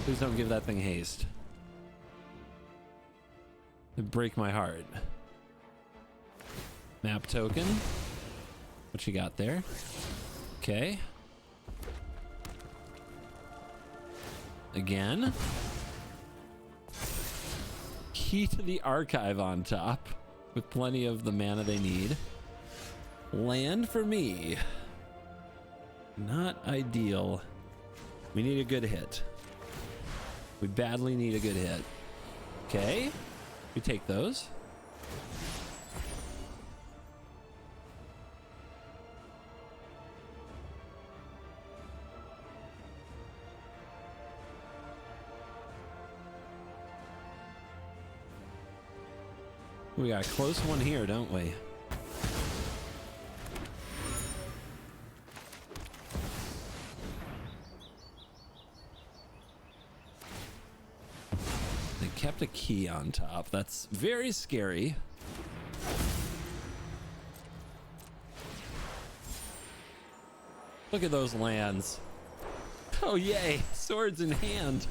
Please don't give that thing haste. It'd break my heart. Map token. What you got there? Okay. Again. Key to the archive on top with plenty of the mana they need. Land for me. Not ideal. We need a good hit. We badly need a good hit. Okay. We take those. We got a close one here, don't we? They kept a key on top. That's very scary. Look at those lands. Oh, yay. Swords in hand.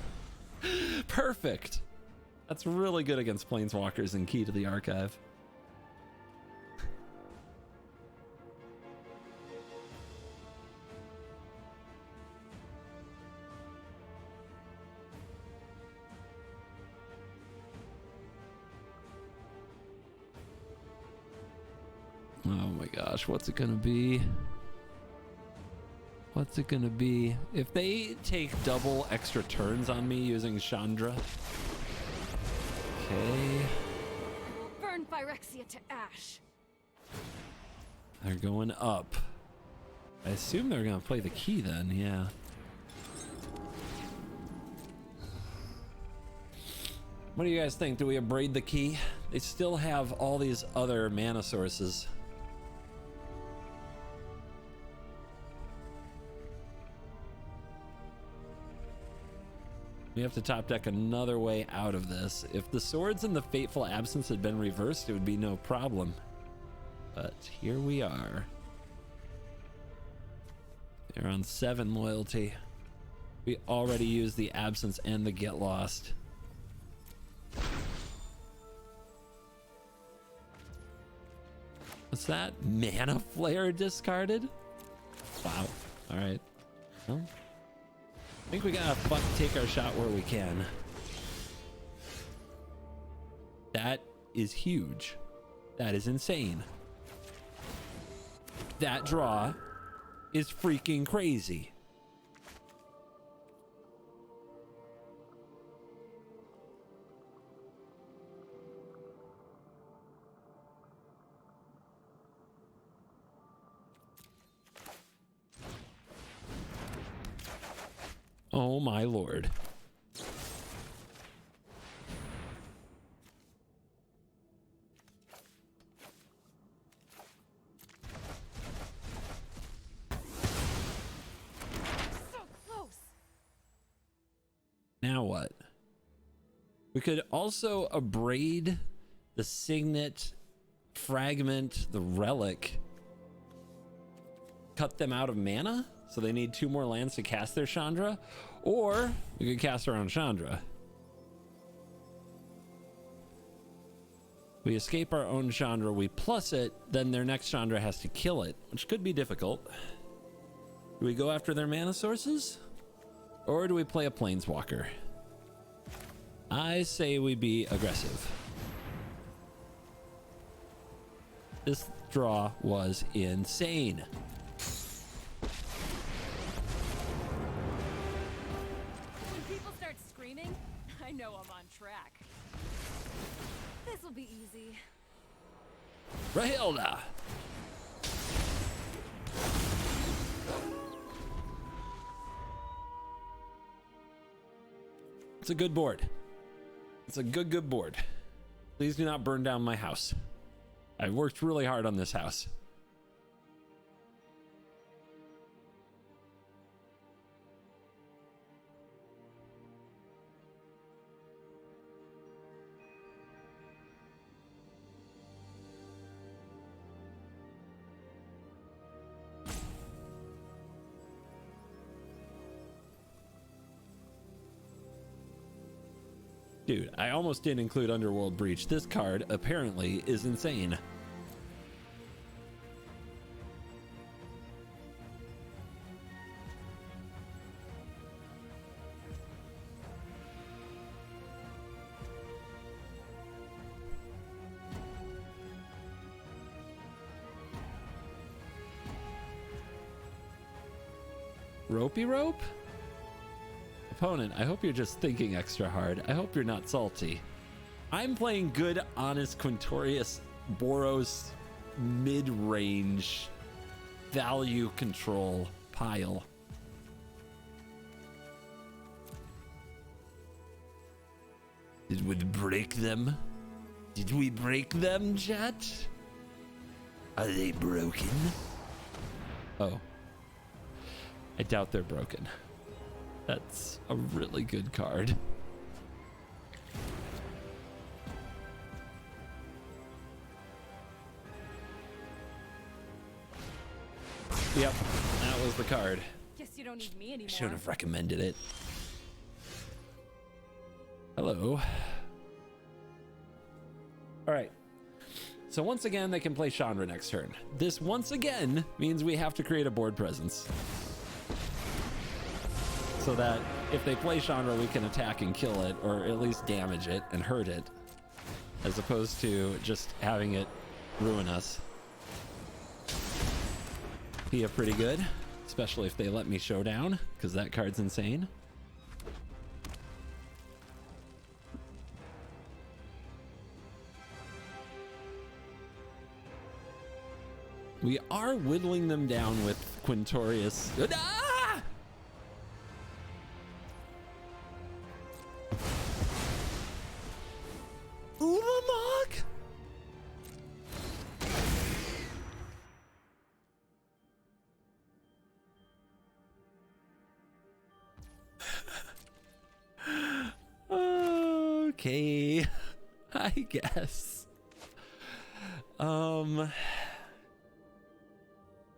Perfect. That's really good against planeswalkers and key to the archive. Oh my gosh, what's it gonna be? What's it gonna be? If they take double extra turns on me using Chandra. Okay. Burn Phyrexia to ash. They're going up. I assume they're gonna play the key then, yeah. What do you guys think? Do we abrade the key? They still have all these other mana sources. We have to top deck another way out of this. If the swords and the fateful absence had been reversed, it would be no problem. But here we are. They're on 7 loyalty. We already used the absence and the get lost. What's that? Mana flare discarded? Wow. All right. Well, I think we gotta take our shot where we can. That is huge. That is insane. That draw is freaking crazy. Oh my lord. So close. Now what? We could also abrade the signet, fragment the relic, cut them out of mana, so they need 2 more lands to cast their Chandra, or we could cast our own Chandra. We escape our own Chandra, we plus it, then their next Chandra has to kill it, which could be difficult. Do we go after their mana sources? Or do we play a Planeswalker? I say we be aggressive. This draw was insane. When people start screaming, I know I'm on track. This'll be easy. Rahilda! It's a good board. It's a good board. Please do not burn down my house. I've worked really hard on this house. Dude, I almost didn't include Underworld Breach. This card apparently is insane. Ropey rope? Opponent, I hope you're just thinking extra hard. I hope you're not salty. I'm playing good, honest Quintorius Boros mid-range value control pile. It would break them. Did we break them, Jet? Are they broken? Oh. I doubt they're broken. That's a really good card. Yep, that was the card. Guess you don't need me anymore. Should have recommended it. Hello. All right. So once again, they can play Chandra next turn. This once again means we have to create a board presence. So that if they play Chandra, we can attack and kill it, or at least damage it and hurt it, as opposed to just having it ruin us. Pia pretty good, especially if they let me showdown, because that card's insane. We are whittling them down with Quintorius. Ah! Ulamog? Okay, I guess.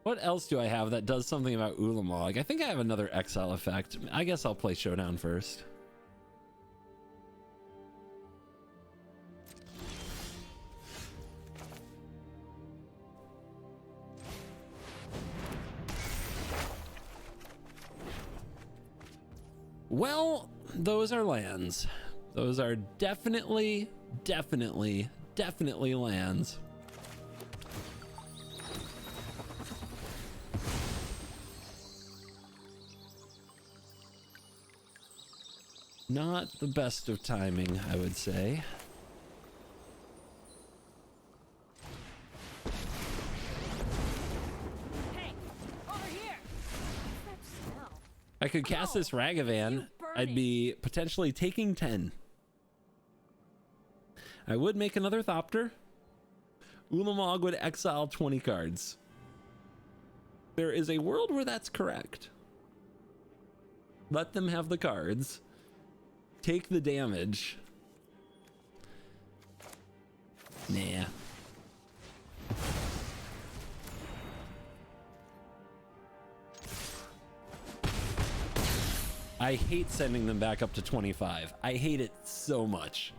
What else do I have that does something about Ulamog? I think I have another exile effect. I guess I'll play Showdown first. Well, those are lands. Those are definitely lands. Not the best of timing, I would say. Hey, over here. What's that smell? I could cast this Ragavan. I'd be potentially taking 10. I would make another Thopter. Ulamog would exile 20 cards. There is a world where that's correct. Let them have the cards. Take the damage. Nah. I hate sending them back up to 25. I hate it so much.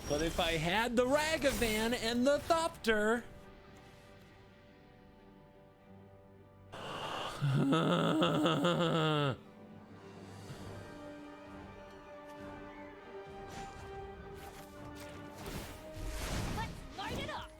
But if I had the Ragavan and the Thopter... Let's light it up.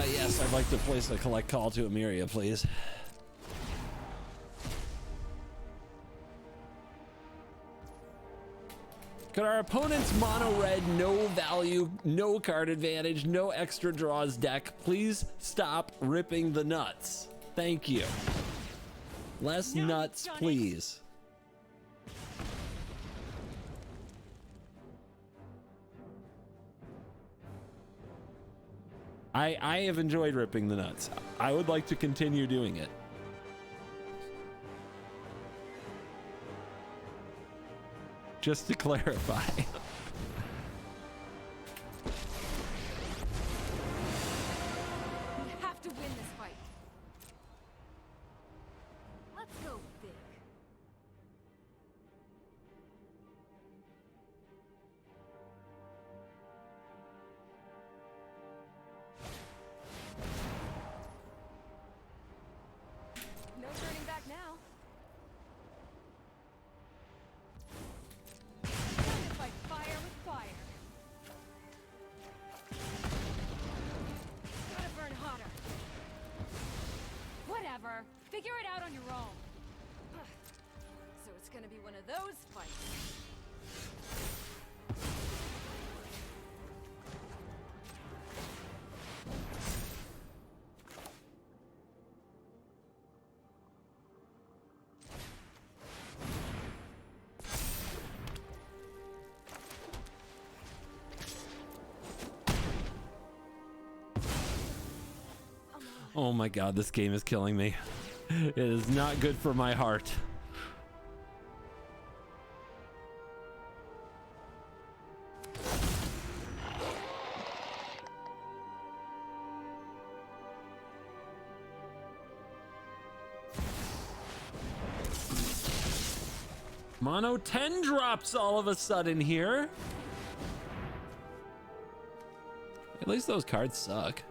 Yes, I'd like to place a collect call to Emiria, please. Could our opponent's mono red, no value, no card advantage, no extra draws deck please stop ripping the nuts? Thank you. Less nuts, please. I have enjoyed ripping the nuts. I would like to continue doing it. Just to clarify. We have to win this fight. Let's go big. fight. Oh my god, this game is killing me. It is not good for my heart. Mono 10 drops all of a sudden here. At least those cards suck.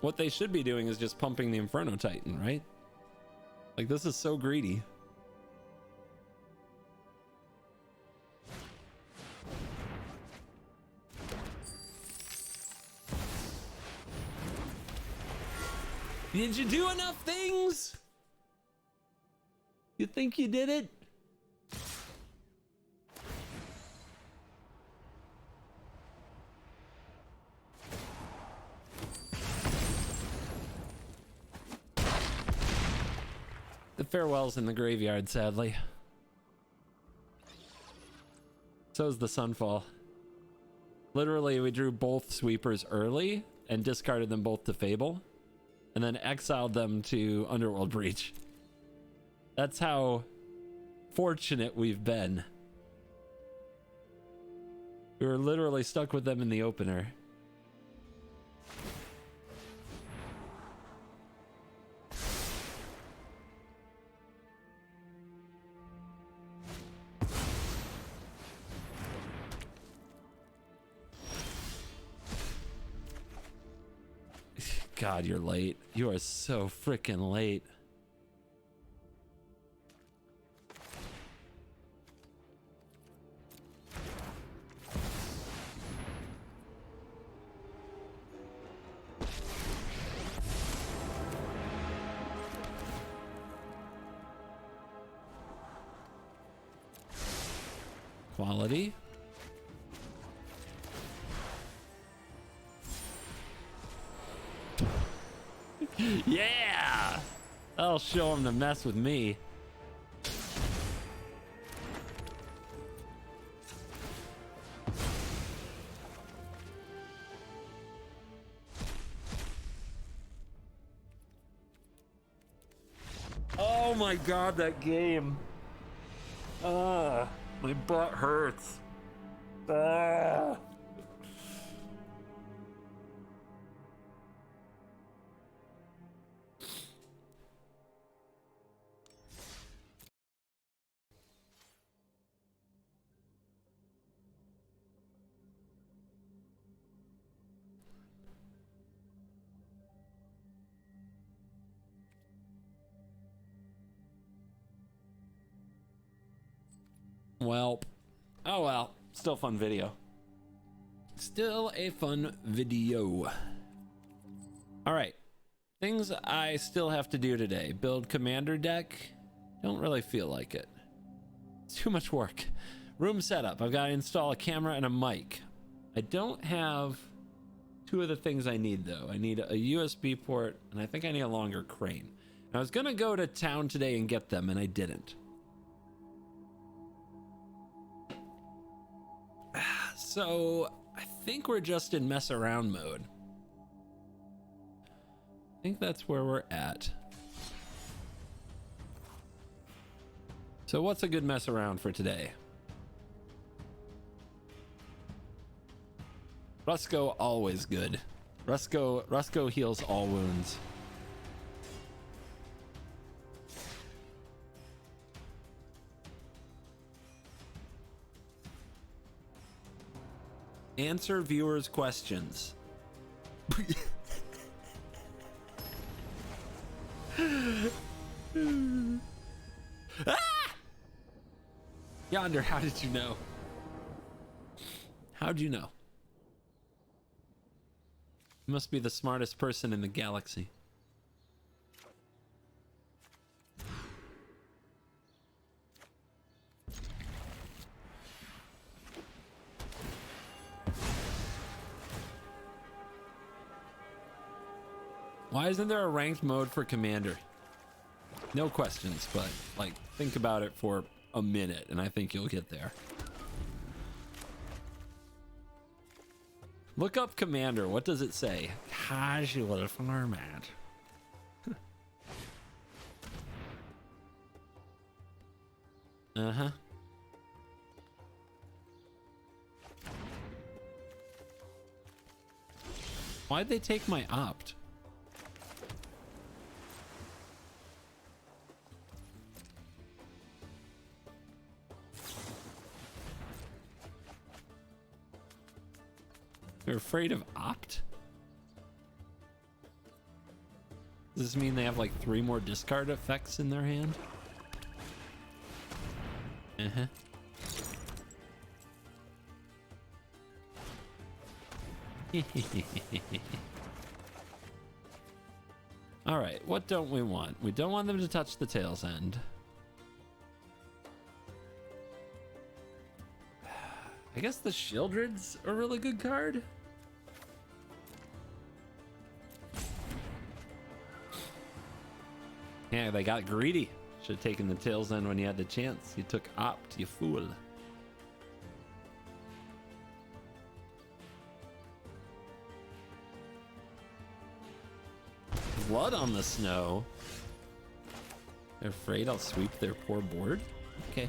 What they should be doing is just pumping the Inferno Titan, right? Like, this is so greedy. Did you do enough things? You think you did it? The farewell's in the graveyard, sadly. So is the Sunfall. Literally, we drew both sweepers early and discarded them both to Fable, and then exiled them to Underworld Breach. That's how fortunate we've been. We were literally stuck with them in the opener. God, you're late. You are so freaking late. Quality. Yeah! I'll show him to mess with me. Oh my god, that game. My butt hurts. Well, oh well, still fun video. Still a fun video. All right, things I still have to do today. Build commander deck. Don't really feel like it. It's too much work. Room setup. I've got to install a camera and a mic. I don't have two of the things I need though. I need a USB port and I think I need a longer crane. I was gonna go to town today and get them and I didn't. So I think we're just in mess around mode. I think that's where we're at. So what's a good mess around for today? Rusco, always good. Rusco heals all wounds. Answer viewers' questions. Ah! Yonder, how did you know? How'd you know? You must be the smartest person in the galaxy. Why isn't there a ranked mode for Commander? No questions, but like think about it for a minute and I think you'll get there. Look up Commander. What does it say? Casual format. Uh-huh. Why'd they take my opt? They're afraid of opt? Does this mean they have like 3 more discard effects in their hand? Uh-huh. All right, what don't we want? We don't want them to touch the tail's end. I guess the Shieldred's a really good card. Yeah, they got greedy. Should have taken the tail's end when you had the chance. You took opt, you fool. Blood on the snow. They're afraid I'll sweep their poor board? Okay.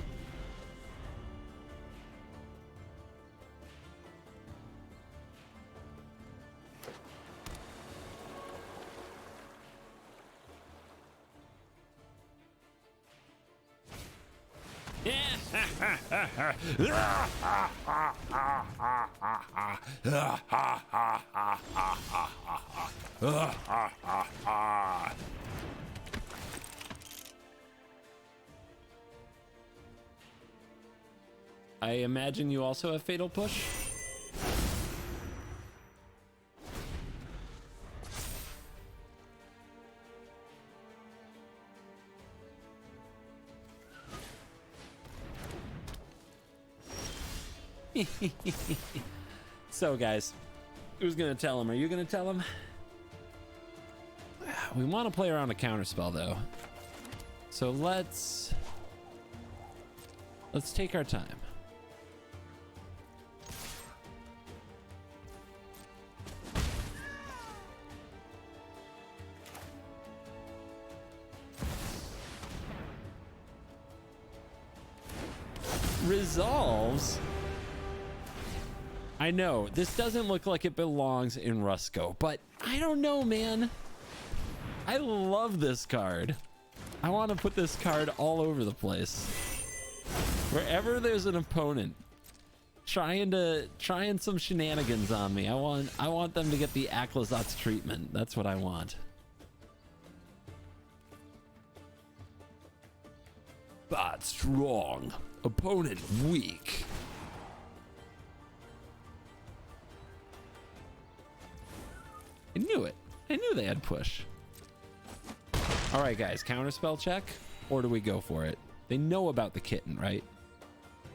I imagine you also have Fatal Push? So guys, who's gonna tell him? Are you gonna tell him? We want to play around a counterspell though, so let's take our time. Resolves. I know this doesn't look like it belongs in Rusco, but I don't know, man. I love this card. I want to put this card all over the place. Wherever there's an opponent trying some shenanigans on me, I want them to get the Aclazotz treatment. That's what I want. Bot strong, opponent weak. I knew it. I knew they had push. All right, guys, counterspell check, or do we go for it? They know about the kitten, right?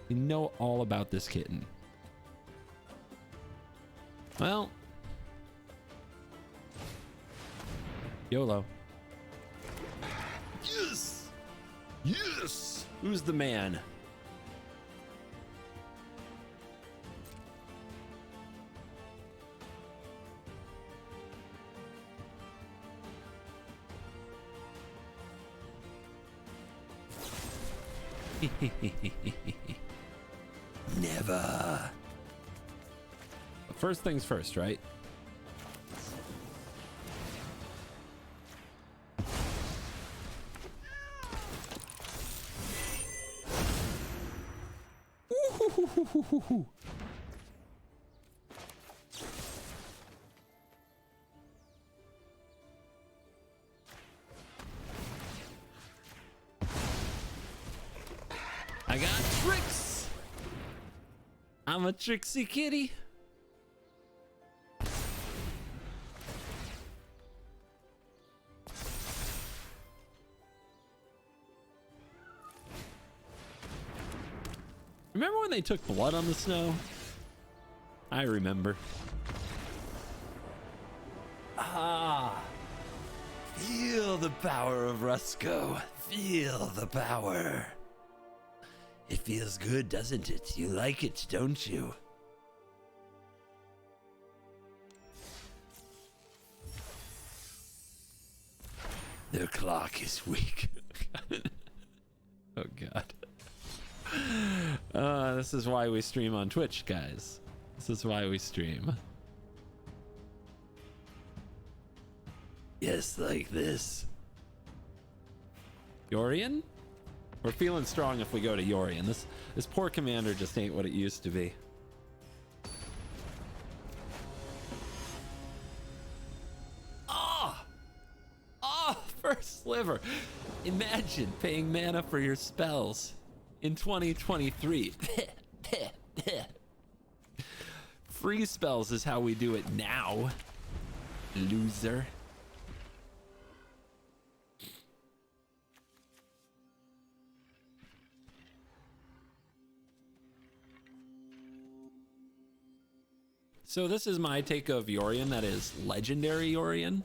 They know all about this kitten. Well, YOLO. Yes! Yes! Who's the man? Never. First things first, right? Ooh. I got tricks. I'm a tricksy kitty. Remember when they took blood on the snow? I remember. Ah. Feel the power of Rusco. Feel the power. It feels good, doesn't it? You like it, don't you? Their clock is weak. Oh, God. This is why we stream on Twitch, guys. This is why we stream. Yes, like this. Yorian? We're feeling strong if we go to Yorian. This poor commander just ain't what it used to be. First sliver. Imagine paying mana for your spells in 2023. Free spells is how we do it now, loser. So this is my take of Yorian, that is legendary Yorian.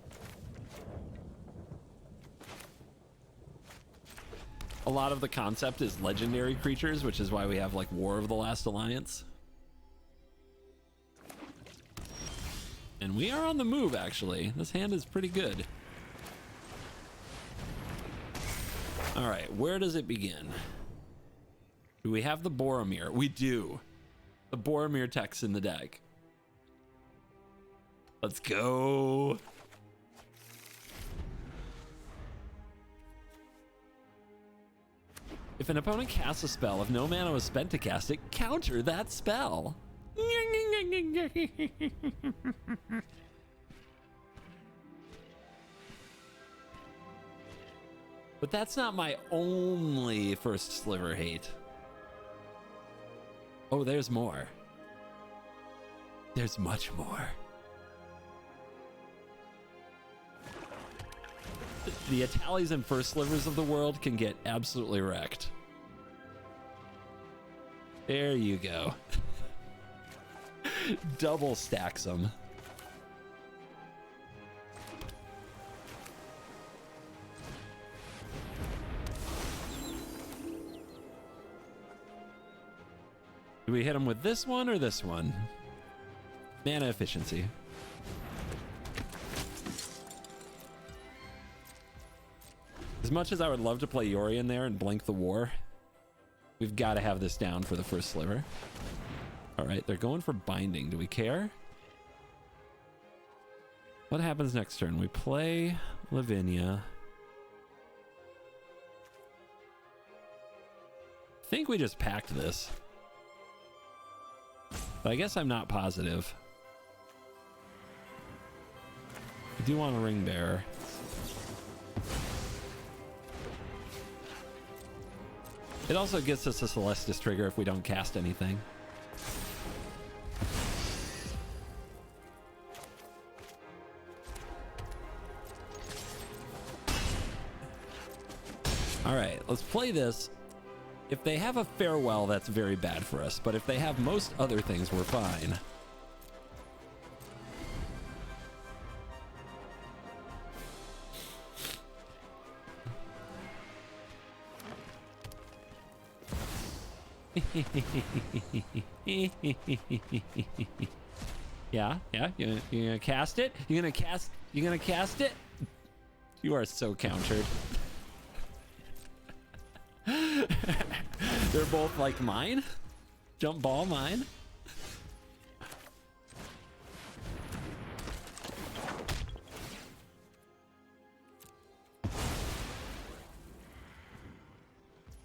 A lot of the concept is legendary creatures, which is why we have like War of the Last Alliance. And we are on the move, actually. This hand is pretty good. All right, where does it begin? Do we have the Boromir? We do. The Boromir text in the deck. Let's go. If an opponent casts a spell, if no mana was spent to cast it, counter that spell. But that's not my only first sliver hate. Oh, there's more. There's much more. The Italis and first slivers of the world can get absolutely wrecked. There you go. Double stacks them. Do we hit them with this one or this one? Mana efficiency. As much as I would love to play Yorian there and blink the war, we've got to have this down for the first sliver. All right, they're going for binding. Do we care? What happens next turn? We play Lavinia. I think we just packed this. But I guess I'm not positive. I do want a ring bearer. It also gets us a Celestis trigger if we don't cast anything. All right, let's play this. If they have a farewell, that's very bad for us. But if they have most other things, we're fine. Yeah, you gonna cast it? You gonna cast it? You are so countered. They're both like mine. Jump ball mine.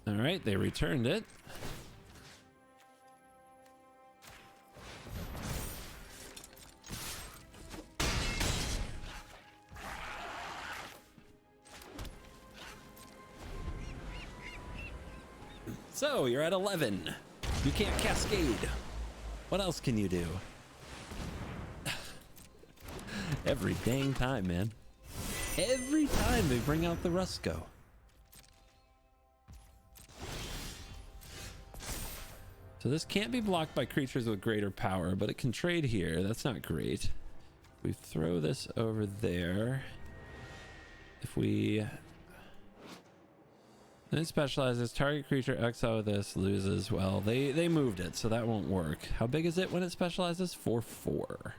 All right, they returned it. So you're at 11. You can't cascade. What else can you do? Every dang time, man. Every time they bring out the Rusco. So this can't be blocked by creatures with greater power, but it can trade here. That's not great. We throw this over there. If we then specializes, target creature exile with this loses. Well, they moved it, so that won't work. How big is it when it specializes? 4/4.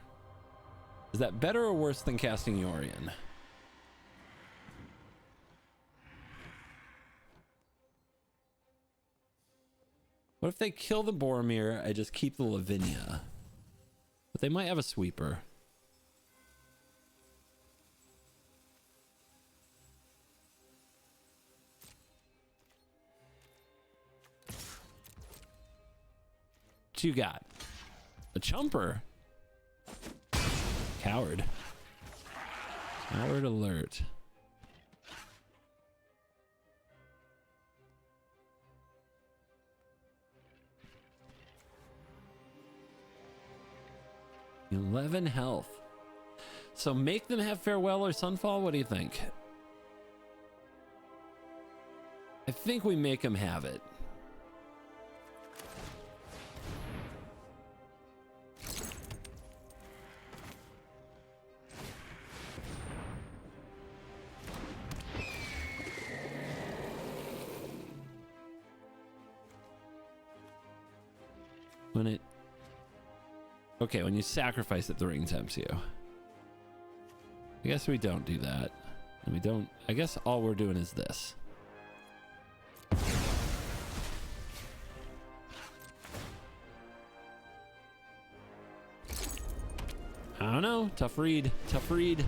Is that better or worse than casting Yorion? What if they kill the Boromir? I just keep the Lavinia, but they might have a sweeper. What you got? A chumper. Coward. Coward alert. $11 health. So make them have farewell or sunfall. What do you think? I think we make them have it. When it... Okay, when you sacrifice it, the ring tempts you. I guess we don't do that. And we don't... I guess all we're doing is this. I don't know. Tough read. Tough read.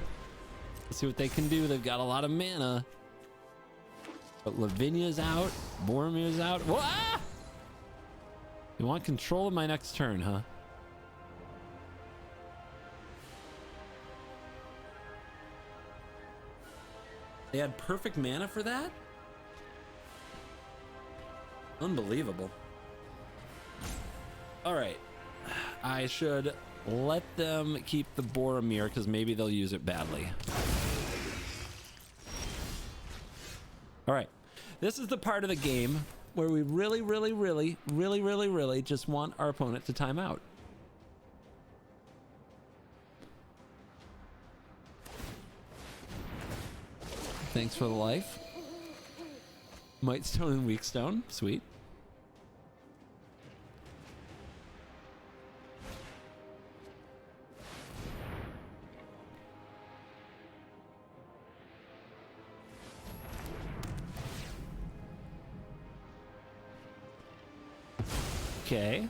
Let's see what they can do. They've got a lot of mana. But Lavinia's out. Boromir's out. Whoa! Ah! You want control of my next turn, huh? They had perfect mana for that? Unbelievable. All right. I should let them keep the Boromir because maybe they'll use it badly. All right. This is the part of the game where we really just want our opponent to time out. Thanks for the life. Might Stone and Weak Stone. Sweet. Okay.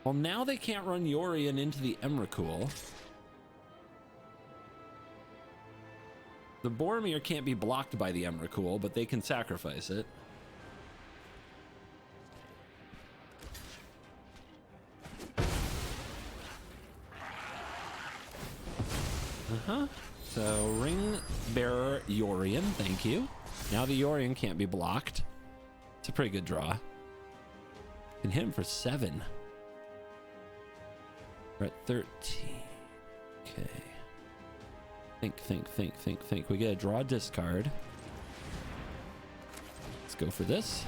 Well, now they can't run Yorion into the Emrakul. The Boromir can't be blocked by the Emrakul, but they can sacrifice it. So Ring Bearer Yorion, thank you. Now the Yorion can't be blocked. It's a pretty good draw. Can hit him for 7. We're at 13. Okay. Think. We get a draw discard. Let's go for this.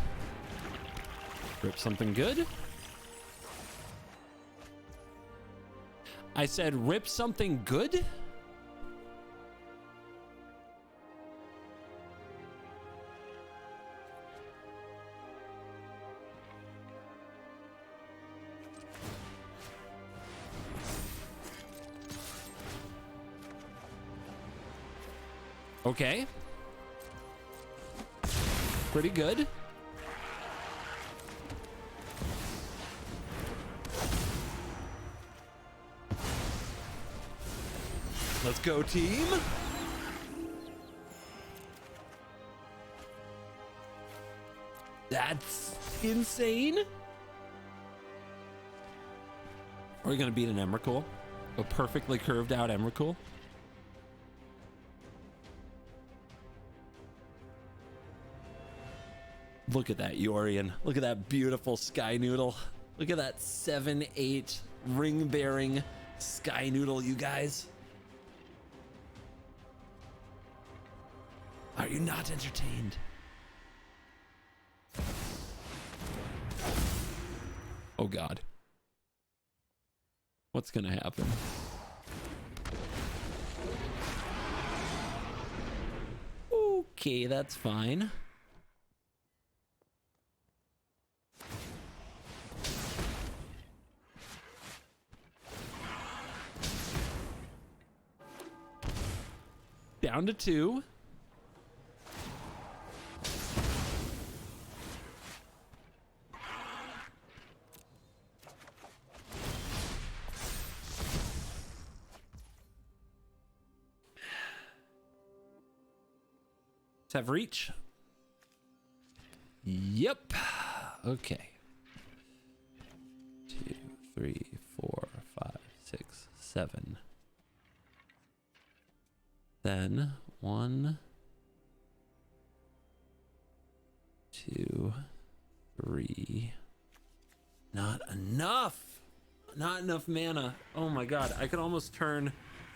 Rip something good. I said rip something good? Okay. Pretty good. Let's go, team. That's insane. Are we going to beat an Emrakul? A perfectly curved out Emrakul? Look at that Yorion. Look at that beautiful Sky Noodle. Look at that 7/8 ring-bearing Sky Noodle, you guys. Are you not entertained? Oh God. What's gonna happen? Okay, that's fine. Down to 2. Have reach. Yep. Okay. 2, 3, 4, 5, 6, 7. Then 1, 2, 3. Not enough. Not enough mana. Oh my God. I could almost turn,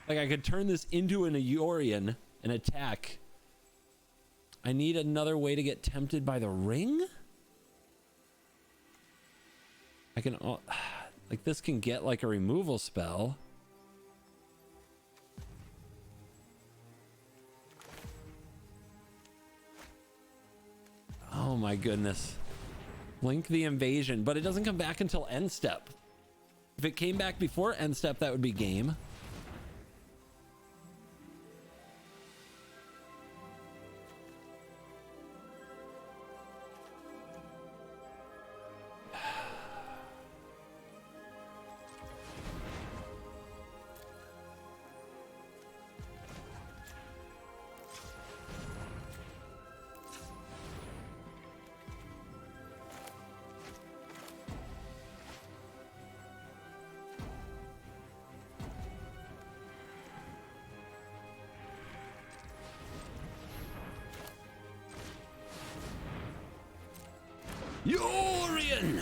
like I could turn this into an Eorian and attack. I need another way to get tempted by the ring. I can, like this can get like a removal spell. Oh my goodness. Blink the invasion, but it doesn't come back until end step. If it came back before end step, that would be game. Eorian!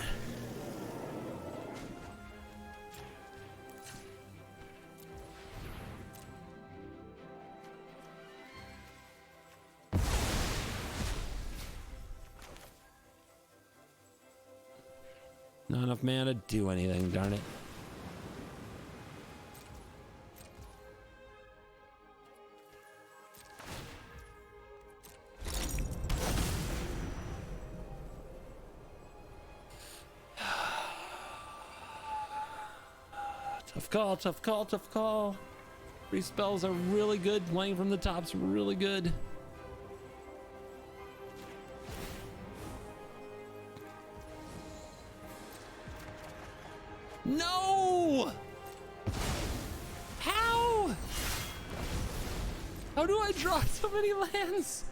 Not enough mana to do anything, darn it. Tough call, tough call, tough call. Free spells are really good. Playing from the top's really good. No! How? How do I draw so many lands?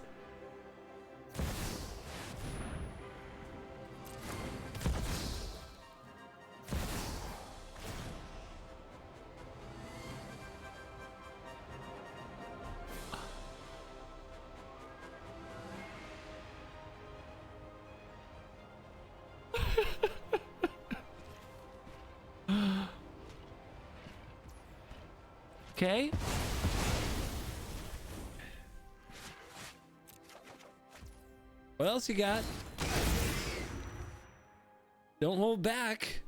Okay. What else you got? Don't hold back.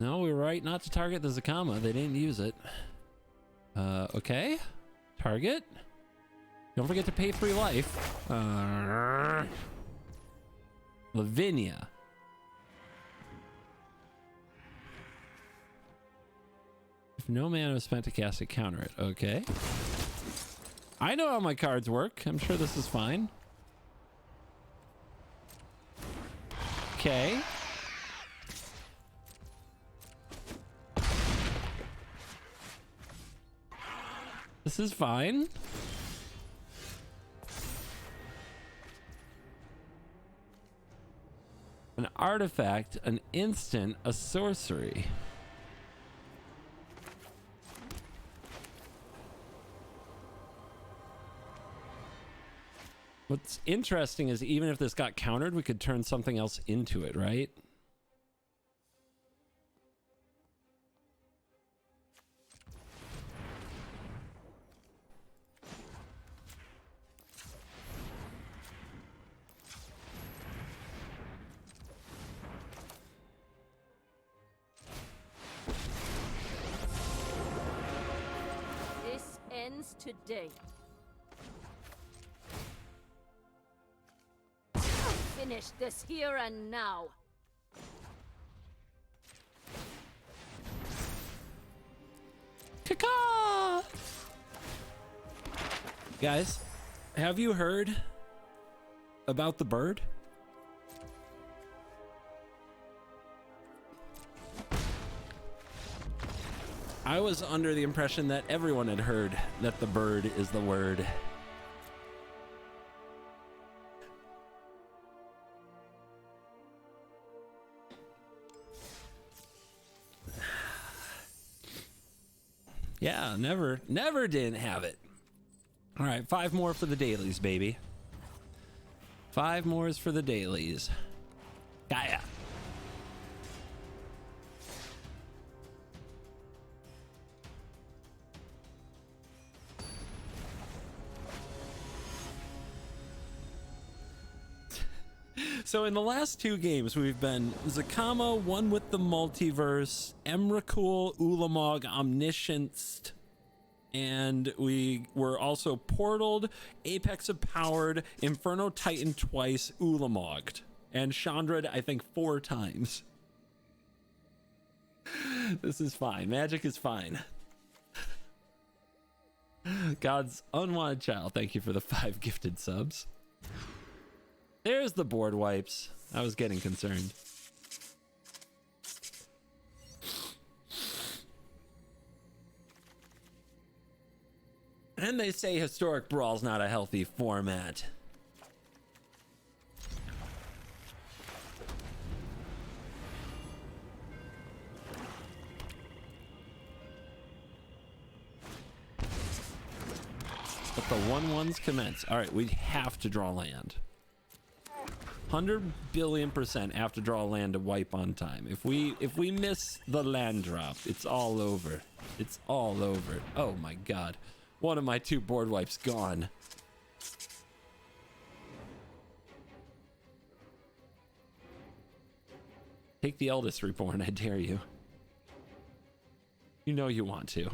No, we were right not to target the Zakama. They didn't use it. Okay. Target. Don't forget to pay free life. Lavinia. If no mana was spent to cast it, counter it. Okay. I know how my cards work. I'm sure this is fine. Okay. This is fine. An artifact, an instant, a sorcery. What's interesting is even if this got countered, we could turn something else into it, right? ends today. Finish this here and now. Caw! Guys, have you heard about the bird? I was under the impression that everyone had heard that the bird is the word. Yeah, never didn't have it. All right, 5 more for the dailies, baby. 5 more is for the dailies. Gaia. So in the last 2 games, we've been Zakama, one with the multiverse, Emrakul, Ulamog, Omniscienced, and we were also portaled, Apex of Powered, Inferno Titan twice, Ulamogged, and Chandra'd, I think, 4 times. This is fine. Magic is fine. God's unwanted child, thank you for the 5 gifted subs. There's the board wipes. I was getting concerned. And they say historic brawl's not a healthy format. But the 1-1s commence. All right, we have to draw land. 100 billion% have to draw land to wipe on time. If we miss the land drop, it's all over. It's all over. Oh my god. One of my 2 board wipes gone. Take the eldest reborn, I dare you. You know you want to.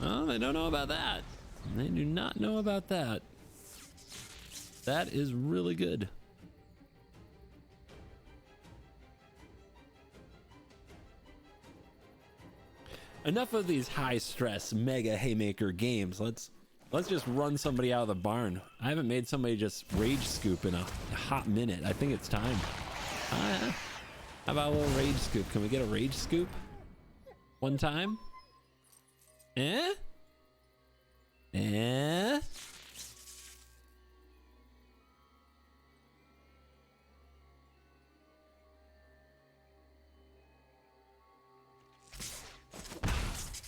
Oh, they don't know about that. They do not know about that. That is really good. Enough of these high stress mega haymaker games. Let's just run somebody out of the barn. I haven't made somebody just rage scoop in a hot minute. I think it's time. How about a little rage scoop? Can we get a rage scoop? One time? Eh? Eh?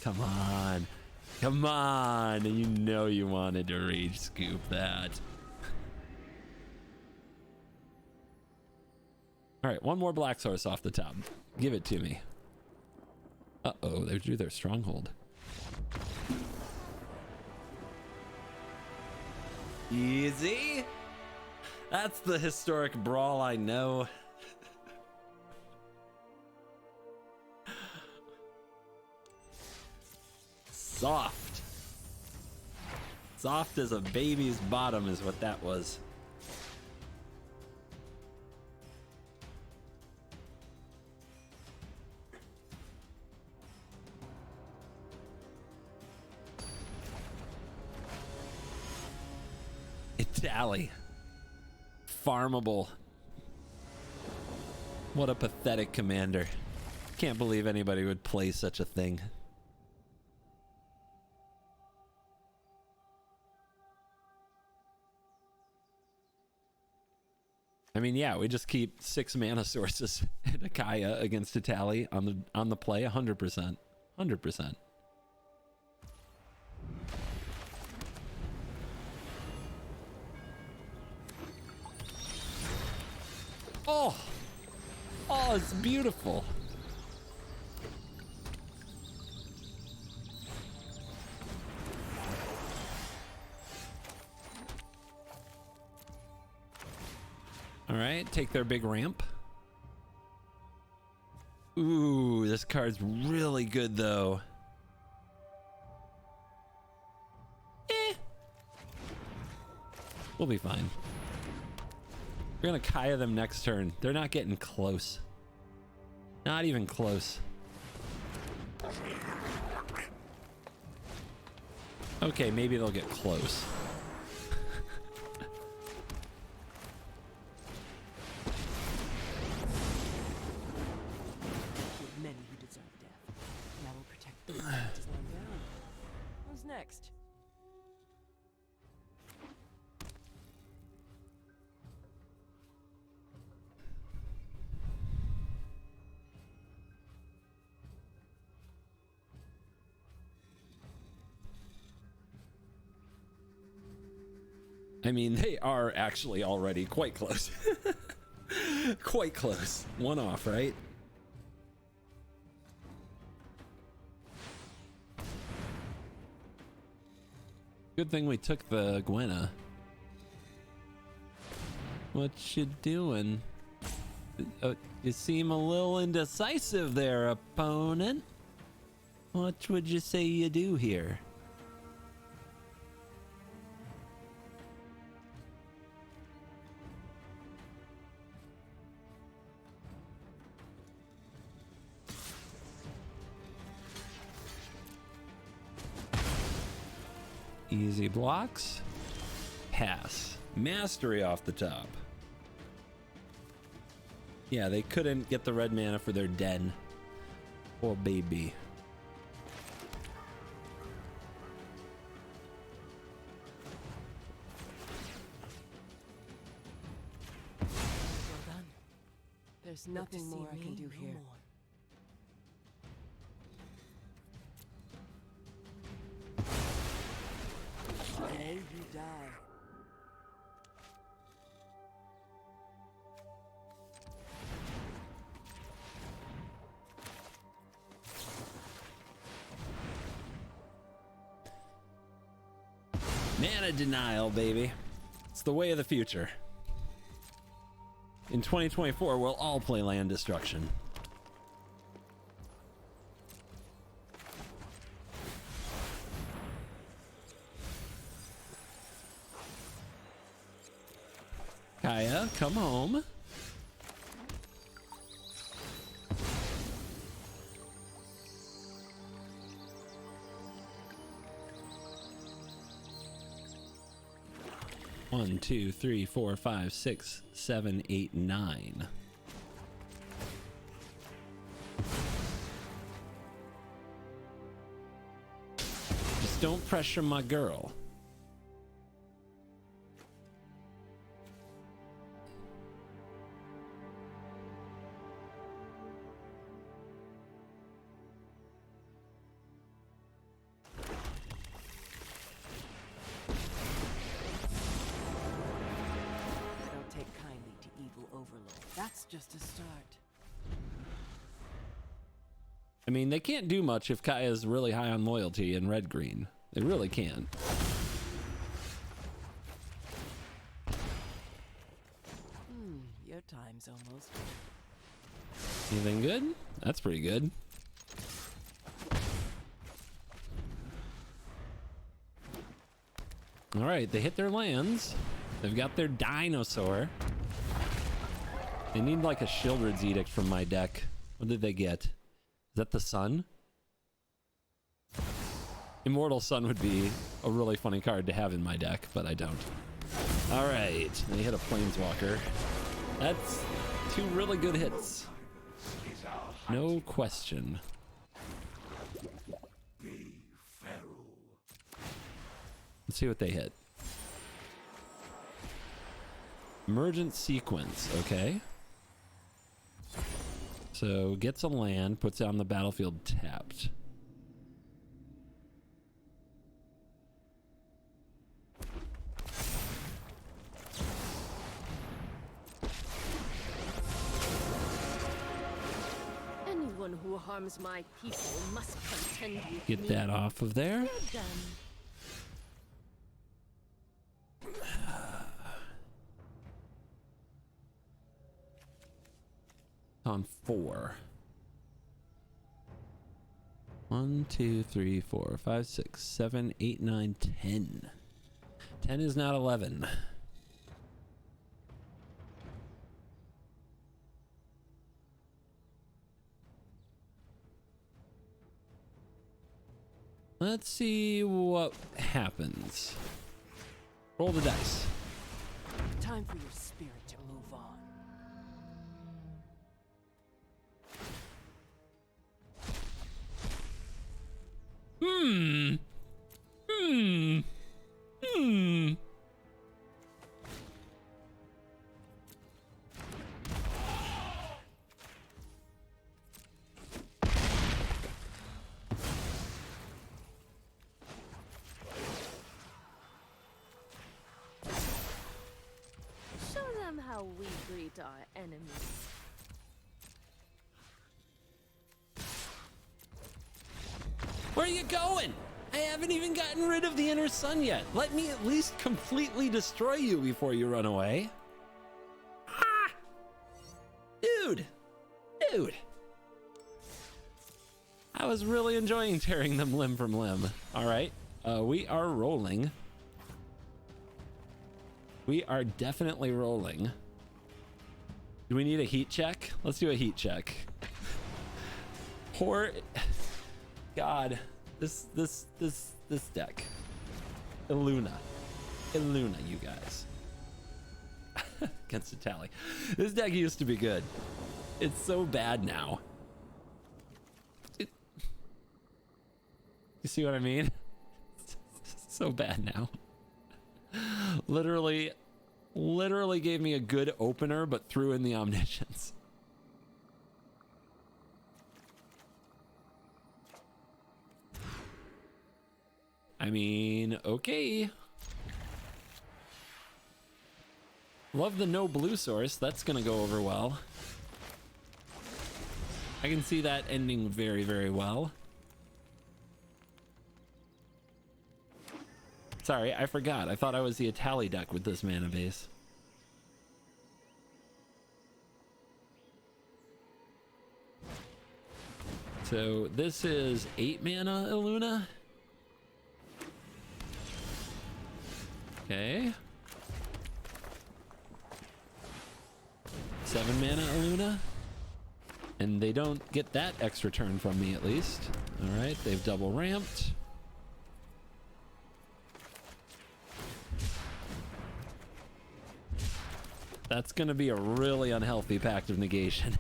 Come on. Come on. You know you wanted to rage scoop that. All right, one more black source off the top. Give it to me. Uh-oh, they drew their stronghold. Easy. That's the historic brawl I know. Soft. Soft as a baby's bottom is what that was. Tally. Farmable. What a pathetic commander. Can't believe anybody would play such a thing. I mean, yeah, we just keep 6 mana sources in a Kaya against a Tally on the play 100%. 100%. Oh, oh, it's beautiful. All right, take their big ramp. Ooh, this card's really good though. We'll be fine. We're gonna Kaya them next turn. They're not getting close. Not even close. Okay, maybe they'll get close. Many who deserve death, and I will protect those who deserve down. Who's next? I mean, they are actually already quite close. Quite close. One off, right? Good thing we took the Gwenna. What you doing? You seem a little indecisive there, opponent. What would you say you do here? Easy blocks. Pass. Mastery off the top. Yeah, they couldn't get the red mana for their den. Oh, baby. Well done. There's nothing more I can do here. Today you die. Mana denial, baby. It's the way of the future. In 2024, we'll all play land destruction. Kaya, come home. One, two, three, four, five, six, 7, 8, 9. Just don't pressure my girl. That's just a start. I mean, they can't do much if Kaya's really high on loyalty in red-green. They really can't. Your time's almost. Anything good? That's pretty good. All right, they hit their lands. They've got their dinosaur. They need like a Shieldred's Edict from my deck. What did they get? Is that the Sun? Immortal Sun would be a really funny card to have in my deck, but I don't. All right, they hit a Planeswalker. That's 2 really good hits. No question. Let's see what they hit. Emergent Sequence, okay. So gets a land, puts it on the battlefield tapped. Anyone who harms my people must contend with Get me. that off of there. They're done. on 4. 1, 2, 3, 4, 5, 6, 7, 8, 9, 10. 10 is not 11. Let's see what happens. Roll the dice. Time for your spirit to move on. Show them how we greet our enemies. Where are you going? I haven't even gotten rid of the inner sun yet. Let me at least completely destroy you before you run away. Ah! Dude. I was really enjoying tearing them limb from limb. All right, we are rolling. We are definitely rolling. Do we need a heat check? Let's do a heat check. Poor God, this deck. Illuna, you guys. Against a tally. This deck used to be good. It's so bad now. You see what I mean? It's so bad now. Literally gave me a good opener, but threw in the omniscience. I mean, okay. Love the no blue source. That's gonna go over well. I can see that ending very, very well. Sorry, I forgot. I thought I was the Itali deck with this mana base. So this is 8 mana Illuna. Okay. 7 mana Illuna. And they don't get that extra turn from me at least. All right, they've double ramped. That's gonna be a really unhealthy Pact of Negation.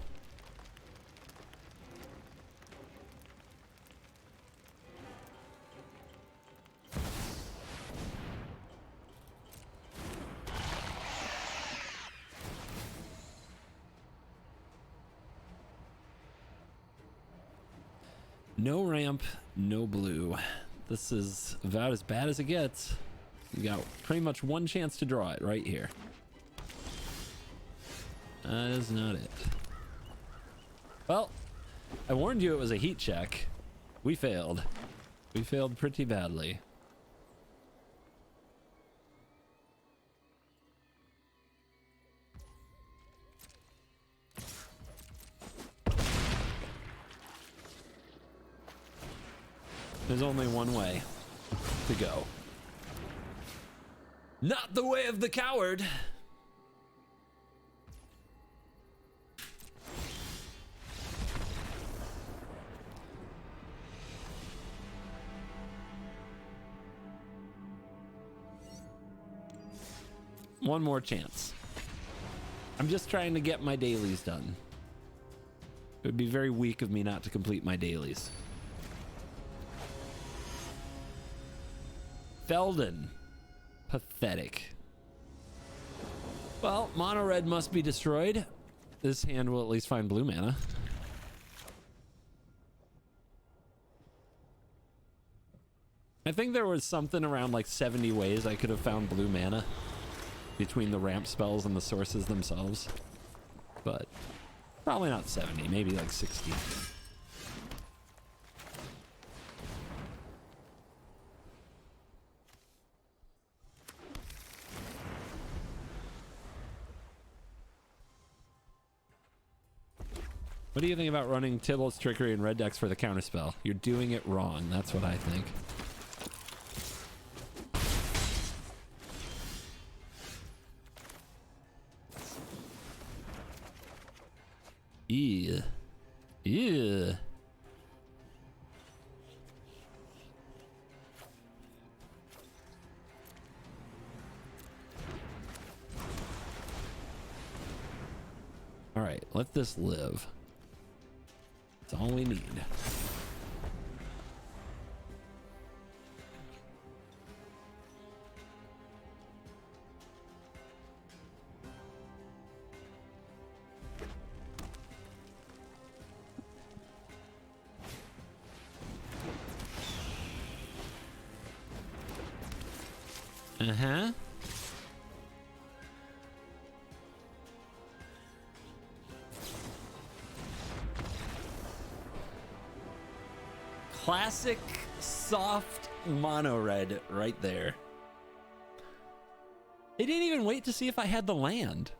No ramp, no blue. This is about as bad as it gets. You got pretty much one chance to draw it right here. That is not it. Well, I warned you it was a heat check. We failed. We failed pretty badly. There's only one way to go. Not the way of the coward. One more chance. I'm just trying to get my dailies done. It would be very weak of me not to complete my dailies. Felden. Pathetic. Well, mono red must be destroyed. This hand will at least find blue mana. I think there was something around like 70 ways I could have found blue mana between the ramp spells and the sources themselves, but probably not 70, maybe like 60. What do you think about running Tybalt's Trickery and Red Decks for the counterspell? You're doing it wrong. That's what I think. Yeah. Yeah. All right, let this live. That's all we need. Uh-huh. Classic soft mono red right there. They didn't even wait to see if I had the land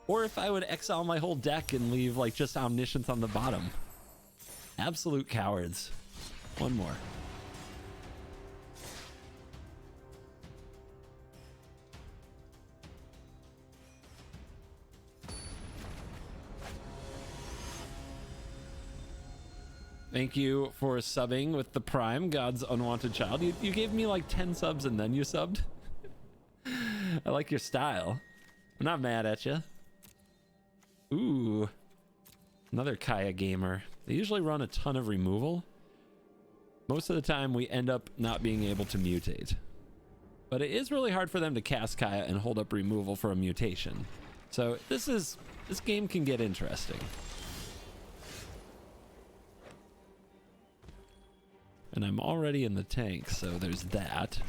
or if I would exile my whole deck and leave like just omniscience on the bottom. Absolute cowards. One more. Thank you for subbing with the Prime, God's Unwanted Child. You gave me like 10 subs and then you subbed. I like your style. I'm not mad at you. Ooh. Another Kaya gamer. They usually run a ton of removal. Most of the time we end up not being able to mutate. But it is really hard for them to cast Kaya and hold up removal for a mutation. So this game can get interesting. And I'm already in the tank, so there's that.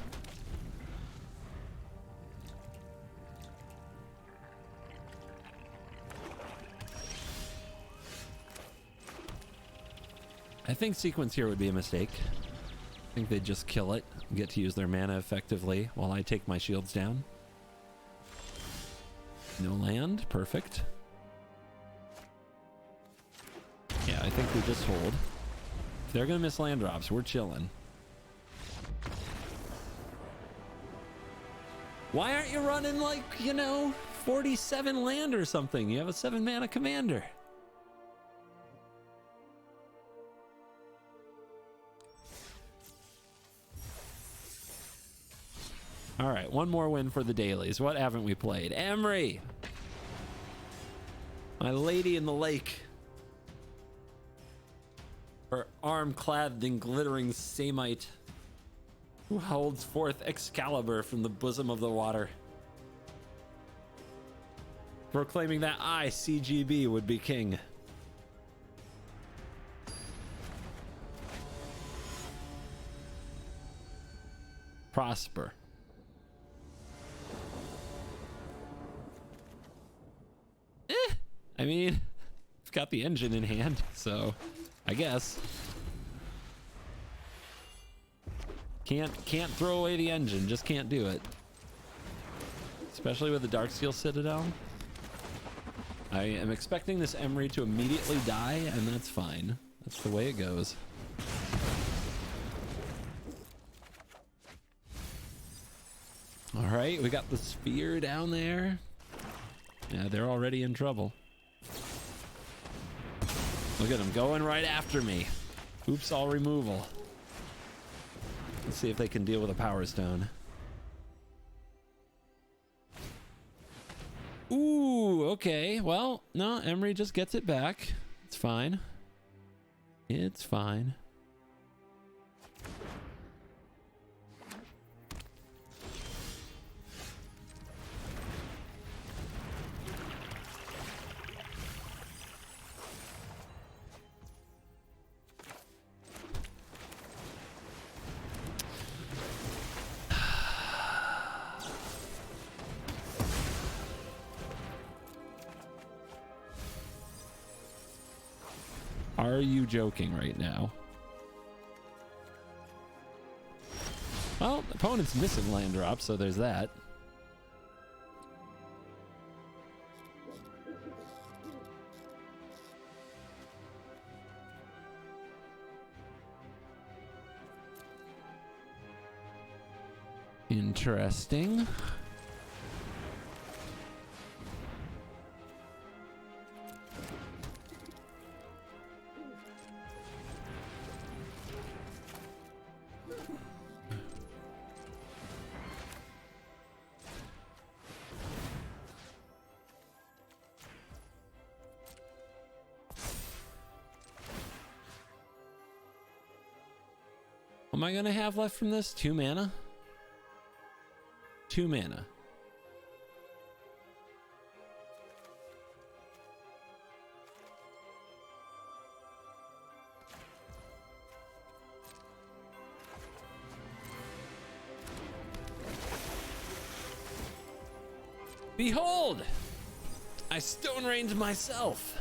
I think sequence here would be a mistake. I think they'd just kill it and get to use their mana effectively while I take my shields down. No land, perfect. Yeah, I think we just hold. If they're gonna miss land drops, we're chilling. Why aren't you running like, you know, 47 land or something? You have a 7 mana commander. All right, one more win for the dailies. What haven't we played? Emery, my lady in the lake. Her arm clad in glittering samite, who holds forth Excalibur from the bosom of the water, proclaiming that I, CGB, would be king. Prosper. I mean, I've got the engine in hand, so I guess. Can't throw away the engine, just can't do it. Especially with the Darksteel Citadel. I am expecting this Emery to immediately die, and that's fine. That's the way it goes. All right, we got the sphere down there. Yeah, they're already in trouble. Look at them going right after me. Oops, all removal. Let's see if they can deal with a Power Stone. Ooh, okay. Well, no, Emery just gets it back. It's fine. It's fine. Are you joking right now? Well, opponent's missing land drop, so there's that. Interesting. What am I gonna have left from this? 2 mana? 2 mana. Behold! I stone ranged myself.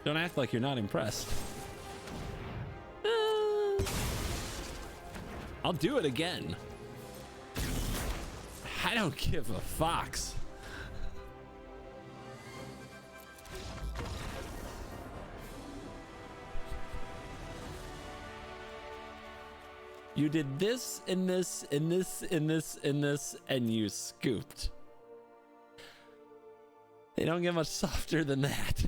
Don't act like you're not impressed. I'll do it again. I don't give a fox. You did this and this and this and this and this, and you scooped. They don't get much softer than that.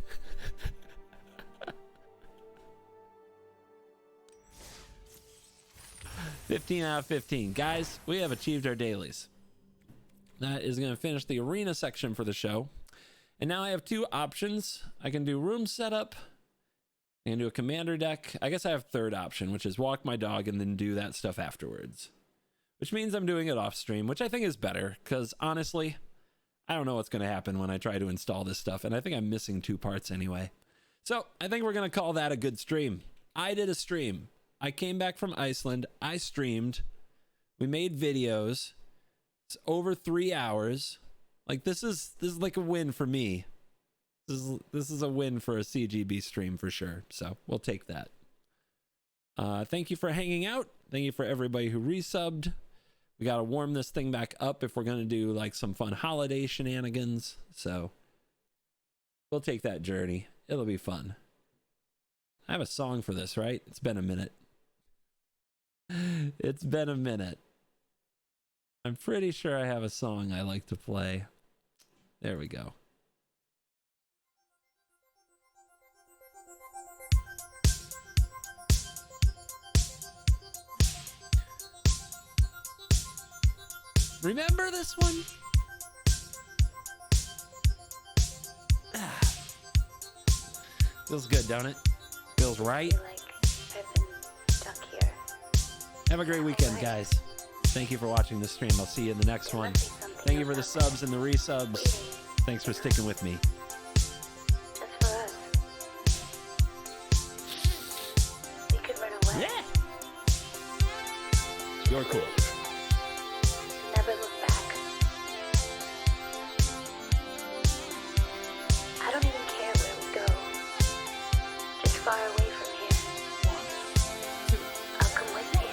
$15 out of 15. Guys, we have achieved our dailies. That is going to finish the arena section for the show. And now I have 2 options. I can do room setup. I can do a commander deck. I guess I have third option, which is walk my dog and then do that stuff afterwards. Which means I'm doing it off stream, which I think is better. Because honestly, I don't know what's going to happen when I try to install this stuff. And I think I'm missing 2 parts anyway. So I think we're going to call that a good stream. I did a stream. I came back from Iceland. I streamed. We made videos. It's over 3 hours. Like this is like a win for me. This is a win for a CGB stream for sure. So we'll take that. Thank you for hanging out. Thank you for everybody who resubbed. We got to warm this thing back up if we're going to do like some fun holiday shenanigans. So we'll take that journey. It'll be fun. I have a song for this, right? It's been a minute. It's been a minute. I'm pretty sure I have a song I like to play. There we go. Remember this one? Feels good, don't it? Feels right. Have a great weekend, guys. Thank you for watching the stream. I'll see you in the next one. Thank you for the subs and the resubs. Thanks for sticking with me. Yeah. You're cool. Never look back. I don't even care where we go. Just far away from here. I'll come with you.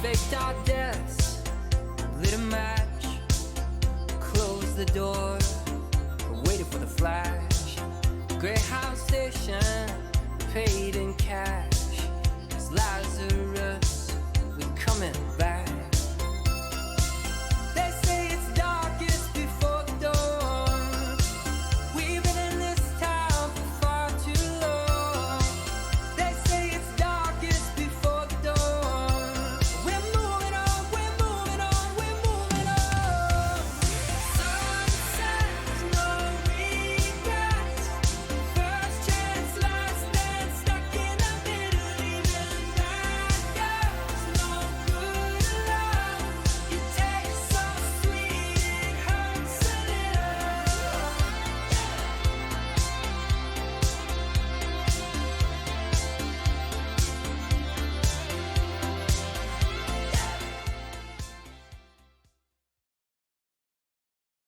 Faked our deaths, lit a match, closed the door, waited for the flash. Greyhound station, paid in cash. It's Lazarus, we coming back.